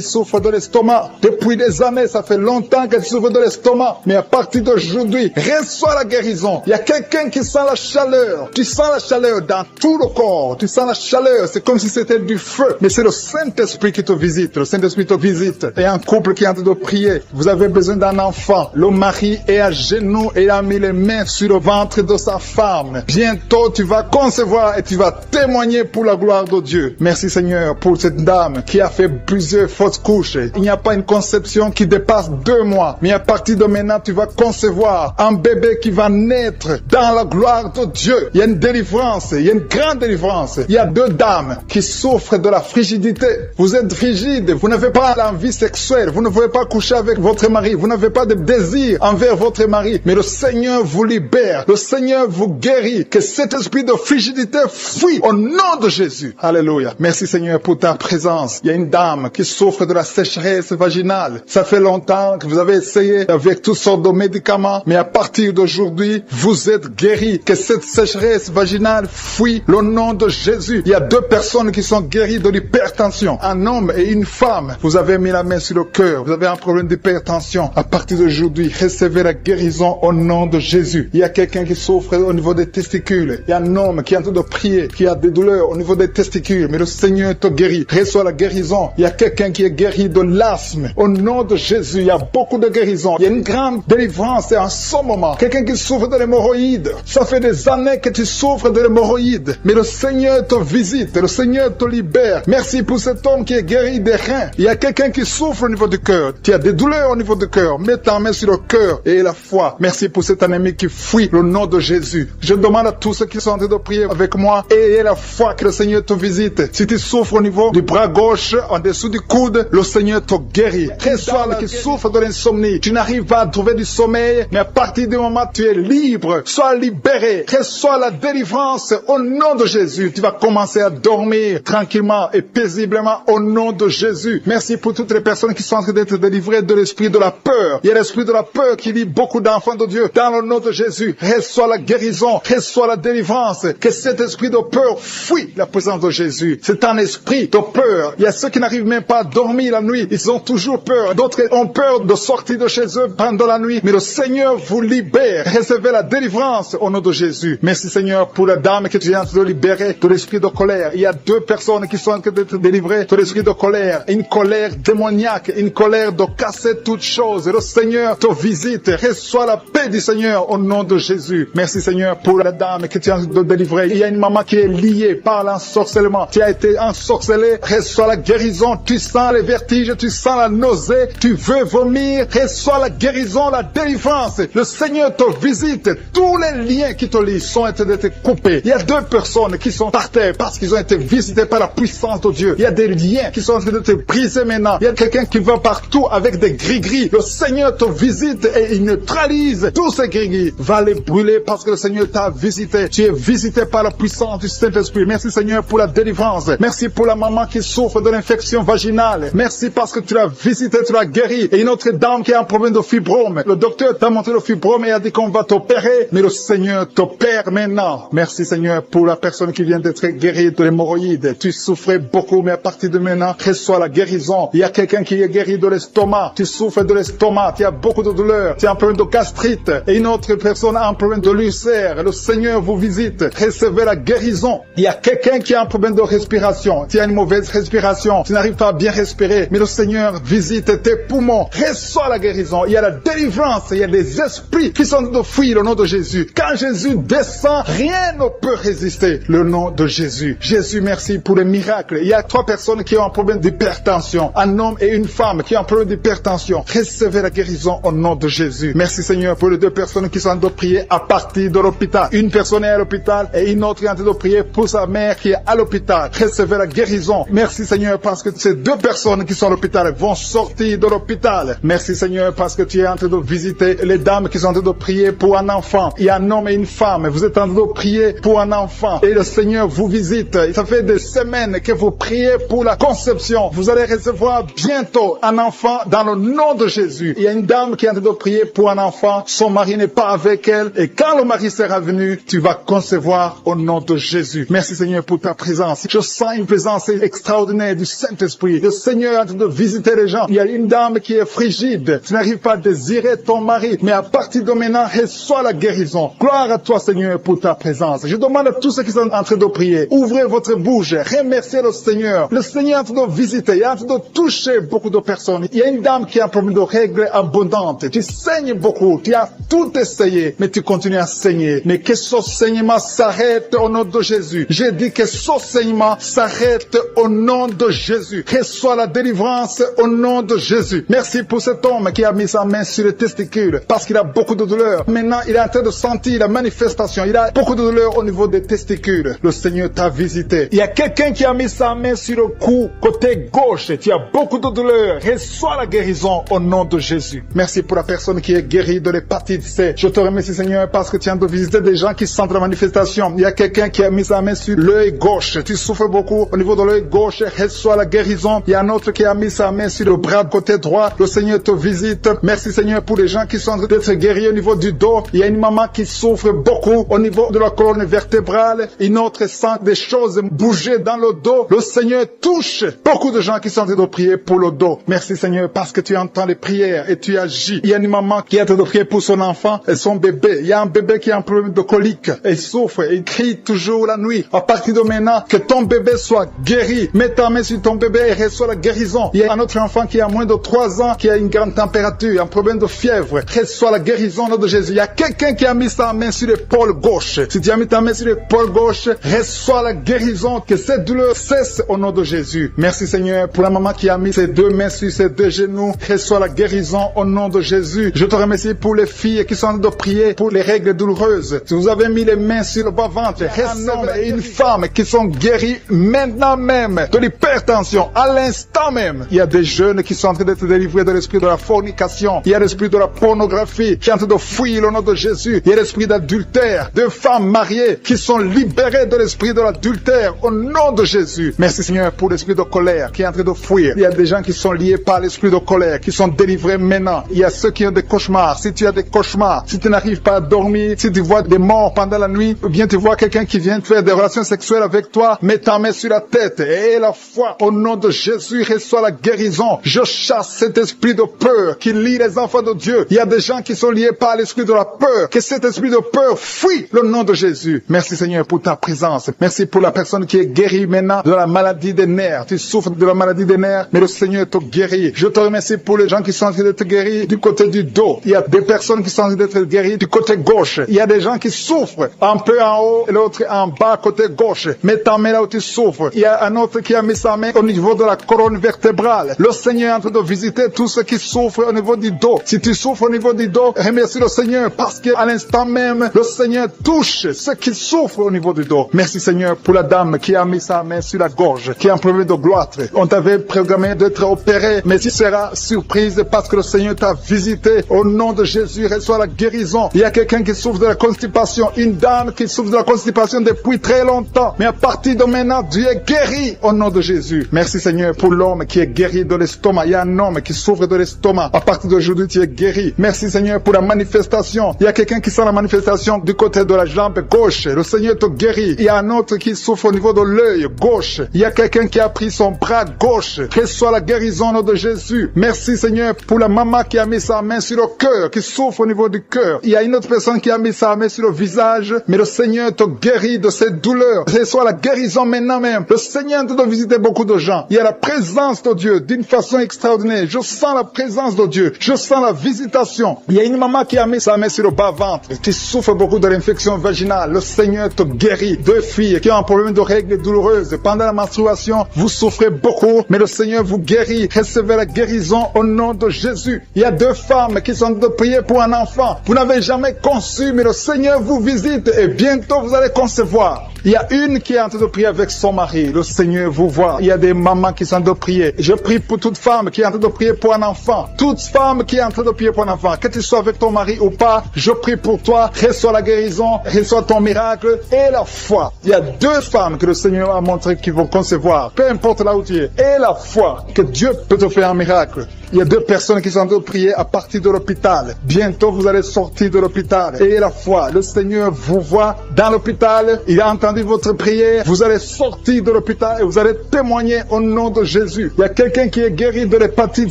souffre de l'estomac. Depuis des années, ça fait longtemps qu'elle souffre de l'estomac. Mais à partir d'aujourd'hui, reçois la guérison. Il y a quelqu'un qui sent la chaleur. Tu sens la chaleur dans tout le corps. Tu sens la chaleur. C'est comme si c'était du feu. Mais c'est le Saint-Esprit qui te visite. Le Saint-Esprit te visite. Et un couple qui est en train de prier. Vous avez besoin d'un enfant. Le mari est à genoux et a mis les mains sur le ventre de sa femme. Bientôt, tu vas concevoir et tu vas témoigner pour la gloire de Dieu. Merci Seigneur pour cette dame qui a fait plusieurs fausses couches. Il n'y a pas une conception qui dépasse 2 mois. Mais à partir de maintenant, tu vas concevoir un bébé qui va naître dans la gloire de Dieu. Il y a une délivrance. Il y a une grande délivrance. Il y a 2 dames qui souffrent de la frigidité. Vous êtes frigide. Vous n'avez pas l'envie sexuelle. Vous ne voulez pas coucher avec votre mari. Vous n'avez pas de désir envers votre mari. Mais le Seigneur vous libère. Le Seigneur vous guérit. Que cet esprit de frigidité fuit au nom de Jésus. Alléluia. Merci Seigneur pour ta présence. Il y a une dame qui souffre de la sécheresse vaginale. Ça fait longtemps que vous avez essayé avec toutes sortes de médicaments, mais à partir d'aujourd'hui, vous êtes guéris. Que cette sécheresse vaginale fuit le nom de Jésus. Il y a 2 personnes qui sont guéries de l'hypertension. Un homme et une femme. Vous avez mis la main sur le cœur. Vous avez un problème d'hypertension. À partir d'aujourd'hui, recevez la guérison au nom de Jésus. Il y a quelqu'un qui souffre au niveau des testicules. Il y a un homme qui est en train de prier, qui a des douleurs au niveau des testicules, mais le Seigneur te guérit. Reçois la guérison. Il y a quelqu'un qui est guéri de l'asthme. Au nom de Jésus, il y a beaucoup de guérison. Il y a une grande délivrance en ce moment. Quelqu'un qui souffre de l'hémorroïde. Ça fait des années que tu souffres de l'hémorroïde, mais le Seigneur te visite. Le Seigneur te libère. Merci pour cette cet homme qui est guéri des reins. Il y a quelqu'un qui souffre au niveau du cœur. Tu as des douleurs au niveau du cœur. Mets ta main sur le cœur et la foi. Merci pour cet ennemi qui fuit le nom de Jésus. Je demande à tous ceux qui sont en train de prier avec moi, ayez la foi que le Seigneur te visite. Si tu souffres au niveau du bras gauche, en dessous du coude, le Seigneur te guérit. Reçois le qui souffre de l'insomnie. Tu n'arrives pas à trouver du sommeil, mais à partir du moment où tu es libre, sois libéré. Reçois la délivrance au nom de Jésus. Tu vas commencer à dormir tranquillement et paisiblement au nom de Jésus. Merci pour toutes les personnes qui sont en train d'être délivrées de l'esprit de la peur. Il y a l'esprit de la peur qui lie beaucoup d'enfants de Dieu. Dans le nom de Jésus, reçois la guérison, reçois la délivrance. Que cet esprit de peur fuit la présence de Jésus. C'est un esprit de peur. Il y a ceux qui n'arrivent même pas à dormir la nuit. Ils ont toujours peur. D'autres ont peur de sortir de chez eux pendant la nuit. Mais le Seigneur vous libère. Recevez la délivrance au nom de Jésus. Merci Seigneur pour la dame que tu viens de libérer de l'esprit de colère. Il y a 2 personnes qui sont en train d'être délivrées de l'esprit de colère. Une colère démoniaque, une colère de casser toutes choses. Le Seigneur te visite. Reçois la paix du Seigneur au nom de Jésus. Merci Seigneur pour la dame que tu viens de délivrer. Il y a une maman qui est liée par l'ensorcellement. Tu as été ensorcelé. Reçois la guérison. Tu sens les vertiges, tu sens la nausée. Tu veux vomir. Reçois la guérison, la délivrance. Le Seigneur te visite. Tous les liens qui te lient sont en train d'être coupés. Il y a 2 personnes qui sont par terre parce qu'ils ont été visités par la puissance de Dieu. Il y a des liens qui sont en train de te briser maintenant. Il y a quelqu'un qui va partout avec des gris-gris. Le Seigneur te visite et il neutralise tous ces gris-gris. Va les brûler parce que le Seigneur t'a visité. Tu es visité par la puissance du Saint-Esprit. Merci Seigneur pour la délivrance. Merci pour la maman qui souffre de l'infection vaginale. Merci parce que tu l'as visité, tu l'as guéri. Et une autre dame qui a un problème de fibrome. Le docteur t'a montré le fibrome et a dit qu'on va t'opérer. Mais le Seigneur t'opère maintenant. Merci Seigneur pour la personne qui vient d'être guérie de l'hémorroïde. Tu souffrais beaucoup, mais à partir de maintenant, reçois la guérison. Il y a quelqu'un qui est guéri de l'estomac. Tu souffres de l'estomac. Tu as beaucoup de douleurs. Tu as un problème de gastrite. Et une autre personne a un problème de l'ulcère. Le Seigneur vous visite. Recevez la guérison. Il y a quelqu'un qui a un problème de respiration. Tu as une mauvaise respiration. Tu n'arrives pas à bien respirer. Mais le Seigneur visite tes poumons. Reçois la guérison. Il y a la délivrance. Il y a des esprits qui sont de fuir le nom de Jésus. Quand Jésus descend, rien ne peut résister. Le nom de Jésus. Jésus, merci pour les miracles. Il y a 3 personnes qui ont un problème d'hypertension. Un homme et une femme qui ont un problème d'hypertension. Recevez la guérison au nom de Jésus. Merci Seigneur pour les 2 personnes qui sont en train de prier à partir de l'hôpital. Une personne est à l'hôpital et une autre est en train de prier pour sa mère qui est à l'hôpital. Recevez la guérison. Merci Seigneur parce que ces 2 personnes qui sont à l'hôpital vont sortir de l'hôpital. Merci Seigneur parce que tu es en train de visiter les dames qui sont en train de prier pour un enfant. Il y a un homme et une femme. Vous êtes en train de prier pour un enfant et le Seigneur vous visite. Ça fait des semaines que vous priez pour la conception. Vous allez recevoir bientôt un enfant dans le nom de Jésus. Il y a une dame qui est en train de prier pour un enfant. Son mari n'est pas avec elle et quand le mari sera venu, tu vas concevoir au nom de Jésus. Merci Seigneur pour ta présence. Je sens une présence extraordinaire du Saint-Esprit. Le Seigneur est en train de visiter les gens. Il y a une dame qui est frigide. Tu n'arrives pas à désirer ton mari, mais à partir de maintenant, reçois la guérison. Gloire à toi Seigneur pour ta présence. Je demande à tous ceux qui sont en train de prier, ouvrez votre bouche, remerciez le Seigneur. Le Seigneur est en train de visiter, il est en train de toucher beaucoup de personnes. Il y a une dame qui a un problème de règles abondantes. Tu saignes beaucoup, tu as tout essayé, mais tu continues à saigner. Mais que ce saignement s'arrête au nom de Jésus. J'ai dit que ce saignement s'arrête au nom de Jésus. Reçois la délivrance au nom de Jésus. Merci pour cet homme qui a mis sa main sur les testicules parce qu'il a beaucoup de douleur. Maintenant, il est en train de sentir la manifestation. Il a beaucoup de douleur au niveau des testicules. Le Seigneur t'a visité. Il y a quelqu'un qui a mis sa main sur le cou, côté gauche. Tu as beaucoup de douleur. Reçois la guérison au nom de Jésus. Merci pour la personne qui est guérie de l'hépatite C. Je te remercie Seigneur parce que tu viens de visiter des gens qui sentent la manifestation. Il y a quelqu'un qui a mis sa main sur l'œil gauche. Tu souffres beaucoup au niveau de l'œil gauche. Reçois la guérison. Il y a un autre qui a mis sa main sur le bras côté droit. Le Seigneur te visite. Merci Seigneur pour les gens qui sont en train d'être guéris au niveau du dos. Il y a une maman qui souffre beaucoup au niveau de la colonne vertébrale. Une autre sent des choses bouger dans le dos. Le Seigneur touche beaucoup de gens qui sont en train de prier pour le dos. Merci Seigneur parce que tu entends les prières et tu agis. Il y a une maman qui est en train de prier pour son enfant et son bébé. Il y a un bébé qui a un problème de colique. Il souffre, il crie toujours la nuit. À partir de maintenant, que ton bébé soit guéri. Mets ta main sur ton bébé et reçois la guérison. Il y a un autre enfant qui a moins de 3 ans, qui a une grande température, un problème de fièvre. Reçois la guérison au nom de Jésus. Il y a quelqu'un qui a mis sa main sur l'épaule gauche. Si tu as mis ta main sur l'épaule gauche, reçois la guérison. Que cette douleur cesse au nom de de Jésus. Merci Seigneur pour la maman qui a mis ses deux mains sur ses deux genoux. Reçois la guérison au nom de Jésus. Je te remercie pour les filles qui sont en train de prier pour les règles douloureuses. Si vous avez mis les mains sur le bas-ventre, un homme et une femme qui sont guéris maintenant même de l'hypertension, à l'instant même. Il y a des jeunes qui sont en train d'être délivrés de l'esprit de la fornication. Il y a l'esprit de la pornographie qui est en train de fuir le nom de Jésus. Il y a l'esprit d'adultère. Deux femmes mariées qui sont libérées de l'esprit de l'adultère au nom de Jésus. Merci Seigneur pour l'esprit de colère qui est en train de fuir. Il y a des gens qui sont liés par l'esprit de colère, qui sont délivrés maintenant. Il y a ceux qui ont des cauchemars. Si tu as des cauchemars, si tu n'arrives pas à dormir, si tu vois des morts pendant la nuit, ou bien tu vois quelqu'un qui vient faire des relations sexuelles avec toi, mets ta main sur la tête et la foi au nom de Jésus reçoit la guérison. Je chasse cet esprit de peur qui lie les enfants de Dieu. Il y a des gens qui sont liés par l'esprit de la peur. Que cet esprit de peur fuit le nom de Jésus. Merci Seigneur pour ta présence. Merci pour la personne qui est guérie maintenant de la maladie des nerfs. Tu souffres de la maladie des nerfs, mais le Seigneur te guérit. Je te remercie pour les gens qui sont en train d'être guéris du côté du dos. Il y a des personnes qui sont en train d'être guéries du côté gauche. Il y a des gens qui souffrent un peu en haut et l'autre en bas côté gauche. Mets ta main là où tu souffres. Il y a un autre qui a mis sa main au niveau de la colonne vertébrale. Le Seigneur est en train de visiter tous ceux qui souffrent au niveau du dos. Si tu souffres au niveau du dos, remercie le Seigneur parce qu'à l'instant même, le Seigneur touche ceux qui souffrent au niveau du dos. Merci Seigneur pour la dame qui a mis sa main sur la gorge, qui a un problème de gloître. On t'avait programmé d'être opéré, mais tu seras surprise parce que le Seigneur t'a visité. Au nom de Jésus, reçois la guérison. Il y a quelqu'un qui souffre de la constipation, une dame qui souffre de la constipation depuis très longtemps. Mais à partir de maintenant, Dieu est guéri au nom de Jésus. Merci Seigneur pour l'homme qui est guéri de l'estomac. Il y a un homme qui souffre de l'estomac. À partir d'aujourd'hui, tu es guéri. Merci Seigneur pour la manifestation. Il y a quelqu'un qui sent la manifestation du côté de la jambe gauche. Le Seigneur te guérit. Il y a un autre qui souffre au niveau de l'œil gauche. Il y a quelqu'un qui a pris son bras gauche. Reçois la guérison au nom de Jésus. Merci Seigneur pour la maman qui a mis sa main sur le cœur, qui souffre au niveau du cœur. Il y a une autre personne qui a mis sa main sur le visage, mais le Seigneur te guérit de cette douleur. Reçois la guérison maintenant même. Le Seigneur te doit visiter beaucoup de gens. Il y a la présence de Dieu d'une façon extraordinaire. Je sens la présence de Dieu. Je sens la visitation. Il y a une maman qui a mis sa main sur le bas-ventre. Tu souffres beaucoup de l'infection vaginale. Le Seigneur te guérit. Deux filles qui ont un problème de règles douloureuses. Pendant la menstruation, vous souffrez beaucoup, mais le Seigneur vous guérit. Recevez la guérison au nom de Jésus. Il y a deux femmes qui sont en train de prier pour un enfant. Vous n'avez jamais conçu, mais le Seigneur vous visite et bientôt vous allez concevoir. Il y a une qui est en train de prier avec son mari. Le Seigneur vous voit. Il y a des mamans qui sont en train de prier. Je prie pour toute femme qui est en train de prier pour un enfant. Toute femme qui est en train de prier pour un enfant. Que tu sois avec ton mari ou pas, je prie pour toi. Reçois la guérison, reçois ton miracle et la foi. Il y a deux femmes que le Seigneur a montré qui vont concevoir. Peu importe là où tu es. Et la foi que Dieu peut te faire un miracle. Il y a deux personnes qui sont en train de prier à partir de l'hôpital. Bientôt, vous allez sortir de l'hôpital. Et la foi, le Seigneur vous voit dans l'hôpital. Il a entendu votre prière. Vous allez sortir de l'hôpital et vous allez témoigner au nom de Jésus. Il y a quelqu'un qui est guéri de l'hépatite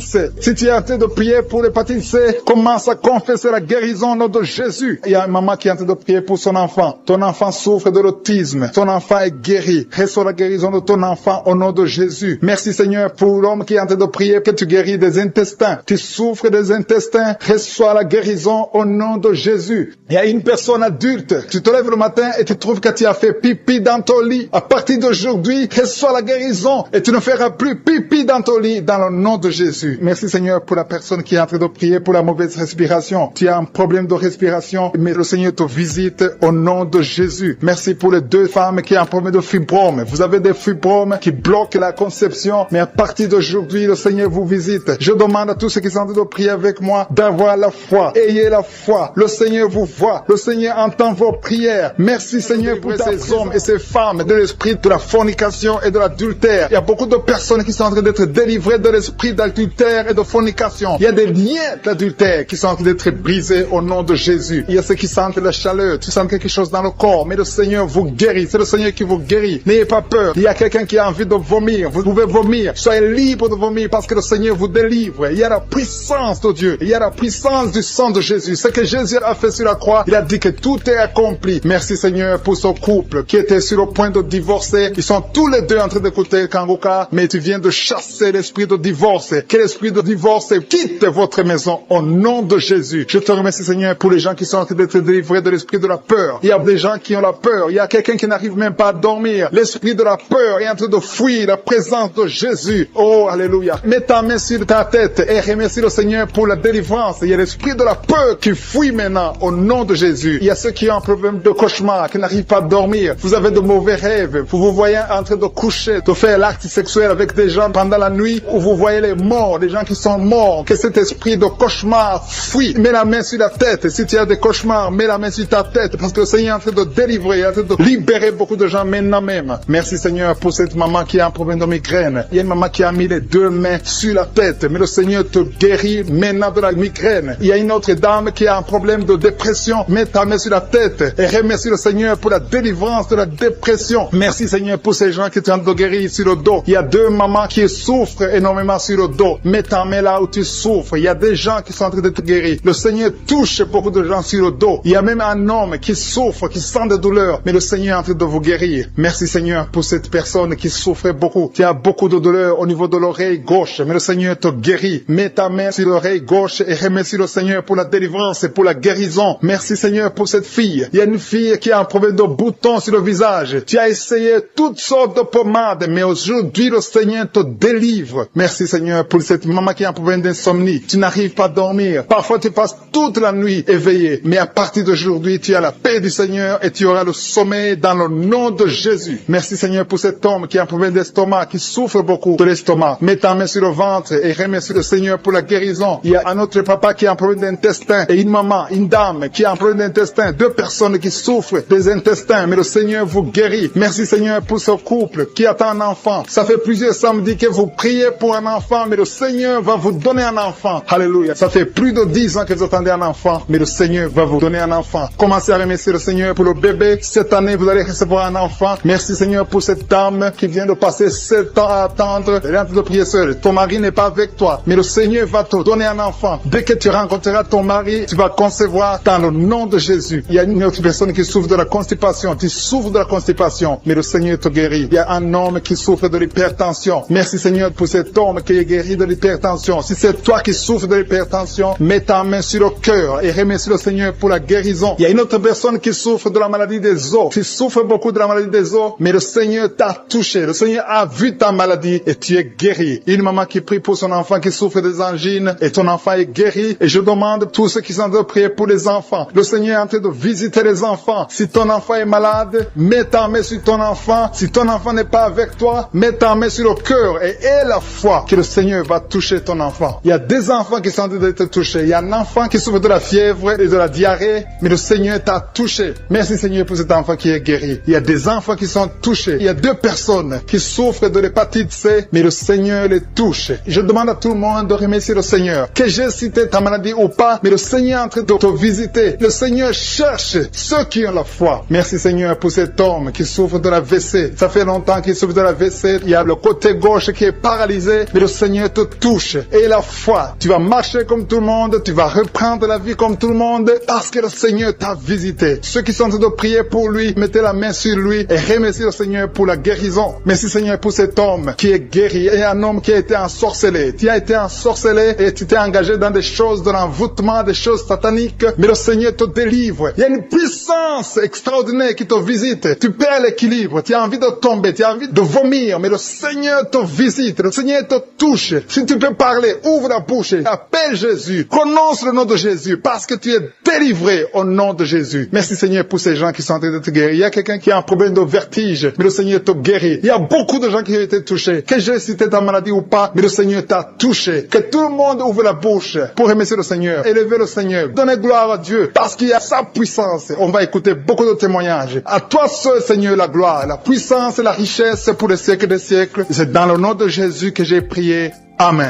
C. Si tu es en train de prier pour l'hépatite C, commence à confesser la guérison au nom de Jésus. Il y a une maman qui est en train de prier pour son enfant. Ton enfant souffre de l'autisme. Ton enfant est guéri. Reçois la guérison de ton enfant au nom de Jésus. Merci Seigneur pour l'homme qui est en train de prier que tu guéris des intestins. Tu souffres des intestins. Reçois la guérison au nom de Jésus. Il y a une personne adulte. Tu te lèves le matin et tu trouves que tu as fait pipi dans ton lit. À partir d'aujourd'hui, reçois la guérison et tu ne feras plus pipi dans ton lit dans le nom de Jésus. Merci Seigneur pour la personne qui est en train de prier pour la mauvaise respiration. Tu as un problème de respiration, mais le Seigneur te visite au nom de Jésus. Merci pour les deux femmes qui ont un problème de fibrome. Vous avez des fibromes qui bloquent la conception, mais à partir d'aujourd'hui, le Seigneur vous visite. Je demande à tous ceux qui sont en train de prier avec moi d'avoir la foi. Ayez la foi. Le Seigneur vous voit. Le Seigneur entend vos prières. Merci Seigneur pour ces hommes et ces femmes de l'esprit de la fornication et de l'adultère. Il y a beaucoup de personnes qui sont en train d'être délivrées de l'esprit d'adultère et de fornication. Il y a des liens d'adultère qui sont en train d'être brisés au nom de Jésus. Il y a ceux qui sentent la chaleur, tu sens quelque chose dans le corps, mais le Seigneur vous guérit. C'est le Seigneur qui vous guérit. N'ayez pas peur. Il y a quelqu'un qui a envie de vomir. Vous pouvez vomir. Soyez libre de vomir parce que le Seigneur vous délivre. délivre. Il y a la puissance de Dieu. Il y a la puissance du sang de Jésus. Ce que Jésus a fait sur la croix, il a dit que tout est accompli. Merci Seigneur pour ce couple qui était sur le point de divorcer. Ils sont tous les deux en train d'écouter Kangoka, mais tu viens de chasser l'esprit de divorce. Que l'esprit de divorce quitte votre maison au nom de Jésus. Je te remercie Seigneur pour les gens qui sont en train d'être délivrés de l'esprit de la peur. Il y a des gens qui ont la peur. Il y a quelqu'un qui n'arrive même pas à dormir. L'esprit de la peur est en train de fuir la présence de Jésus. Oh, alléluia. Mets ta main sur ta tête et remercie le Seigneur pour la délivrance. Il y a l'esprit de la peur qui fuit maintenant au nom de Jésus. Il y a ceux qui ont un problème de cauchemar, qui n'arrivent pas à dormir. Vous avez de mauvais rêves. Vous vous voyez en train de coucher, de faire l'acte sexuel avec des gens pendant la nuit où vous voyez les morts, des gens qui sont morts. Que cet esprit de cauchemar fuit. Mets la main sur la tête. Si tu as des cauchemars, mets la main sur ta tête parce que le Seigneur est en train de délivrer, en train de libérer beaucoup de gens maintenant même. Merci Seigneur pour cette maman qui a un problème de migraine. Il y a une maman qui a mis les deux mains sur la tête, mais le Seigneur te guérit maintenant de la migraine. Il y a une autre dame qui a un problème de dépression. Mets ta main sur la tête et remercie le Seigneur pour la délivrance de la dépression. Merci Seigneur pour ces gens qui sont en train de guérir sur le dos. Il y a deux mamans qui souffrent énormément sur le dos. Mets ta main là où tu souffres. Il y a des gens qui sont en train d'être guéris. Le Seigneur touche beaucoup de gens sur le dos. Il y a même un homme qui souffre, qui sent des douleurs, mais le Seigneur est en train de vous guérir. Merci Seigneur pour cette personne qui souffrait beaucoup. Tu as beaucoup de douleurs au niveau de l'oreille gauche, mais le Seigneur te guérit. Mets ta main sur l'oreille gauche et remercie le Seigneur pour la délivrance et pour la guérison. Merci Seigneur pour cette fille. Il y a une fille qui a un problème de boutons sur le visage. Tu as essayé toutes sortes de pommades, mais aujourd'hui le Seigneur te délivre. Merci Seigneur pour cette maman qui a un problème d'insomnie. Tu n'arrives pas à dormir. Parfois tu passes toute la nuit éveillé, mais à partir d'aujourd'hui tu as la paix du Seigneur et tu auras le sommeil dans le nom de Jésus. Merci Seigneur pour cet homme qui a un problème d'estomac, qui souffre beaucoup de l'estomac. Mets ta main sur le ventre et remercie le Seigneur pour la guérison. Il y a un autre papa qui a un problème d'intestin et une maman, une dame qui a un problème d'intestin. Deux personnes qui souffrent des intestins, mais le Seigneur vous guérit. Merci Seigneur pour ce couple qui attend un enfant. Ça fait plusieurs samedis que vous priez pour un enfant, mais le Seigneur va vous donner un enfant. Alléluia. Ça fait plus de 10 ans que vous attendez un enfant, mais le Seigneur va vous donner un enfant. Commencez à remercier le Seigneur pour le bébé. Cette année, vous allez recevoir un enfant. Merci Seigneur pour cette dame qui vient de passer 7 ans à attendre. Elle est en train de prier seule. Ton mari n'est pas avec toi, mais le Seigneur va te donner un enfant. Dès que tu rencontreras ton mari, tu vas concevoir dans le nom de Jésus. Il y a une autre personne qui souffre de la constipation. Tu souffres de la constipation, mais le Seigneur te guérit. Il y a un homme qui souffre de l'hypertension. Merci Seigneur pour cet homme qui est guéri de l'hypertension. Si c'est toi qui souffres de l'hypertension, mets ta main sur le cœur et remercie le Seigneur pour la guérison. Il y a une autre personne qui souffre de la maladie des os. Tu souffres beaucoup de la maladie des os, mais le Seigneur t'a touché. Le Seigneur a vu ta maladie et tu es guéri. Une maman qui prie pour son enfant qui souffre des angines et ton enfant est guéri. Et je demande à tous ceux qui sont en train de prier pour les enfants. Le Seigneur est en train de visiter les enfants. Si ton enfant est malade, mets ta main sur ton enfant. Si ton enfant n'est pas avec toi, mets ta main sur le cœur et aie la foi que le Seigneur va toucher ton enfant. Il y a des enfants qui sont en train d'être touchés. Il y a un enfant qui souffre de la fièvre et de la diarrhée, mais le Seigneur t'a touché. Merci Seigneur pour cet enfant qui est guéri. Il y a des enfants qui sont touchés. Il y a 2 personnes qui souffrent de l'hépatite C, mais le Seigneur les touche. Je demande à tout le monde de remercier le Seigneur. Que j'ai cité ta maladie ou pas, mais le Seigneur est en train de te visiter. Le Seigneur cherche ceux qui ont la foi. Merci Seigneur pour cet homme qui souffre de la WC. Ça fait longtemps qu'il souffre de la WC. Il y a le côté gauche qui est paralysé, mais le Seigneur te touche. Et la foi, tu vas marcher comme tout le monde, tu vas reprendre la vie comme tout le monde, parce que le Seigneur t'a visité. Ceux qui sont en train de prier pour lui, mettez la main sur lui et remerciez le Seigneur pour la guérison. Merci Seigneur pour cet homme qui est guéri et un homme qui a été ensorcelé. Tu as été ensorcelé et tu t'es engagé dans des choses de l'envoûtement, des choses sataniques, mais le Seigneur te délivre. Il y a une puissance extraordinaire qui te visite. Tu perds l'équilibre, tu as envie de tomber, tu as envie de vomir, mais le Seigneur te visite, le Seigneur te touche. Si tu peux parler, ouvre la bouche, appelle Jésus, prononce le nom de Jésus, parce que tu es délivré au nom de Jésus. Merci Seigneur pour ces gens qui sont en train d'être guéris. Il y a quelqu'un qui a un problème de vertige, mais le Seigneur te guérit. Il y a beaucoup de gens qui ont été touchés. Que j'ai cité ta maladie ou pas, mais le Seigneur t'a touché. Que tout le monde ouvre la bouche pour remercier le Seigneur, élever le Seigneur, donner gloire à Dieu, parce qu'il y a sa puissance. On va écouter beaucoup de témoignages. À toi seul, Seigneur, la gloire, la puissance et la richesse pour les siècles des siècles. C'est dans le nom de Jésus que j'ai prié. Amen.